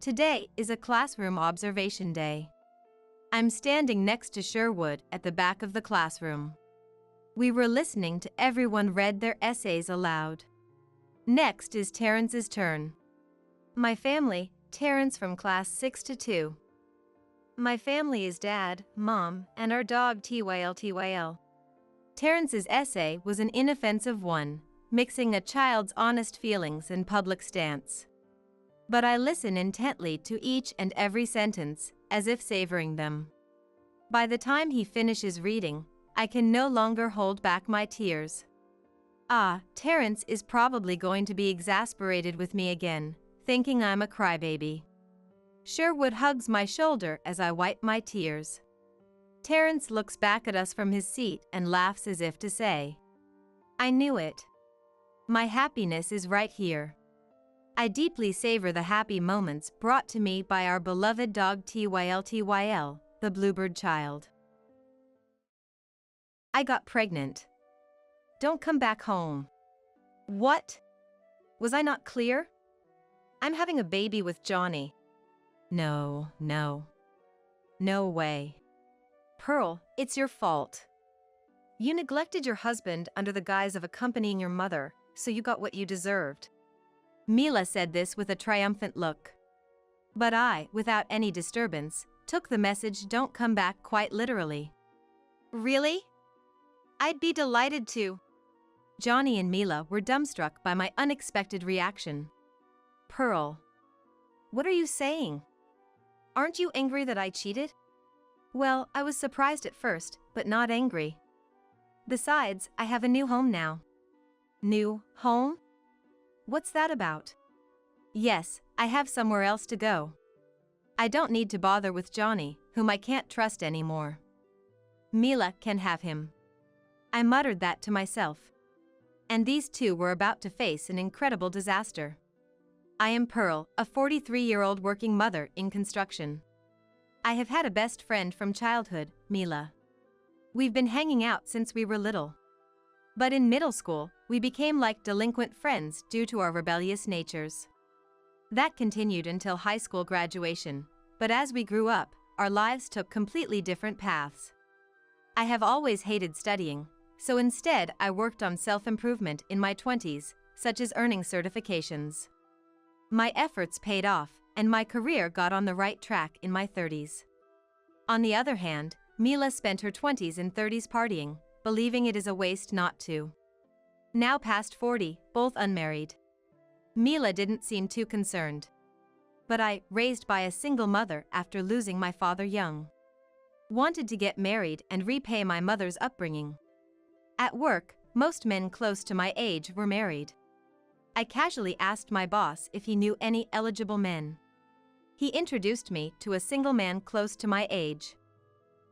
Today is a classroom observation day. I'm standing next to Sherwood at the back of the classroom. We were listening to everyone read their essays aloud. Next is Terrence's turn. My family, Terrence from class 6 to 2. My family is Dad, Mom, and our dog TYL. Terrence's essay was an inoffensive one, mixing a child's honest feelings and public stance. But I listen intently to each and every sentence, as if savoring them. By the time he finishes reading, I can no longer hold back my tears. Terrence is probably going to be exasperated with me again, thinking I'm a crybaby. Sherwood hugs my shoulder as I wipe my tears. Terrence looks back at us from his seat and laughs as if to say, I knew it. My happiness is right here. I deeply savor the happy moments brought to me by our beloved dog TYL, the bluebird child. I got pregnant. Don't come back home. What? Was I not clear? I'm having a baby with Johnny. No way. Pearl, it's your fault. You neglected your husband under the guise of accompanying your mother, so you got what you deserved. Mila said this with a triumphant look. But I, without any disturbance, took the message "don't come back" quite literally. Really? I'd be delighted to. Johnny and Mila were dumbstruck by my unexpected reaction. Pearl. What are you saying? Aren't you angry that I cheated? Well, I was surprised at first, but not angry. Besides, I have a new home now. New home? What's that about? Yes, I have somewhere else to go. I don't need to bother with Johnny, whom I can't trust anymore. Mila can have him. I muttered that to myself. And these two were about to face an incredible disaster. I am Pearl, a 43-year-old working mother in construction. I have had a best friend from childhood, Mila. We've been hanging out since we were little. But in middle school, we became like delinquent friends due to our rebellious natures. That continued until high school graduation, but as we grew up, our lives took completely different paths. I have always hated studying, so instead I worked on self-improvement in my 20s, such as earning certifications. My efforts paid off, and my career got on the right track in my 30s. On the other hand, Mila spent her 20s and 30s partying, believing it is a waste not to. Now past 40, both unmarried. Mila didn't seem too concerned. But I, raised by a single mother after losing my father young, wanted to get married and repay my mother's upbringing. At work, most men close to my age were married. I casually asked my boss if he knew any eligible men. He introduced me to a single man close to my age.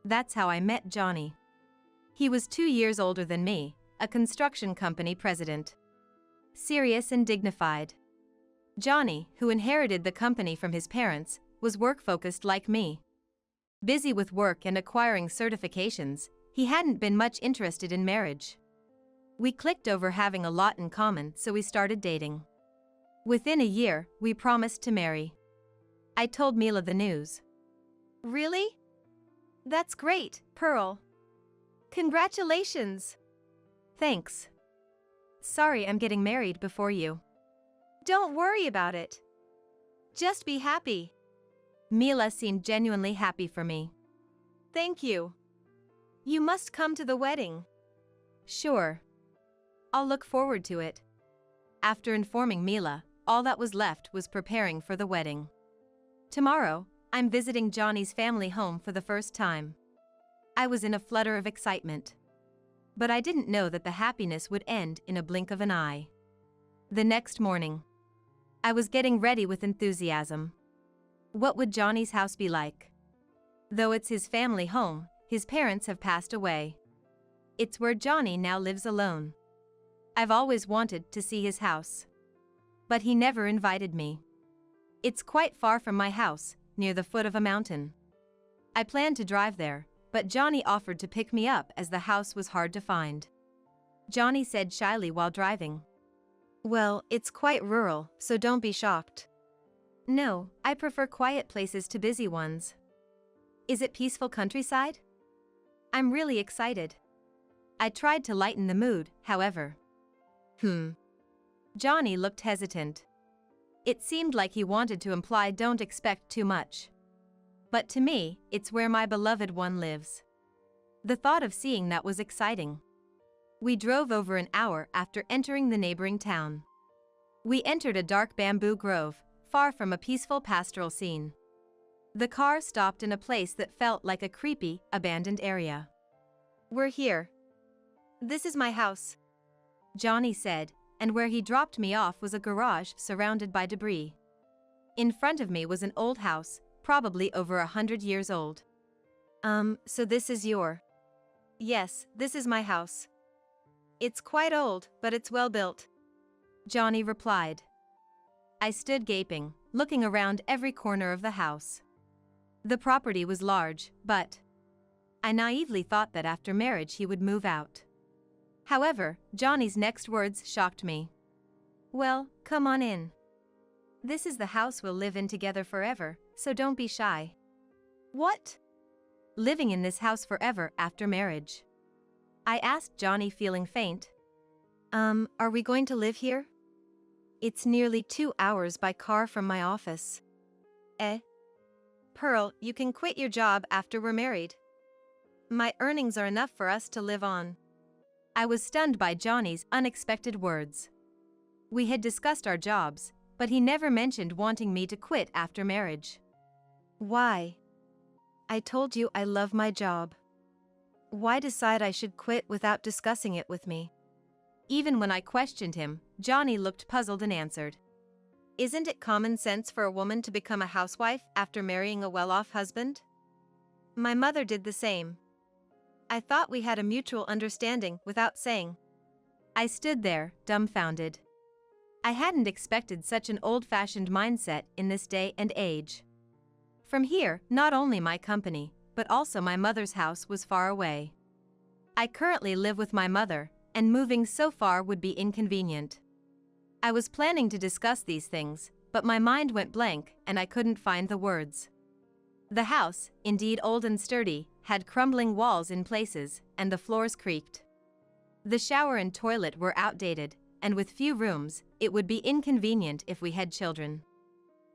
That's how I met Johnny. He was 2 years older than me, a construction company president. Serious and dignified. Johnny, who inherited the company from his parents, was work-focused like me. Busy with work and acquiring certifications, he hadn't been much interested in marriage. We clicked over having a lot in common, so we started dating. Within a year, we promised to marry. I told Mila the news.
Really? That's great, Pearl. Congratulations.
Thanks. Sorry I'm getting married before you.
Don't worry about it. Just be happy.
Mila seemed genuinely happy for me.
Thank you. You must come to the wedding.
Sure. I'll look forward to it. After informing Mila, all that was left was preparing for the wedding. Tomorrow, I'm visiting Johnny's family home for the first time. I was in a flutter of excitement. But I didn't know that the happiness would end in a blink of an eye. The next morning, I was getting ready with enthusiasm. What would Johnny's house be like? Though it's his family home, his parents have passed away. It's where Johnny now lives alone. I've always wanted to see his house. But he never invited me. It's quite far from my house, near the foot of a mountain. I planned to drive there, but Johnny offered to pick me up as the house was hard to find. Johnny said shyly while driving.
Well, it's quite rural, so don't be shocked.
No, I prefer quiet places to busy ones. Is it peaceful countryside? I'm really excited. I tried to lighten the mood, however. Johnny looked hesitant. It seemed like he wanted to imply don't expect too much. But to me, it's where my beloved one lives. The thought of seeing that was exciting. We drove over an hour after entering the neighboring town. We entered a dark bamboo grove, far from a peaceful pastoral scene. The car stopped in a place that felt like a creepy, abandoned area.
We're here. This is my house,
Johnny said, and where he dropped me off was a garage surrounded by debris. In front of me was an old house, probably over 100 years old.
So this is your... Yes, this is my house. It's quite old, but it's well built,
Johnny replied. I stood gaping, looking around every corner of the house. The property was large, but I naively thought that after marriage he would move out. However, Johnny's next words shocked me. Well, come on in. This is the house we'll live in together forever, so don't be shy.
What?
Living in this house forever after marriage? I asked Johnny, feeling faint.
Are we going to live here? It's nearly 2 hours by car from my office. Pearl, you can quit your job after we're married. My earnings are enough for us to live on.
I was stunned by Johnny's unexpected words. We had discussed our jobs, but he never mentioned wanting me to quit after marriage.
Why? I told you I love my job. Why decide I should quit without discussing it with me?
Even when I questioned him, Johnny looked puzzled and answered.
Isn't it common sense for a woman to become a housewife after marrying a well-off husband? My mother did the same. I thought we had a mutual understanding without saying.
I stood there, dumbfounded. I hadn't expected such an old-fashioned mindset in this day and age. From here, not only my company, but also my mother's house was far away. I currently live with my mother, and moving so far would be inconvenient. I was planning to discuss these things, but my mind went blank and I couldn't find the words. The house, indeed old and sturdy, had crumbling walls in places, and the floors creaked. The shower and toilet were outdated, and with few rooms, it would be inconvenient if we had children.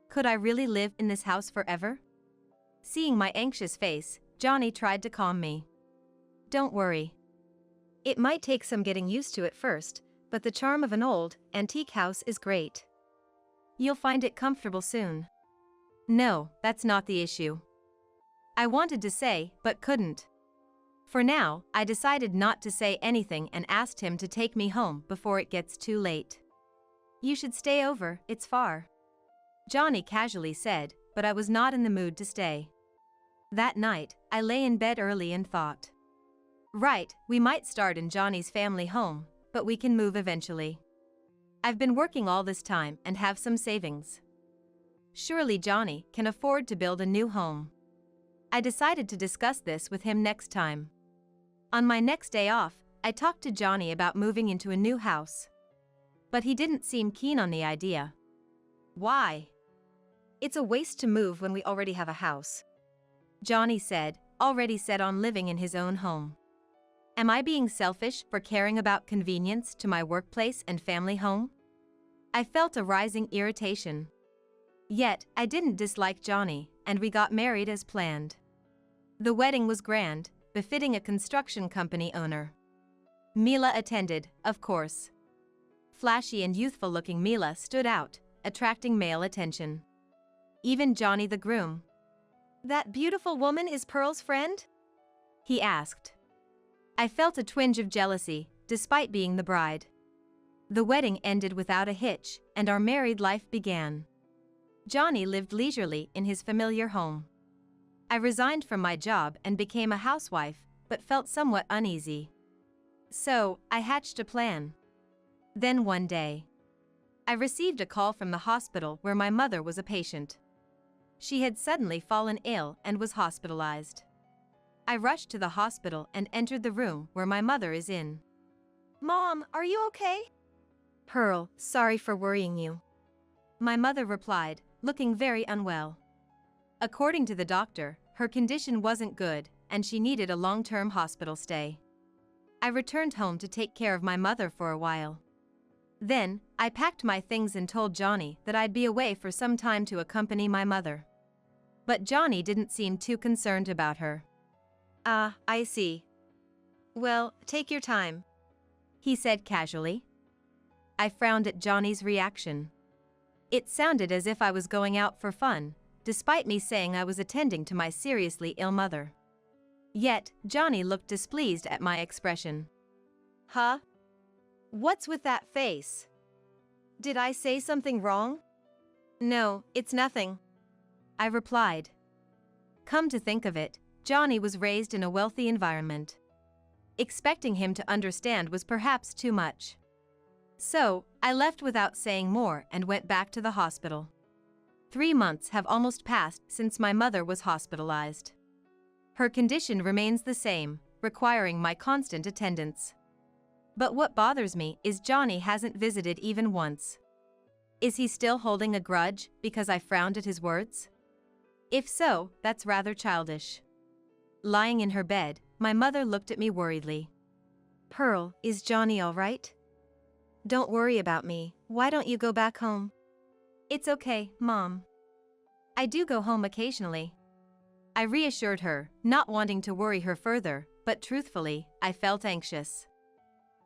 Could I really live in this house forever? Seeing my anxious face, Johnny tried to calm me. Don't worry. It might take some getting used to at first, but the charm of an old, antique house is great. You'll find it comfortable soon. No, that's not the issue. I wanted to say, but couldn't. For now, I decided not to say anything and asked him to take me home before it gets too late. You should stay over, it's far. Johnny casually said, but I was not in the mood to stay. That night, I lay in bed early and thought. Right, we might start in Johnny's family home, but we can move eventually. I've been working all this time and have some savings. Surely Johnny can afford to build a new home. I decided to discuss this with him next time. On my next day off, I talked to Johnny about moving into a new house. But he didn't seem keen on the idea. Why? It's a waste to move when we already have a house. Johnny said, already set on living in his own home. Am I being selfish for caring about convenience to my workplace and family home? I felt a rising irritation. Yet, I didn't dislike Johnny, and we got married as planned. The wedding was grand, befitting a construction company owner. Mila attended, of course. Flashy and youthful-looking Mila stood out, attracting male attention. Even Johnny the groom.
That beautiful woman is Pearl's friend?
He asked. I felt a twinge of jealousy, despite being the bride. The wedding ended without a hitch, and our married life began. Johnny lived leisurely in his familiar home. I resigned from my job and became a housewife, but felt somewhat uneasy. So, I hatched a plan. Then one day, I received a call from the hospital where my mother was a patient. She had suddenly fallen ill and was hospitalized. I rushed to the hospital and entered the room where my mother is in.
Mom, are you okay?
Pearl, sorry for worrying you. My mother replied, looking very unwell. According to the doctor, her condition wasn't good, and she needed a long-term hospital stay. I returned home to take care of my mother for a while. Then, I packed my things and told Johnny that I'd be away for some time to accompany my mother. But Johnny didn't seem too concerned about her.
Ah, I see. Well, take your time,
he said casually. I frowned at Johnny's reaction. It sounded as if I was going out for fun, despite me saying I was attending to my seriously ill mother. Yet, Johnny looked displeased at my expression.
Huh? What's with that face? Did I say something wrong?
No, it's nothing, I replied. Come to think of it, Johnny was raised in a wealthy environment. Expecting him to understand was perhaps too much. So, I left without saying more and went back to the hospital. 3 months have almost passed since my mother was hospitalized. Her condition remains the same, requiring my constant attendance. But what bothers me is Johnny hasn't visited even once. Is he still holding a grudge because I frowned at his words? If so, that's rather childish. Lying in her bed, my mother looked at me worriedly.
Pearl, is Johnny all right? Don't worry about me, why don't you go back home?
It's okay, Mom. I do go home occasionally. I reassured her, not wanting to worry her further, but truthfully, I felt anxious.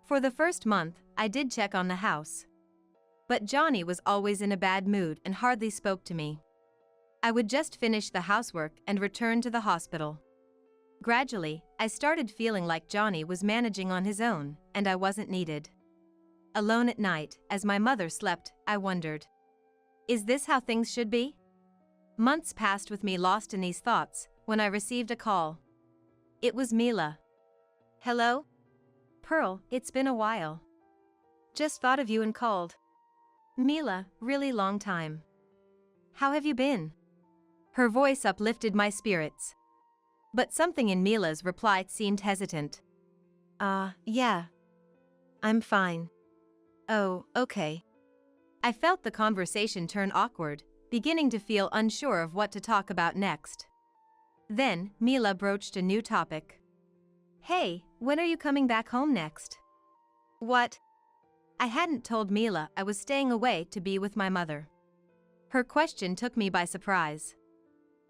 For the first month, I did check on the house. But Johnny was always in a bad mood and hardly spoke to me. I would just finish the housework and return to the hospital. Gradually, I started feeling like Johnny was managing on his own, and I wasn't needed. Alone at night, as my mother slept, I wondered. Is this how things should be? Months passed with me lost in these thoughts, when I received a call. It was Mila.
Hello?
Pearl, it's been a while.
Just thought of you and called.
Mila, really long time. How have you been? Her voice uplifted my spirits. But something in Mila's reply seemed hesitant.
Yeah.
I'm fine. Oh, okay. I felt the conversation turn awkward, beginning to feel unsure of what to talk about next. Then, Mila broached a new topic. Hey, when are you coming back home next?
What?
I hadn't told Mila I was staying away to be with my mother. Her question took me by surprise.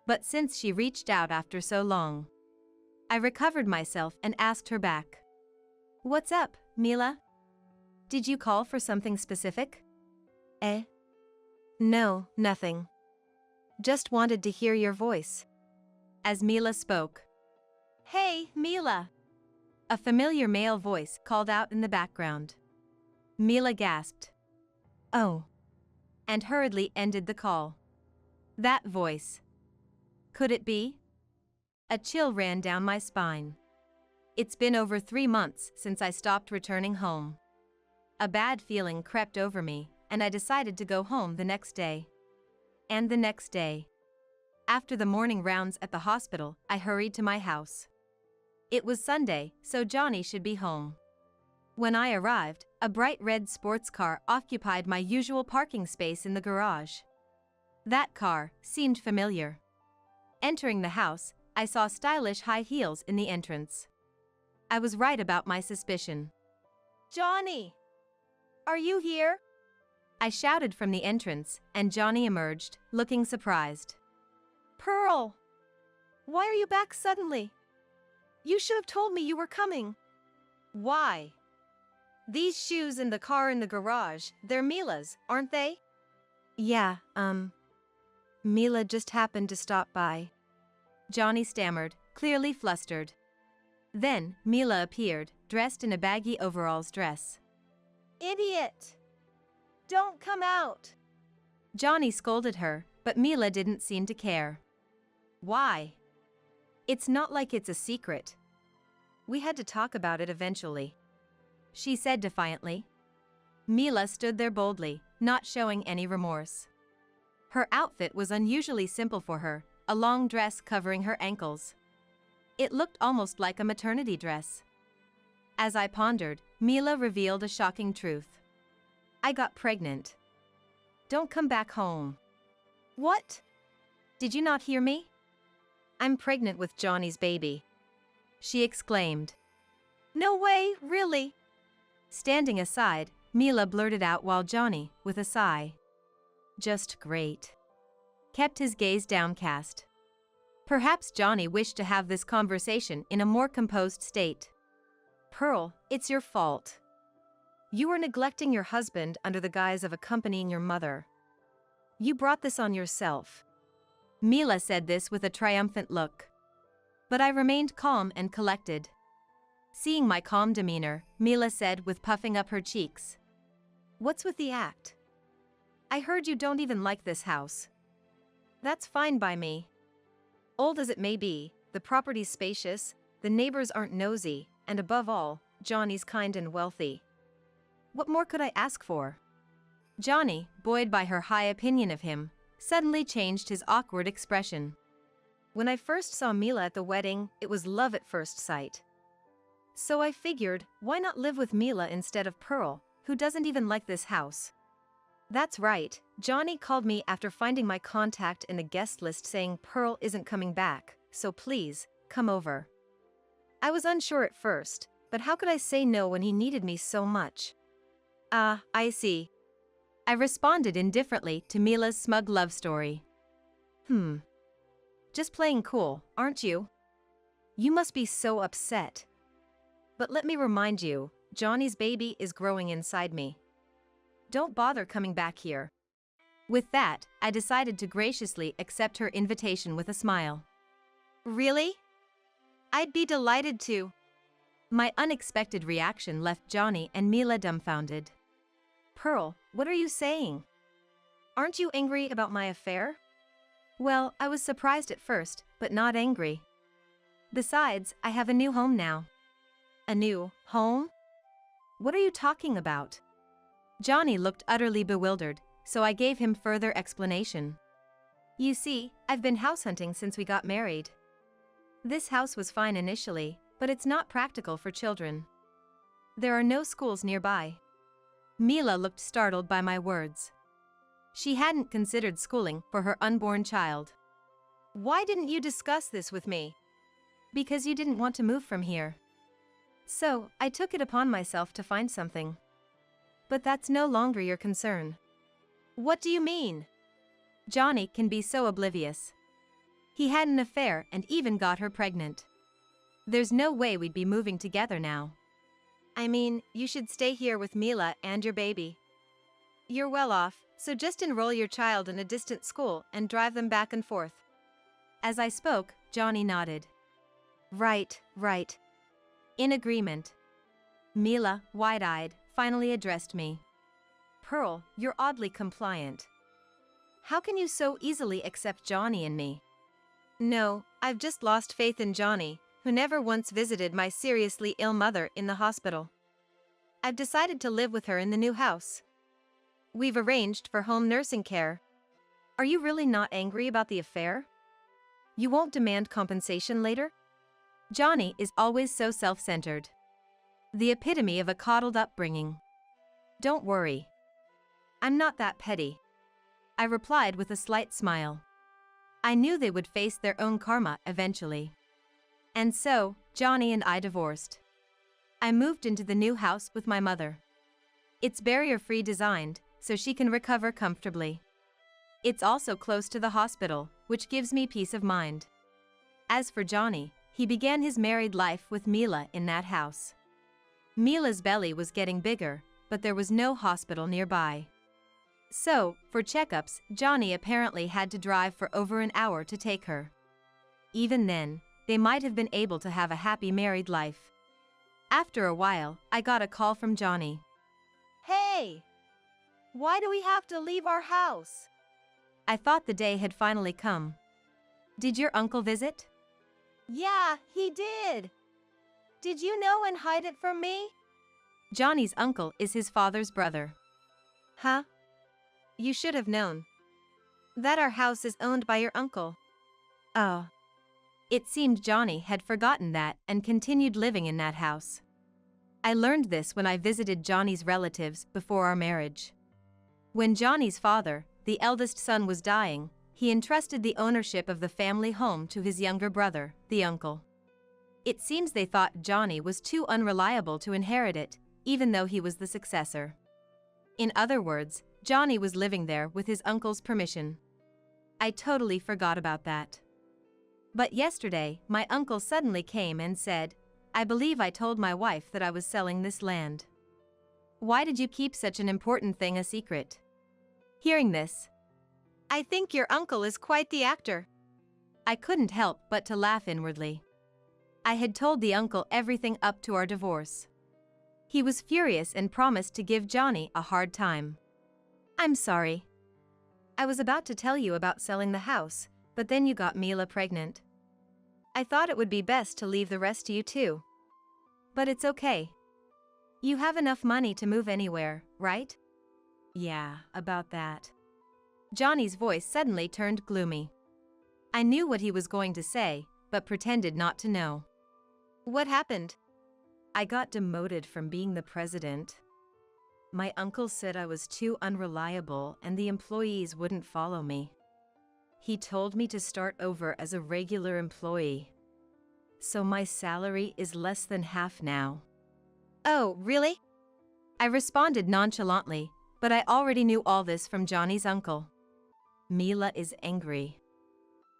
But since she reached out after so long, I recovered myself and asked her back. What's up, Mila? Did you call for something specific? No, nothing. Just wanted to hear your voice. As Mila spoke.
Hey, Mila!
A familiar male voice called out in the background. Mila gasped. Oh. And hurriedly ended the call. That voice. Could it be? A chill ran down my spine. It's been over 3 months since I stopped returning home. A bad feeling crept over me, and I decided to go home the next day. And the next day. After the morning rounds at the hospital, I hurried to my house. It was Sunday, so Johnny should be home. When I arrived, a bright red sports car occupied my usual parking space in the garage. That car seemed familiar. Entering the house, I saw stylish high heels in the entrance. I was right about my suspicion.
Johnny! Are you here?
I shouted from the entrance, and Johnny emerged, looking surprised.
Pearl! Why are you back suddenly? You should have told me you were coming. Why? These shoes in the car in the garage, they're Mila's, aren't they?
Yeah, Mila just happened to stop by. Johnny stammered, clearly flustered. Then, Mila appeared, dressed in a baggy overalls dress.
Idiot! Don't come out!
Johnny scolded her, but Mila didn't seem to care. Why? It's not like it's a secret. We had to talk about it eventually, she said defiantly. Mila stood there boldly, not showing any remorse. Her outfit was unusually simple for her, a long dress covering her ankles. It looked almost like a maternity dress. As I pondered, Mila revealed a shocking truth. I got pregnant. Don't come back home.
What?
Did you not hear me? I'm pregnant with Johnny's baby, she exclaimed.
No way, really?
Standing aside, Mila blurted out while Johnny, with a sigh, just great, kept his gaze downcast. Perhaps Johnny wished to have this conversation in a more composed state. Pearl, it's your fault. You were neglecting your husband under the guise of accompanying your mother. You brought this on yourself. Mila said this with a triumphant look. But I remained calm and collected. Seeing my calm demeanor, Mila said with puffing up her cheeks. What's with the act? I heard you don't even like this house. That's fine by me. Old as it may be, the property's spacious, the neighbors aren't nosy, and above all, Johnny's kind and wealthy. What more could I ask for? Johnny, buoyed by her high opinion of him, suddenly changed his awkward expression. When I first saw Mila at the wedding, it was love at first sight. So I figured, why not live with Mila instead of Pearl, who doesn't even like this house? That's right, Johnny called me after finding my contact in the guest list saying Pearl isn't coming back, so please, come over. I was unsure at first, but how could I say no when he needed me so much? I see. I responded indifferently to Mila's smug love story. Just playing cool, aren't you? You must be so upset. But let me remind you, Johnny's baby is growing inside me. Don't bother coming back here. With that, I decided to graciously accept her invitation with a smile.
Really? I'd be delighted to.
My unexpected reaction left Johnny and Mila dumbfounded. Pearl, what are you saying? Aren't you angry about my affair? Well, I was surprised at first, but not angry. Besides, I have a new home now. A new home? What are you talking about? Johnny looked utterly bewildered, so I gave him further explanation. You see, I've been house hunting since we got married. This house was fine initially, but it's not practical for children. There are no schools nearby. Mila looked startled by my words. She hadn't considered schooling for her unborn child.
Why didn't you discuss this with me?
Because you didn't want to move from here. So, I took it upon myself to find something. But that's no longer your concern.
What do you mean?
Johnny can be so oblivious. He had an affair and even got her pregnant. There's no way we'd be moving together now.
I mean, you should stay here with Mila and your baby. You're well off, so just enroll your child in a distant school and drive them back and forth.
As I spoke, Johnny nodded. Right. In agreement. Mila, wide-eyed, finally addressed me. Pearl, you're oddly compliant. How can you so easily accept Johnny and me?
No, I've just lost faith in Johnny, who never once visited my seriously ill mother in the hospital. I've decided to live with her in the new house. We've arranged for home nursing care.
Are you really not angry about the affair? You won't demand compensation later? Johnny is always so self-centered. The epitome of a coddled upbringing. Don't worry. I'm not that petty. I replied with a slight smile. I knew they would face their own karma eventually. And so, Johnny and I divorced. I moved into the new house with my mother. It's barrier-free designed, so she can recover comfortably. It's also close to the hospital, which gives me peace of mind. As for Johnny, he began his married life with Mila in that house. Mila's belly was getting bigger, but there was no hospital nearby. So, for checkups, Johnny apparently had to drive for over an hour to take her. Even then, they might have been able to have a happy married life. After a while, I got a call from Johnny.
Hey! Why do we have to leave our house?
I thought the day had finally come. Did your uncle visit?
Yeah, he did. Did you know and hide it from me?
Johnny's uncle is his father's brother.
Huh? You should have known. That our house is owned by your uncle.
Oh. It seemed Johnny had forgotten that and continued living in that house. I learned this when I visited Johnny's relatives before our marriage. When Johnny's father, the eldest son, was dying, he entrusted the ownership of the family home to his younger brother, the uncle. It seems they thought Johnny was too unreliable to inherit it, even though he was the successor. In other words, Johnny was living there with his uncle's permission. I totally forgot about that. But yesterday, my uncle suddenly came and said, I believe I told my wife that I was selling this land. Why did you keep such an important thing a secret? Hearing this,
I think your uncle is quite the actor.
I couldn't help but to laugh inwardly. I had told the uncle everything up to our divorce. He was furious and promised to give Johnny a hard time. I'm sorry. I was about to tell you about selling the house, but then you got Mila pregnant. I thought it would be best to leave the rest to you too. But it's okay. You have enough money to move anywhere, right? Yeah, about that. Johnny's voice suddenly turned gloomy. I knew what he was going to say, but pretended not to know.
What happened?
I got demoted from being the president. My uncle said I was too unreliable and the employees wouldn't follow me. He told me to start over as a regular employee. So my salary is less than half now.
Oh, really?
I responded nonchalantly, but I already knew all this from Johnny's uncle. Mila is angry.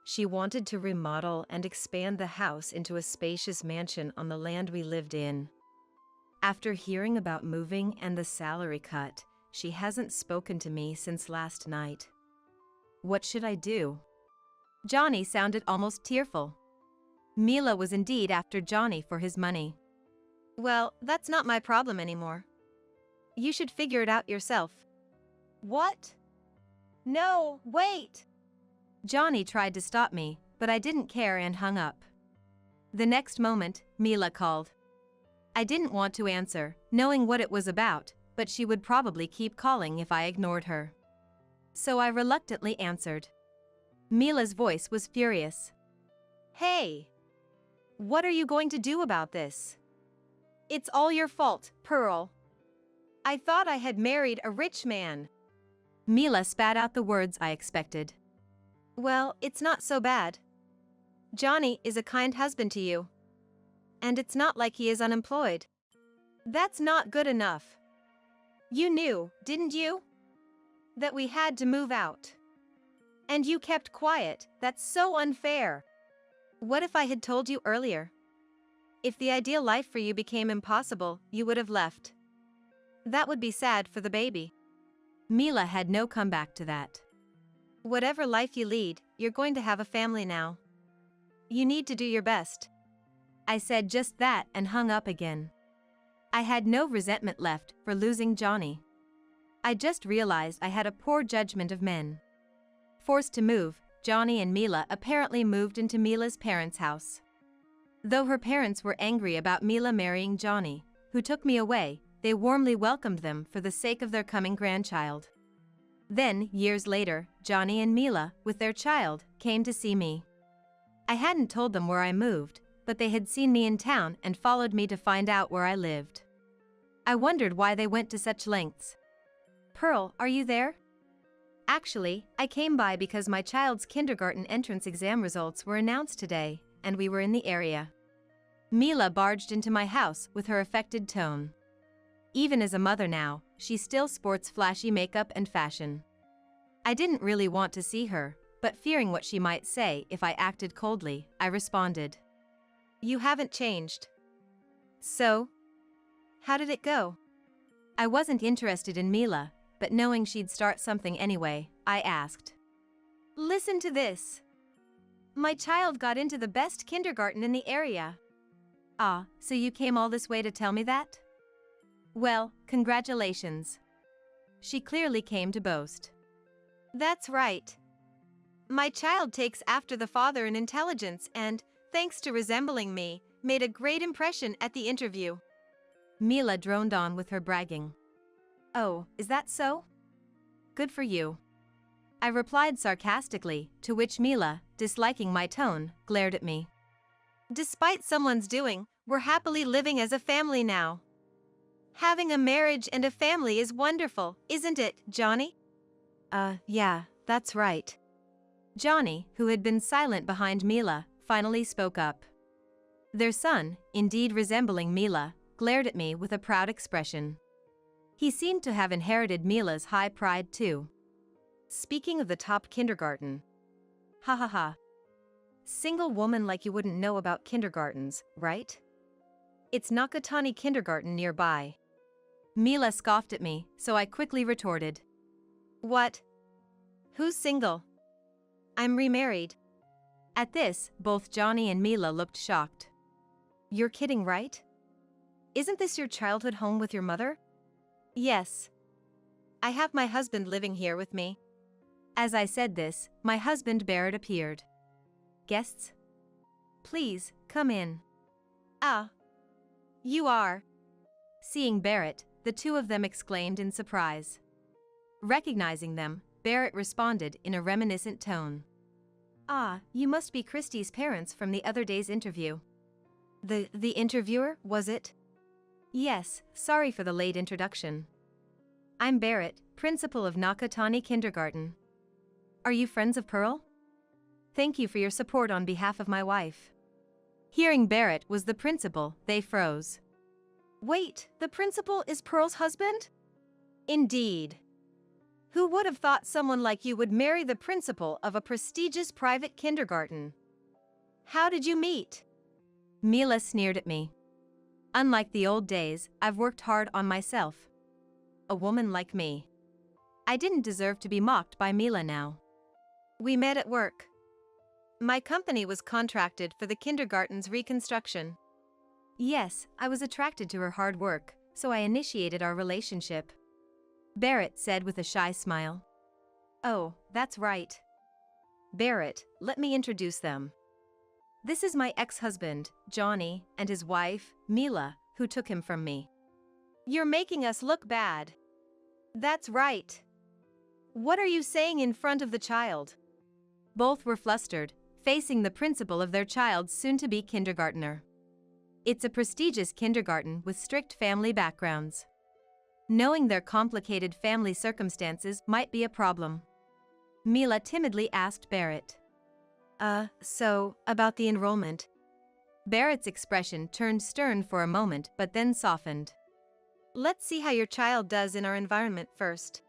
She wanted to remodel and expand the house into a spacious mansion on the land we lived in. After hearing about moving and the salary cut, she hasn't spoken to me since last night. What should I do? Johnny sounded almost tearful. Mila was indeed after Johnny for his money.
Well, that's not my problem anymore. You should figure it out yourself. What? No, wait!
Johnny tried to stop me, but I didn't care and hung up. The next moment, Mila called. I didn't want to answer, knowing what it was about, but she would probably keep calling if I ignored her. So I reluctantly answered. Mila's voice was furious.
Hey! What are you going to do about this? It's all your fault, Pearl. I thought I had married a rich man.
Mila spat out the words I expected.
Well, it's not so bad. Johnny is a kind husband to you. And it's not like he is unemployed. That's not good enough. You knew, didn't you? That we had to move out. And you kept quiet. That's so unfair. What if I had told you earlier? If the ideal life for you became impossible, you would have left. That would be sad for the baby.
Mila had no comeback to that.
Whatever life you lead, you're going to have a family now. You need to do your best.
I said just that and hung up again. I had no resentment left for losing Johnny. I just realized I had a poor judgment of men. Forced to move, Johnny and Mila apparently moved into Mila's parents' house. Though her parents were angry about Mila marrying Johnny, who took me away, they warmly welcomed them for the sake of their coming grandchild. Then, years later, Johnny and Mila, with their child, came to see me. I hadn't told them where I moved, but they had seen me in town and followed me to find out where I lived. I wondered why they went to such lengths.
Pearl, are you there?
Actually, I came by because my child's kindergarten entrance exam results were announced today, and we were in the area. Mila barged into my house with her affected tone. Even as a mother now, she still sports flashy makeup and fashion. I didn't really want to see her, but fearing what she might say if I acted coldly, I responded.
You haven't changed.
So?
How did it go?
I wasn't interested in Mila, but knowing she'd start something anyway, I asked.
Listen to this. My child got into the best kindergarten in the area.
Ah, so you came all this way to tell me that? Well, congratulations. She clearly came to boast.
That's right. My child takes after the father in intelligence and, thanks to resembling me, made a great impression at the interview.
Mila droned on with her bragging. Oh, is that so? Good for you. I replied sarcastically, to which Mila, disliking my tone, glared at me.
Despite someone's doing, we're happily living as a family now. Having a marriage and a family is wonderful, isn't it, Johnny?
Yeah, that's right. Johnny, who had been silent behind Mila, finally spoke up. Their son, indeed resembling Mila, glared at me with a proud expression. He seemed to have inherited Mila's high pride too.
Speaking of the top kindergarten.
Ha ha ha.
Single woman like you wouldn't know about kindergartens, right? It's Nakatani Kindergarten nearby.
Mila scoffed at me, so I quickly retorted.
What? Who's single? I'm remarried.
At this, both Johnny and Mila looked shocked.
You're kidding, right? Isn't this your childhood home with your mother? Yes. I have my husband living here with me.
As I said this, my husband Barrett appeared. Guests? Please, come in.
Ah. You are.
Seeing Barrett, the two of them exclaimed in surprise. Recognizing them, Barrett responded in a reminiscent tone. Ah, you must be Christie's parents from the other day's interview.
The interviewer, was it?
Yes, sorry for the late introduction. I'm Barrett, principal of Nakatani Kindergarten. Are you friends of Pearl? Thank you for your support on behalf of my wife. Hearing Barrett was the principal, they froze.
Wait, the principal is Pearl's husband? Indeed. Who would have thought someone like you would marry the principal of a prestigious private kindergarten? How did you meet?
Mila sneered at me. Unlike the old days, I've worked hard on myself. A woman like me. I didn't deserve to be mocked by Mila now.
We met at work. My company was contracted for the kindergarten's reconstruction.
Yes, I was attracted to her hard work, so I initiated our relationship. Barrett said with a shy smile. Oh, that's right.
Barrett, let me introduce them.
This is my ex-husband, Johnny, and his wife, Mila, who took him from me.
You're making us look bad. That's right. What are you saying in front of the child?
Both were flustered, facing the principal of their child's soon-to-be kindergartner. It's a prestigious kindergarten with strict family backgrounds. Knowing their complicated family circumstances might be a problem. Mila timidly asked Barrett.
So, about the enrollment.
Barrett's expression turned stern for a moment but then softened.
Let's see how your child does in our environment first.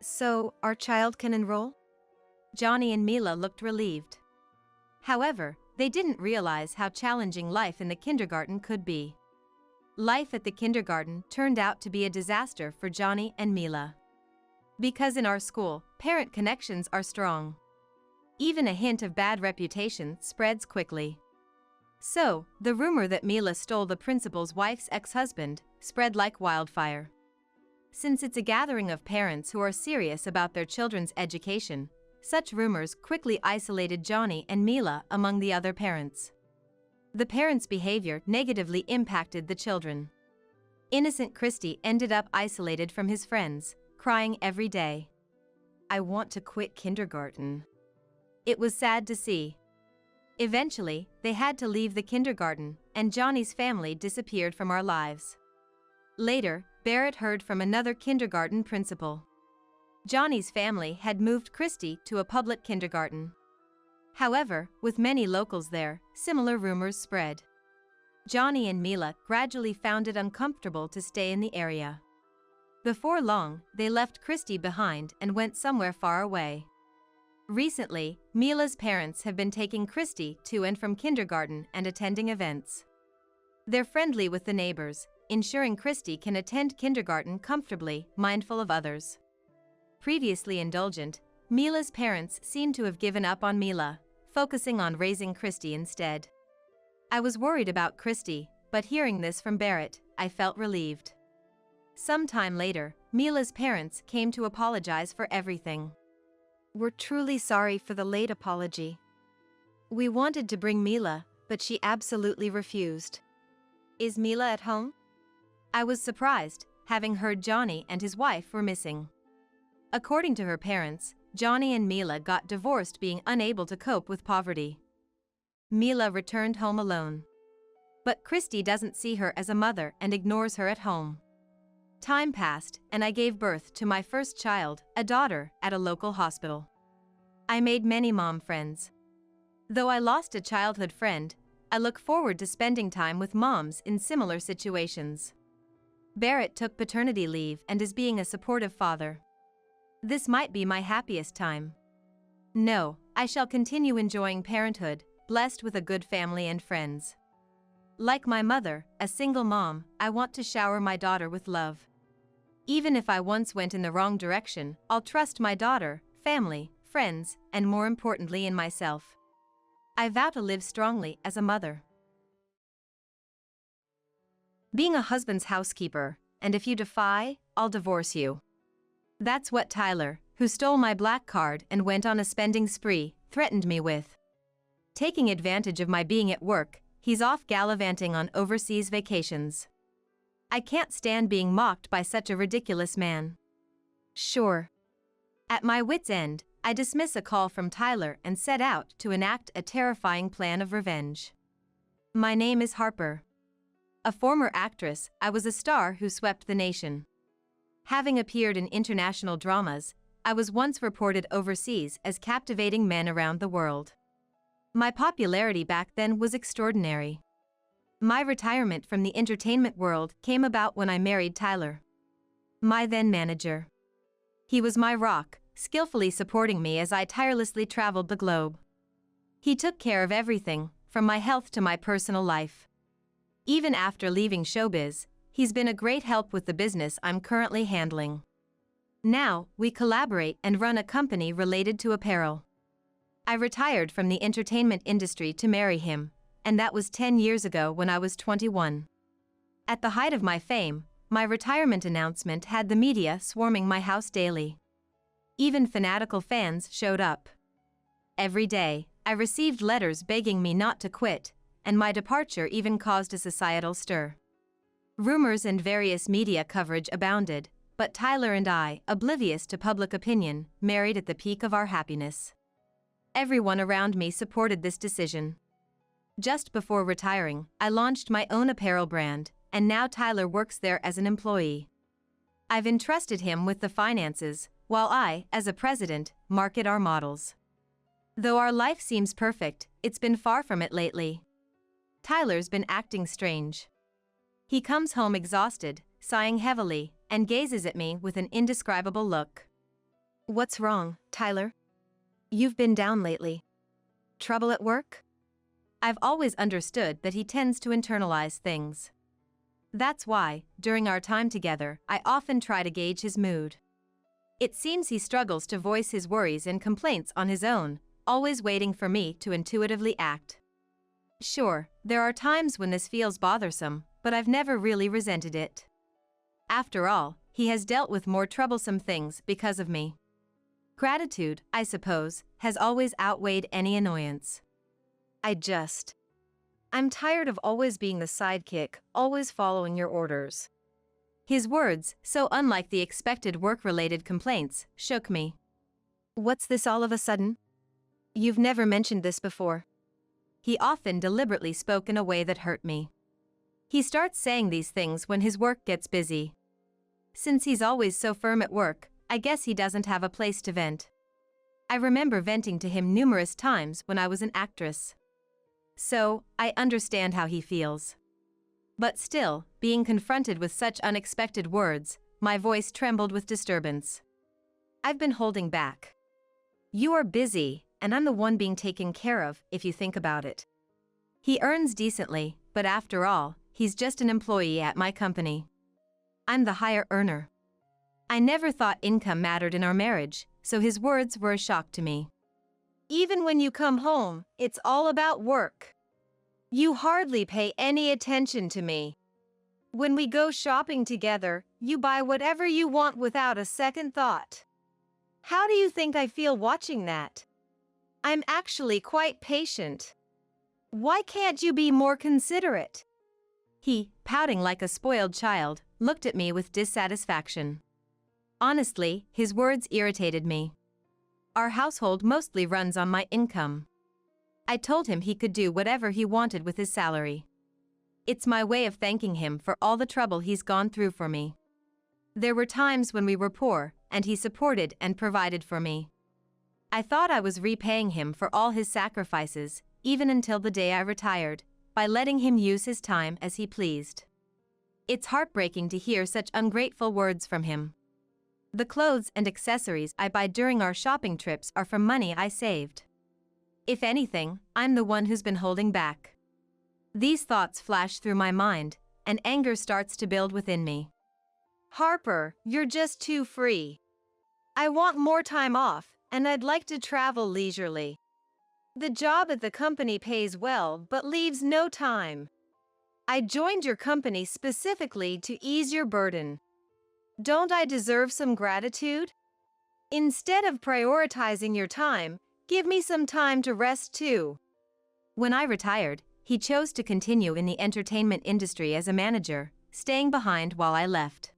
So, our child can enroll?
Johnny and Mila looked relieved. However, they didn't realize how challenging life in the kindergarten could be. Life at the kindergarten turned out to be a disaster for Johnny and Mila. Because in our school, parent connections are strong. Even a hint of bad reputation spreads quickly. So, the rumor that Mila stole the principal's wife's ex-husband spread like wildfire. Since it's a gathering of parents who are serious about their children's education, such rumors quickly isolated Johnny and Mila among the other parents. The parents' behavior negatively impacted the children. Innocent Christy ended up isolated from his friends, crying every day. "I want to quit kindergarten." It was sad to see. Eventually, they had to leave the kindergarten, and Johnny's family disappeared from our lives. Later, Barrett heard from another kindergarten principal. Johnny's family had moved Christy to a public kindergarten. However, with many locals there, similar rumors spread. Johnny and Mila gradually found it uncomfortable to stay in the area. Before long, they left Christy behind and went somewhere far away. Recently, Mila's parents have been taking Christy to and from kindergarten and attending events. They're friendly with the neighbors, ensuring Christy can attend kindergarten comfortably, mindful of others. Previously indulgent, Mila's parents seem to have given up on Mila, focusing on raising Christy instead. I was worried about Christy, but hearing this from Barrett, I felt relieved. Some time later, Mila's parents came to apologize for everything.
We're truly sorry for the late apology. We wanted to bring Mila, but she absolutely refused. Is Mila at home?
I was surprised, having heard Johnny and his wife were missing. According to her parents, Johnny and Mila got divorced, being unable to cope with poverty. Mila returned home alone. But Christy doesn't see her as a mother and ignores her at home. Time passed, and I gave birth to my first child, a daughter, at a local hospital. I made many mom friends. Though I lost a childhood friend, I look forward to spending time with moms in similar situations. Barrett took paternity leave and is being a supportive father. This might be my happiest time. No, I shall continue enjoying parenthood, blessed with a good family and friends. Like my mother, a single mom, I want to shower my daughter with love. Even if I once went in the wrong direction, I'll trust my daughter, family, friends, and more importantly in myself. I vow to live strongly as a mother. Being a husband's housekeeper, and if you defy, I'll divorce you. That's what Tyler, who stole my black card and went on a spending spree, threatened me with. Taking advantage of my being at work, he's off gallivanting on overseas vacations. I can't stand being mocked by such a ridiculous man. Sure. At my wit's end, I dismiss a call from Tyler and set out to enact a terrifying plan of revenge. My name is Harper. A former actress, I was a star who swept the nation. Having appeared in international dramas, I was once reported overseas as captivating men around the world. My popularity back then was extraordinary. My retirement from the entertainment world came about when I married Tyler, my then manager. He was my rock, skillfully supporting me as I tirelessly traveled the globe. He took care of everything, from my health to my personal life. Even after leaving showbiz, he's been a great help with the business I'm currently handling. Now, we collaborate and run a company related to apparel. I retired from the entertainment industry to marry him, and that was 10 years ago when I was 21. At the height of my fame, my retirement announcement had the media swarming my house daily. Even fanatical fans showed up. Every day, I received letters begging me not to quit, and my departure even caused a societal stir. Rumors and various media coverage abounded, but Tyler and I, oblivious to public opinion, married at the peak of our happiness. Everyone around me supported this decision. Just before retiring, I launched my own apparel brand, and now Tyler works there as an employee. I've entrusted him with the finances, while I, as a president, market our models. Though our life seems perfect, it's been far from it lately. Tyler's been acting strange. He comes home exhausted, sighing heavily, and gazes at me with an indescribable look.
What's wrong, Tyler? You've been down lately. Trouble at work?
I've always understood that he tends to internalize things. That's why, during our time together, I often try to gauge his mood. It seems he struggles to voice his worries and complaints on his own, always waiting for me to intuitively act. Sure, there are times when this feels bothersome, but I've never really resented it. After all, he has dealt with more troublesome things because of me. Gratitude, I suppose, has always outweighed any annoyance.
I'm tired of always being the sidekick, always following your orders.
His words, so unlike the expected work-related complaints, shook me.
What's this all of a sudden? You've never mentioned this before.
He often deliberately spoke in a way that hurt me. He starts saying these things when his work gets busy. Since he's always so firm at work, I guess he doesn't have a place to vent. I remember venting to him numerous times when I was an actress. So, I understand how he feels. But still, being confronted with such unexpected words, my voice trembled with disturbance.
I've been holding back. You are busy, and I'm the one being taken care of, if you think about it.
He earns decently, but after all, he's just an employee at my company. I'm the higher earner. I never thought income mattered in our marriage, so his words were a shock to me.
Even when you come home, it's all about work. You hardly pay any attention to me. When we go shopping together, you buy whatever you want without a second thought. How do you think I feel watching that? I'm actually quite patient. Why can't you be more considerate?
He, pouting like a spoiled child, looked at me with dissatisfaction. Honestly, his words irritated me. Our household mostly runs on my income. I told him he could do whatever he wanted with his salary. It's my way of thanking him for all the trouble he's gone through for me. There were times when we were poor, and he supported and provided for me. I thought I was repaying him for all his sacrifices, even until the day I retired, by letting him use his time as he pleased. It's heartbreaking to hear such ungrateful words from him. The clothes and accessories I buy during our shopping trips are from money I saved. If anything, I'm the one who's been holding back. These thoughts flash through my mind, and anger starts to build within me.
Harper, you're just too free. I want more time off, and I'd like to travel leisurely. The job at the company pays well but leaves no time. I joined your company specifically to ease your burden. Don't I deserve some gratitude? Instead of prioritizing your time, give me some time to rest too.
When I retired, he chose to continue in the entertainment industry as a manager, staying behind while I left.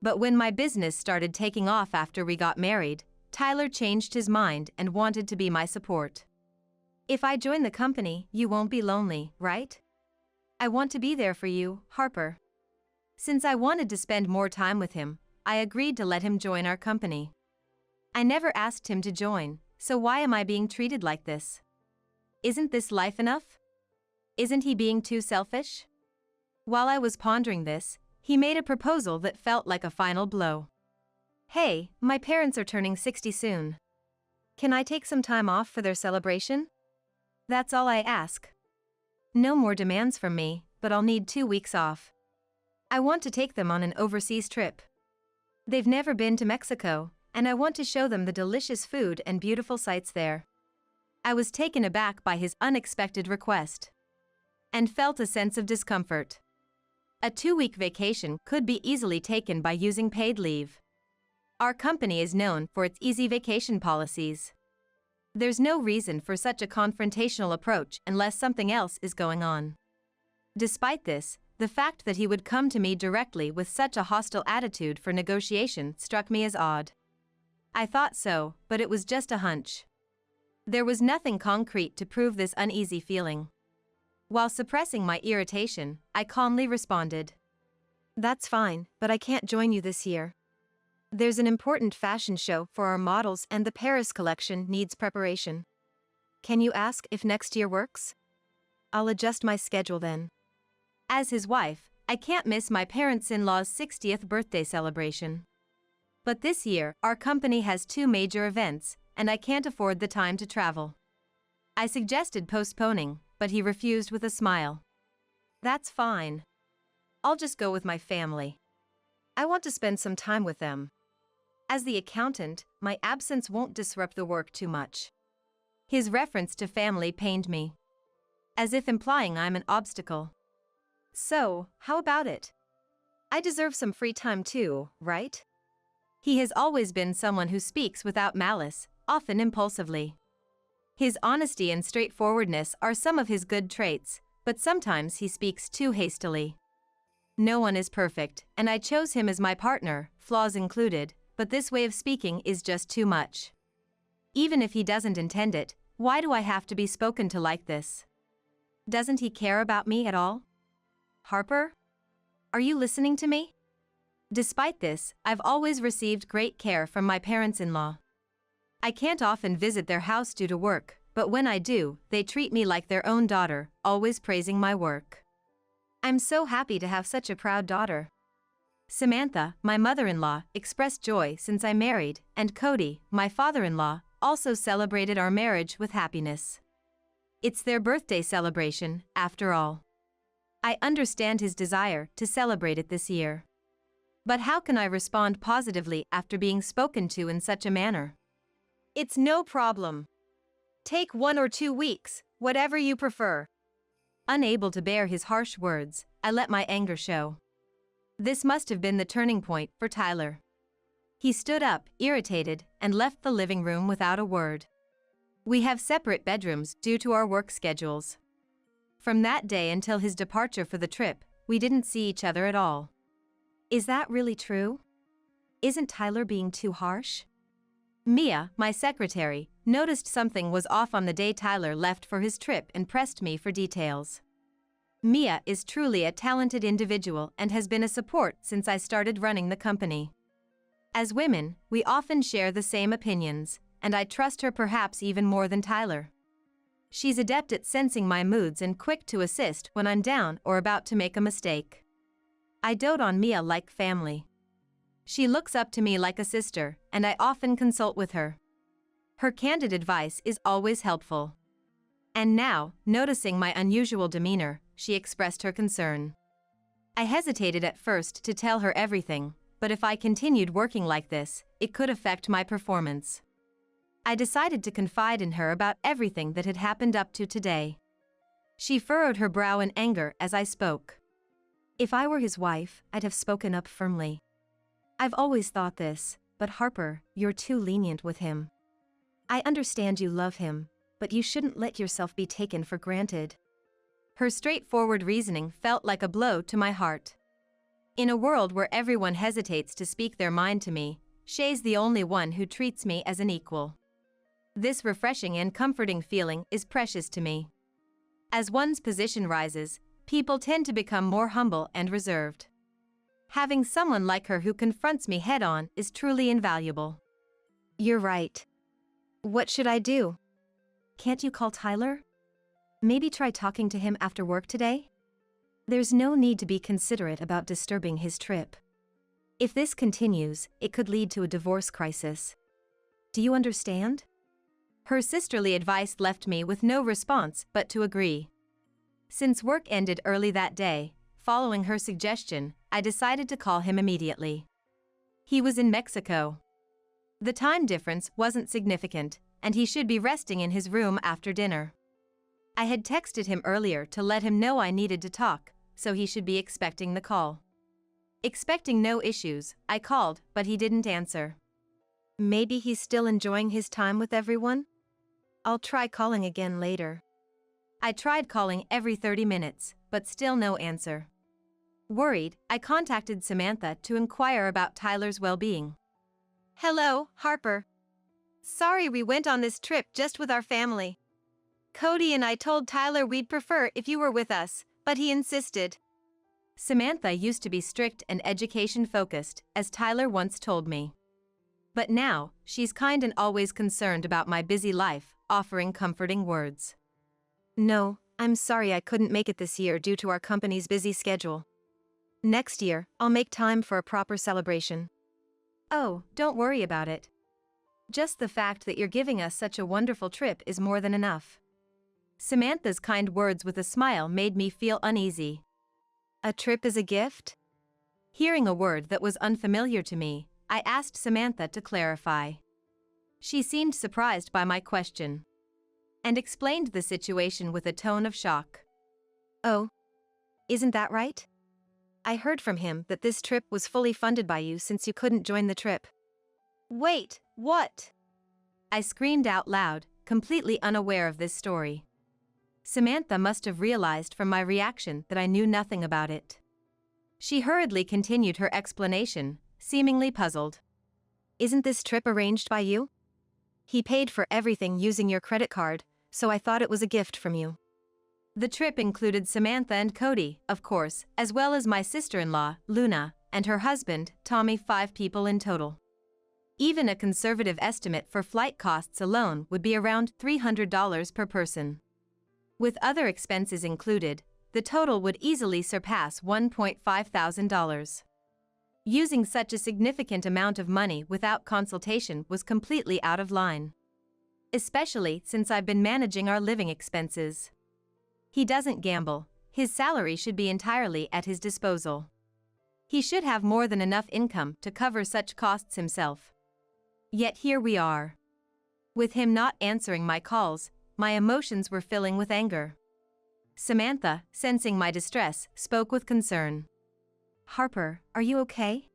But when my business started taking off after we got married, Tyler changed his mind and wanted to be my support. If I join the company, you won't be lonely, right? I want to be there for you, Harper. Since I wanted to spend more time with him, I agreed to let him join our company. I never asked him to join, so why am I being treated like this? Isn't this life enough? Isn't he being too selfish? While I was pondering this, he made a proposal that felt like a final blow. Hey, my parents are turning 60 soon. Can I take some time off for their celebration? That's all I ask. No more demands from me, but I'll need 2 weeks off. I want to take them on an overseas trip. They've never been to Mexico, and I want to show them the delicious food and beautiful sights there. I was taken aback by his unexpected request and felt a sense of discomfort. A 2-week vacation could be easily taken by using paid leave. Our company is known for its easy vacation policies. There's no reason for such a confrontational approach unless something else is going on. Despite this, the fact that he would come to me directly with such a hostile attitude for negotiation struck me as odd. I thought so, but it was just a hunch. There was nothing concrete to prove this uneasy feeling. While suppressing my irritation, I calmly responded.
That's fine, but I can't join you this year. There's an important fashion show for our models and the Paris collection needs preparation. Can you ask if next year works? I'll adjust my schedule then.
As his wife, I can't miss my parents-in-law's 60th birthday celebration. But this year, our company has 2 major events, and I can't afford the time to travel. I suggested postponing, but he refused with a smile. That's fine. I'll just go with my family.
I want to spend some time with them.
As the accountant, my absence won't disrupt the work too much. His reference to family pained me, as if implying I'm an obstacle. So, how about it?
I deserve some free time too, right?
He has always been someone who speaks without malice, often impulsively. His honesty and straightforwardness are some of his good traits, but sometimes he speaks too hastily. No one is perfect, and I chose him as my partner, flaws included, but this way of speaking is just too much. Even if he doesn't intend it, why do I have to be spoken to like this? Doesn't he care about me at all? Harper? Are you listening to me? Despite this, I've always received great care from my parents-in-law. I can't often visit their house due to work, but when I do, they treat me like their own daughter, always praising my work. I'm so happy to have such a proud daughter. Samantha, my mother-in-law, expressed joy since I married, and Cody, my father-in-law, also celebrated our marriage with happiness. It's their birthday celebration, after all. I understand his desire to celebrate it this year. But how can I respond positively after being spoken to in such a manner?
It's no problem. Take 1 or 2 weeks, whatever you prefer.
Unable to bear his harsh words, I let my anger show. This must have been the turning point for Tyler. He stood up, irritated, and left the living room without a word. We have separate bedrooms due to our work schedules. From that day until his departure for the trip, we didn't see each other at all. Is that really true? Isn't Tyler being too harsh? Mia, my secretary, noticed something was off on the day Tyler left for his trip and pressed me for details. Mia is truly a talented individual and has been a support since I started running the company. As women, we often share the same opinions, and I trust her perhaps even more than Tyler. She's adept at sensing my moods and quick to assist when I'm down or about to make a mistake. I dote on Mia like family. She looks up to me like a sister, and I often consult with her. Her candid advice is always helpful. And now, noticing my unusual demeanor, she expressed her concern. I hesitated at first to tell her everything, but if I continued working like this, it could affect my performance. I decided to confide in her about everything that had happened up to today. She furrowed her brow in anger as I spoke. If I were his wife, I'd have spoken up firmly. I've always thought this, but Harper, you're too lenient with him. I understand you love him, but you shouldn't let yourself be taken for granted. Her straightforward reasoning felt like a blow to my heart. In a world where everyone hesitates to speak their mind to me, Shay's the only one who treats me as an equal. This refreshing and comforting feeling is precious to me. As one's position rises, people tend to become more humble and reserved. Having someone like her who confronts me head-on is truly invaluable.
You're right. What should I do?
Can't you call Tyler? Maybe try talking to him after work today? There's no need to be considerate about disturbing his trip. If this continues, it could lead to a divorce crisis. Do you understand? Her sisterly advice left me with no response but to agree. Since work ended early that day, following her suggestion, I decided to call him immediately. He was in Mexico. The time difference wasn't significant, and he should be resting in his room after dinner. I had texted him earlier to let him know I needed to talk, so he should be expecting the call. Expecting no issues, I called, but he didn't answer.
Maybe he's still enjoying his time with everyone? I'll try calling again later.
I tried calling every 30 minutes, but still no answer. Worried, I contacted Samantha to inquire about Tyler's well-being.
Hello, Harper. Sorry we went on this trip just with our family. Cody and I told Tyler we'd prefer if you were with us, but he insisted.
Samantha used to be strict and education-focused, as Tyler once told me. But now, she's kind and always concerned about my busy life, offering comforting words.
No, I'm sorry I couldn't make it this year due to our company's busy schedule. Next year, I'll make time for a proper celebration.
Oh, don't worry about it. Just the fact that you're giving us such a wonderful trip is more than enough. Samantha's kind words with a smile made me feel uneasy.
A trip is a gift?
Hearing a word that was unfamiliar to me, I asked Samantha to clarify. She seemed surprised by my question and explained the situation with a tone of shock.
Oh, isn't that right? I heard from him that this trip was fully funded by you since you couldn't join the trip. Wait, what?
I screamed out loud, completely unaware of this story. Samantha must have realized from my reaction that I knew nothing about it. She hurriedly continued her explanation, seemingly puzzled.
Isn't this trip arranged by you? He paid for everything using your credit card, so I thought it was a gift from you.
The trip included Samantha and Cody, of course, as well as my sister-in-law, Luna, and her husband, Tommy, 5 people in total. Even a conservative estimate for flight costs alone would be around $300 per person. With other expenses included, the total would easily surpass $1,500. Using such a significant amount of money without consultation was completely out of line. Especially since I've been managing our living expenses. He doesn't gamble, his salary should be entirely at his disposal. He should have more than enough income to cover such costs himself. Yet here we are. With him not answering my calls, my emotions were filling with anger. Samantha, sensing my distress, spoke with concern.
Harper, are you okay?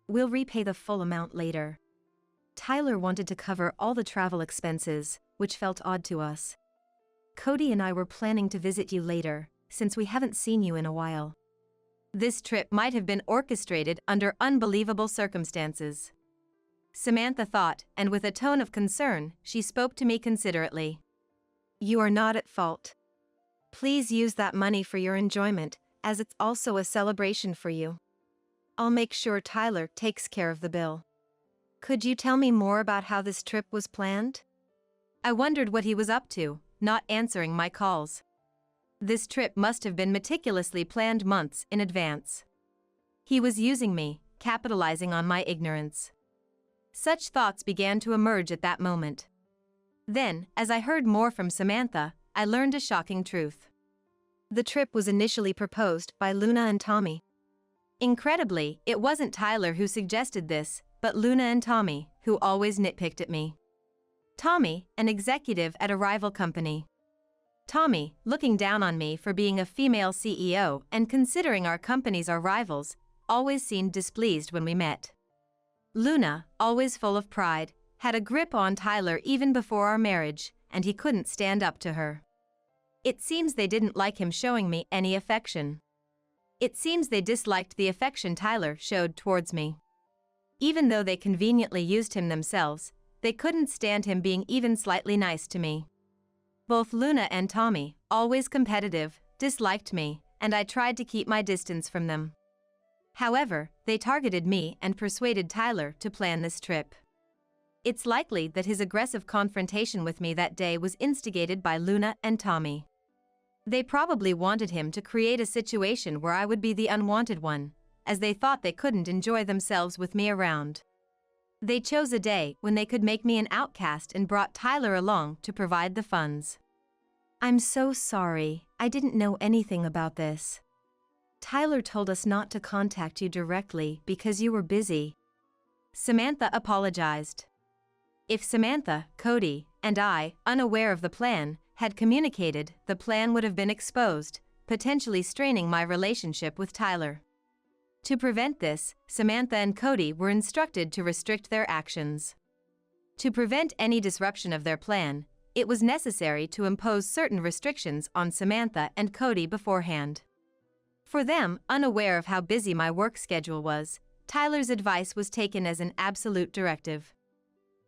We'll repay the full amount later. Tyler wanted to cover all the travel expenses, which felt odd to us. Cody and I were planning to visit you later, since we haven't seen you in a while.
This trip might have been orchestrated under unbelievable circumstances. Samantha thought, and with a tone of concern, she spoke to me considerately.
You are not at fault. Please use that money for your enjoyment, as it's also a celebration for you. I'll make sure Tyler takes care of the bill. Could you tell me more about how this trip was planned?
I wondered what he was up to, not answering my calls. This trip must have been meticulously planned months in advance. He was using me, capitalizing on my ignorance. Such thoughts began to emerge at that moment. Then, as I heard more from Samantha, I learned a shocking truth.
The trip was initially proposed by Luna and Tommy.
Incredibly, it wasn't Tyler who suggested this, but Luna and Tommy, who always nitpicked at me. Tommy, an executive at a rival company. Tommy, looking down on me for being a female CEO and considering our companies our rivals, always seemed displeased when we met. Luna, always full of pride, had a grip on Tyler even before our marriage, and he couldn't stand up to her. It seems they didn't like him showing me any affection. It seems they disliked the affection Tyler showed towards me. Even though they conveniently used him themselves, they couldn't stand him being even slightly nice to me. Both Luna and Tommy, always competitive, disliked me, and I tried to keep my distance from them. However, they targeted me and persuaded Tyler to plan this trip. It's likely that his aggressive confrontation with me that day was instigated by Luna and Tommy. They probably wanted him to create a situation where I would be the unwanted one, as they thought they couldn't enjoy themselves with me around. They chose a day when they could make me an outcast and brought Tyler along to provide the funds.
I'm so sorry, I didn't know anything about this. Tyler told us not to contact you directly because you were busy.
Samantha apologized. If Samantha, Cody, and I, unaware of the plan, had communicated, the plan would have been exposed, potentially straining my relationship with Tyler. To prevent this, Samantha and Cody were instructed to restrict their actions. To prevent any disruption of their plan, it was necessary to impose certain restrictions on Samantha and Cody beforehand. For them, unaware of how busy my work schedule was, Tyler's advice was taken as an absolute directive.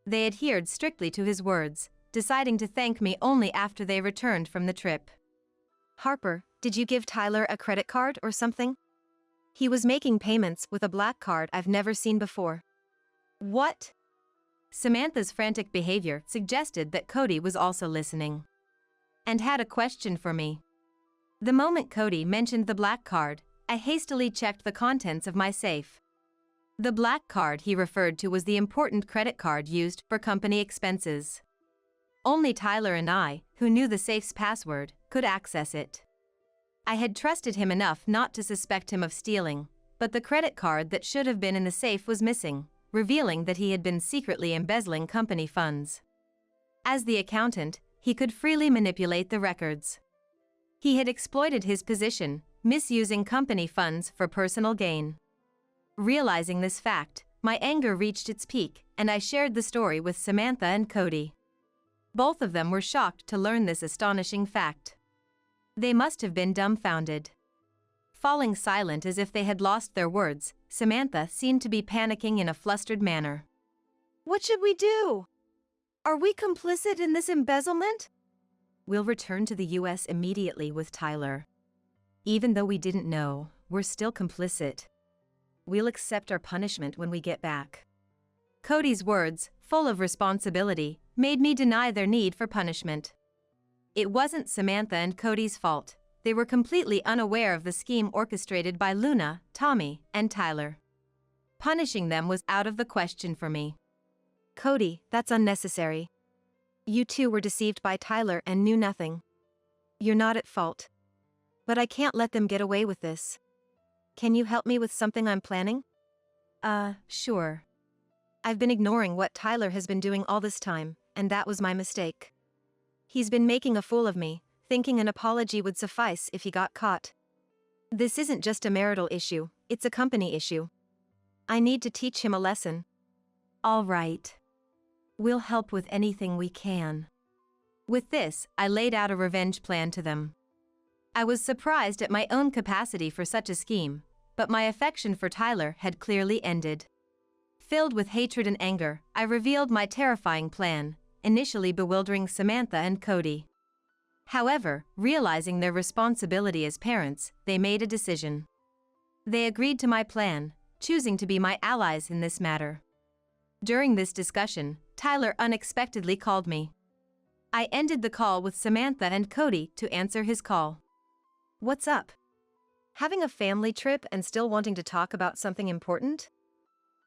They adhered strictly to his words, deciding to thank me only after they returned from the trip.
Harper, did you give Tyler a credit card or something? He was making payments with a black card I've never seen before. What?
Samantha's frantic behavior suggested that Cody was also listening and had a question for me. The moment Cody mentioned the black card, I hastily checked the contents of my safe. The black card he referred to was the important credit card used for company expenses. Only Tyler and I, who knew the safe's password, could access it. I had trusted him enough not to suspect him of stealing, but the credit card that should have been in the safe was missing, revealing that he had been secretly embezzling company funds. As the accountant, he could freely manipulate the records. He had exploited his position, misusing company funds for personal gain. Realizing this fact, my anger reached its peak, and I shared the story with Samantha and Cody. Both of them were shocked to learn this astonishing fact. They must have been dumbfounded. Falling silent as if they had lost their words, Samantha seemed to be panicking in a flustered manner.
What should we do? Are we complicit in this embezzlement?
We'll return to the US immediately with Tyler. Even though we didn't know, we're still complicit. We'll accept our punishment when we get back. Cody's words, full of responsibility, made me deny their need for punishment. It wasn't Samantha and Cody's fault. They were completely unaware of the scheme orchestrated by Luna, Tommy, and Tyler. Punishing them was out of the question for me.
Cody, that's unnecessary. You two were deceived by Tyler and knew nothing. You're not at fault. But I can't let them get away with this. Can you help me with something I'm planning?
Sure.
I've been ignoring what Tyler has been doing all this time, and that was my mistake. He's been making a fool of me, thinking an apology would suffice if he got caught. This isn't just a marital issue, it's a company issue. I need to teach him a lesson.
All right. We'll help with anything we can. With this, I laid out a revenge plan to them. I was surprised at my own capacity for such a scheme, but my affection for Tyler had clearly ended. Filled with hatred and anger, I revealed my terrifying plan, initially bewildering Samantha and Cody. However, realizing their responsibility as parents, they made a decision. They agreed to my plan, choosing to be my allies in this matter. During this discussion, Tyler unexpectedly called me. I ended the call with Samantha and Cody to answer his call.
What's up? Having a family trip and still wanting to talk about something important?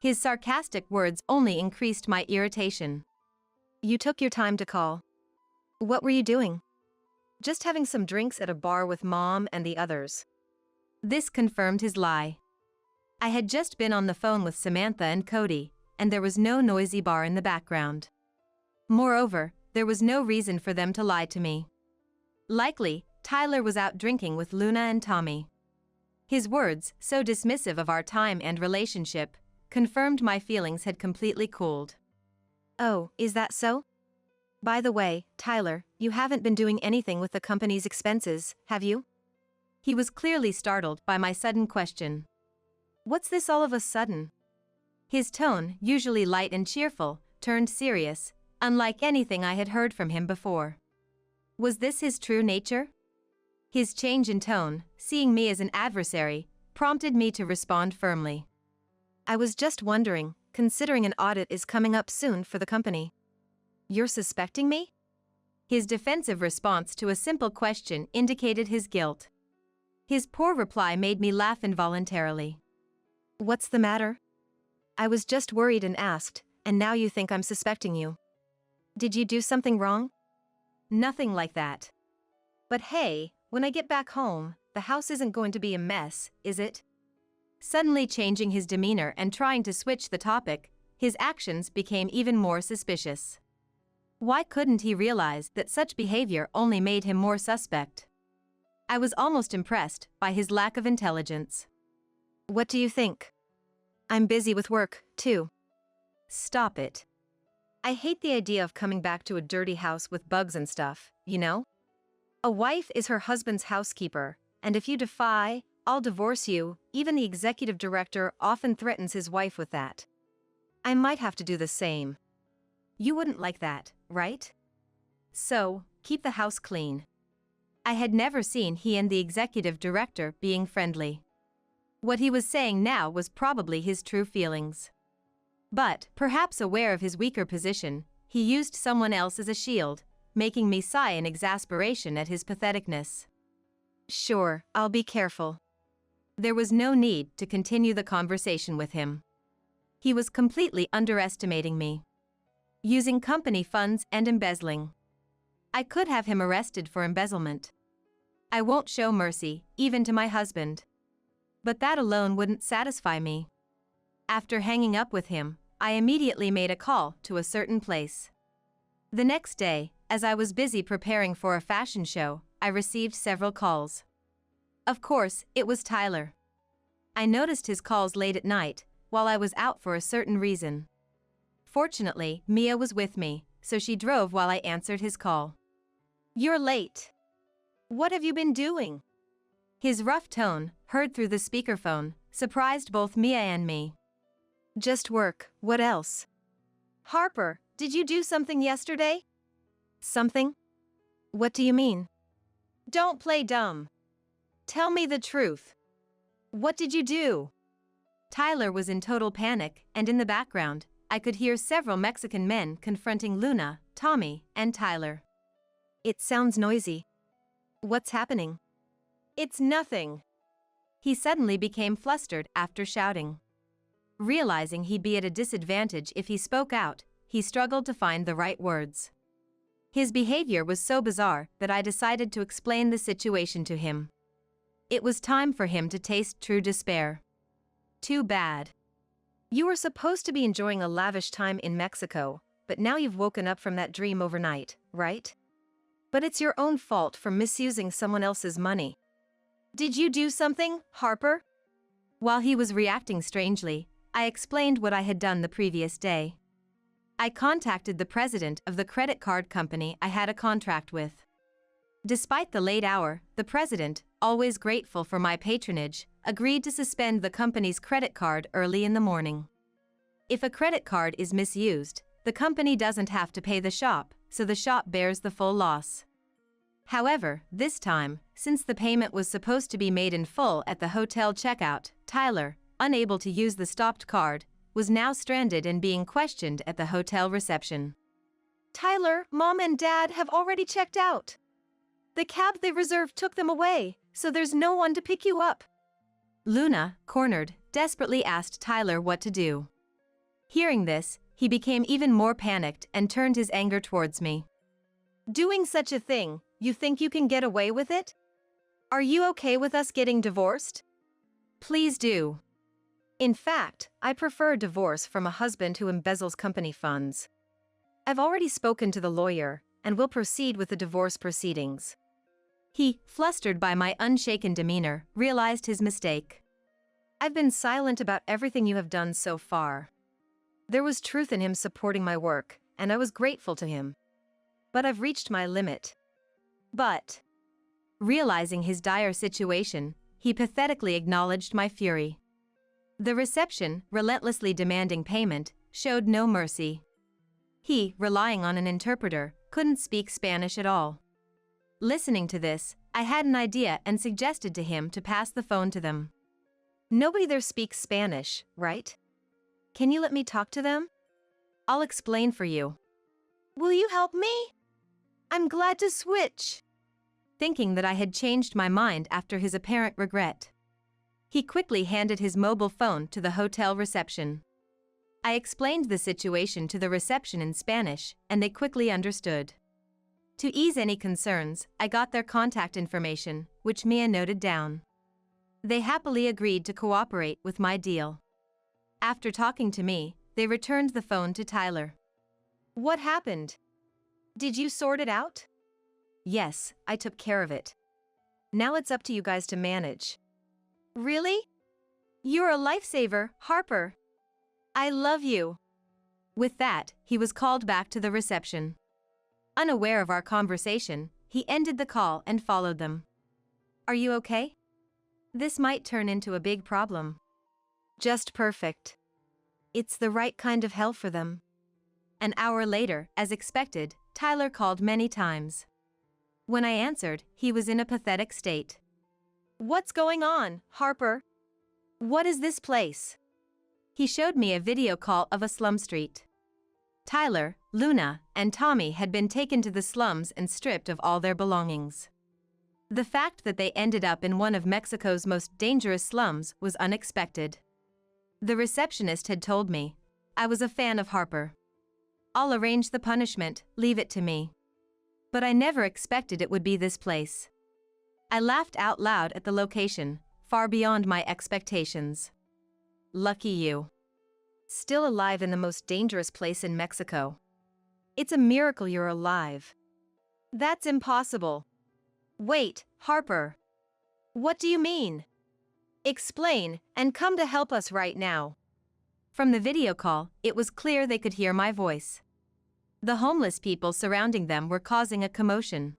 His sarcastic words only increased my irritation.
You took your time to call. What were you doing? Just having some drinks at a bar with Mom and the others.
This confirmed his lie. I had just been on the phone with Samantha and Cody, and there was no noisy bar in the background. Moreover, there was no reason for them to lie to me. Likely, Tyler was out drinking with Luna and Tommy. His words, so dismissive of our time and relationship, confirmed my feelings had completely cooled.
Oh, is that so? By the way, Tyler, you haven't been doing anything with the company's expenses, have you?
He was clearly startled by my sudden question.
What's this all of a sudden?
His tone, usually light and cheerful, turned serious, unlike anything I had heard from him before. Was this his true nature? His change in tone, seeing me as an adversary, prompted me to respond firmly.
I was just wondering, considering an audit is coming up soon for the company. You're suspecting me?
His defensive response to a simple question indicated his guilt. His poor reply made me laugh involuntarily.
What's the matter? I was just worried and asked, and now you think I'm suspecting you. Did you do something wrong?
Nothing like that.
But hey, when I get back home, the house isn't going to be a mess, is it?
Suddenly changing his demeanor and trying to switch the topic, his actions became even more suspicious. Why couldn't he realize that such behavior only made him more suspect? I was almost impressed by his lack of intelligence.
What do you think? I'm busy with work, too.
Stop it.
I hate the idea of coming back to a dirty house with bugs and stuff, you know? A wife is her husband's housekeeper, and if you defy, I'll divorce you. Even the executive director often threatens his wife with that. I might have to do the same.
You wouldn't like that, right? So, keep the house clean. I had never seen he and the executive director being friendly. What he was saying now was probably his true feelings. But, perhaps aware of his weaker position, he used someone else as a shield, making me sigh in exasperation at his patheticness. Sure, I'll be careful. There was no need to continue the conversation with him. He was completely underestimating me. Using company funds and embezzling. I could have him arrested for embezzlement. I won't show mercy, even to my husband. But that alone wouldn't satisfy me. After hanging up with him, I immediately made a call to a certain place. The next day, as I was busy preparing for a fashion show, I received several calls. Of course, it was Tyler. I noticed his calls late at night, while I was out for a certain reason. Fortunately, Mia was with me, so she drove while I answered his call.
You're late. What have you been doing?
His rough tone, heard through the speakerphone, surprised both Mia and me.
Just work, what else? Harper, did you do something yesterday?
Something? What do you mean?
Don't play dumb. Tell me the truth. What did you do?
Tyler was in total panic, and in the background, I could hear several Mexican men confronting Luna, Tommy, and Tyler. It sounds noisy. What's happening?
It's nothing.
He suddenly became flustered after shouting. Realizing he'd be at a disadvantage if he spoke out, he struggled to find the right words. His behavior was so bizarre that I decided to explain the situation to him. It was time for him to taste true despair. Too bad.
You were supposed to be enjoying a lavish time in Mexico, but now you've woken up from that dream overnight, right? But it's your own fault for misusing someone else's money. Did you do something, Harper?
While he was reacting strangely, I explained what I had done the previous day. I contacted the president of the credit card company I had a contract with. Despite the late hour, the president, always grateful for my patronage, agreed to suspend the company's credit card early in the morning. If a credit card is misused, the company doesn't have to pay the shop, so the shop bears the full loss. However, this time, since the payment was supposed to be made in full at the hotel checkout, Tyler, unable to use the stopped card, was now stranded and being questioned at the hotel reception.
Tyler, Mom and Dad have already checked out. The cab they reserved took them away, so there's no one to pick you up.
Luna, cornered, desperately asked Tyler what to do. Hearing this, he became even more panicked and turned his anger towards me.
Doing such a thing, you think you can get away with it? Are you okay with us getting divorced?
Please do.
In fact, I prefer a divorce from a husband who embezzles company funds. I've already spoken to the lawyer, and will proceed with the divorce proceedings.
He, flustered by my unshaken demeanor, realized his mistake.
I've been silent about everything you have done so far. There was truth in him supporting my work, and I was grateful to him. But I've reached my limit. But,
realizing his dire situation, he pathetically acknowledged my fury. The reception, relentlessly demanding payment, showed no mercy. He, relying on an interpreter, couldn't speak Spanish at all. Listening to this, I had an idea and suggested to him to pass the phone to them.
Nobody there speaks Spanish, right? Can you let me talk to them?
I'll explain for you.
Will you help me? I'm glad to switch.
Thinking that I had changed my mind after his apparent regret, he quickly handed his mobile phone to the hotel reception. I explained the situation to the reception in Spanish, and they quickly understood. To ease any concerns, I got their contact information, which Mia noted down. They happily agreed to cooperate with my deal. After talking to me, they returned the phone to Tyler.
What happened? Did you sort it out?
Yes, I took care of it. Now it's up to you guys to manage.
Really? You're a lifesaver, Harper. I love you.
With that, he was called back to the reception. Unaware of our conversation, he ended the call and followed them. Are you okay? This might turn into a big problem.
Just perfect. It's the right kind of hell for them.
An hour later, as expected, Tyler called many times. When I answered, he was in a pathetic state.
What's going on, Harper? What is this place?
He showed me a video call of a slum street. Tyler, Luna, and Tommy had been taken to the slums and stripped of all their belongings. The fact that they ended up in one of Mexico's most dangerous slums was unexpected. The receptionist had told me. I was a fan of Harper. I'll arrange the punishment, leave it to me. But I never expected it would be this place. I laughed out loud at the location, far beyond my expectations. Lucky you.
Still alive in the most dangerous place in Mexico. It's a miracle you're alive. That's impossible. Wait, Harper. What do you mean? Explain, and come to help us right now.
From the video call, it was clear they could hear my voice. The homeless people surrounding them were causing a commotion.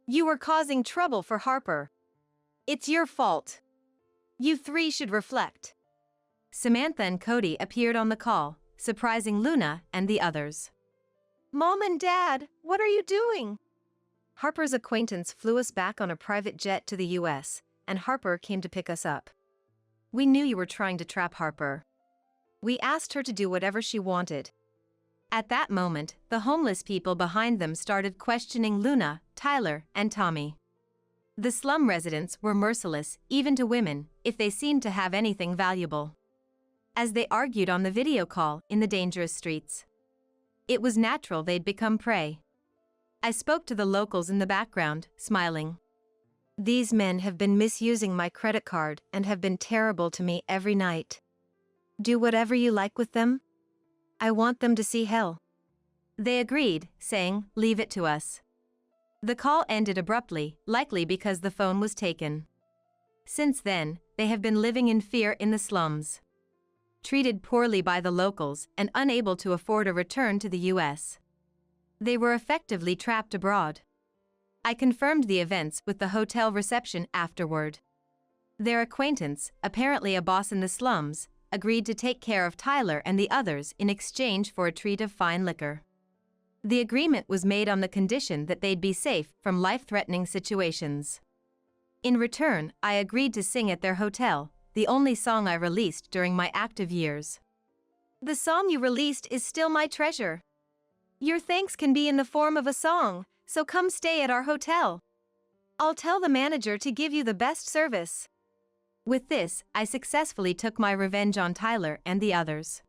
You were causing trouble for Harper. It's your fault. You three should reflect.
Samantha and Cody appeared on the call, surprising Luna and the others.
Mom and Dad, what are you doing? Harper's acquaintance flew us back on a private jet to the US, and Harper came to pick us up. We knew you were trying to trap Harper. We asked her to do whatever she wanted.
At that moment, the homeless people behind them started questioning Luna, Tyler, and Tommy. The slum residents were merciless, even to women, if they seemed to have anything valuable. As they argued on the video call in the dangerous streets, it was natural they'd become prey. I spoke to the locals in the background, smiling.
These men have been misusing my credit card and have been terrible to me every night. Do whatever you like with them. I want them to see hell.
They agreed, saying, leave it to us. The call ended abruptly, likely because the phone was taken. Since then, they have been living in fear in the slums. Treated poorly by the locals and unable to afford a return to the US. They were effectively trapped abroad. I confirmed the events with the hotel reception afterward. Their acquaintance, apparently a boss in the slums, agreed to take care of Tyler and the others in exchange for a treat of fine liquor. The agreement was made on the condition that they'd be safe from life-threatening situations. In return, I agreed to sing at their hotel, the only song I released during my active years.
The song you released is still my treasure. Your thanks can be in the form of a song, so come stay at our hotel. I'll tell the manager to give you the best service.
With this, I successfully took my revenge on Tyler and the others.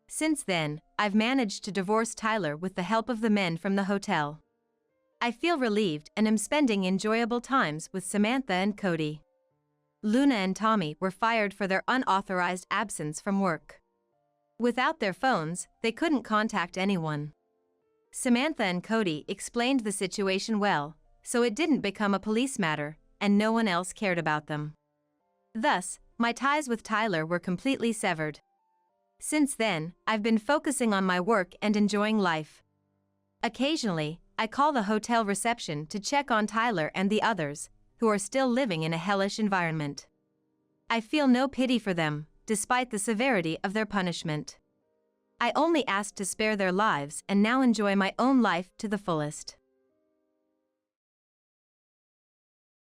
Since then, I've managed to divorce Tyler with the help of the men from the hotel. I feel relieved and am spending enjoyable times with Samantha and Cody. Luna and Tommy were fired for their unauthorized absence from work. Without their phones, they couldn't contact anyone. Samantha and Cody explained the situation well, so it didn't become a police matter, and no one else cared about them. Thus, my ties with Tyler were completely severed. Since then, I've been focusing on my work and enjoying life. Occasionally, I call the hotel reception to check on Tyler and the others, who are still living in a hellish environment. I feel no pity for them, despite the severity of their punishment. I only asked to spare their lives and now enjoy my own life to the fullest.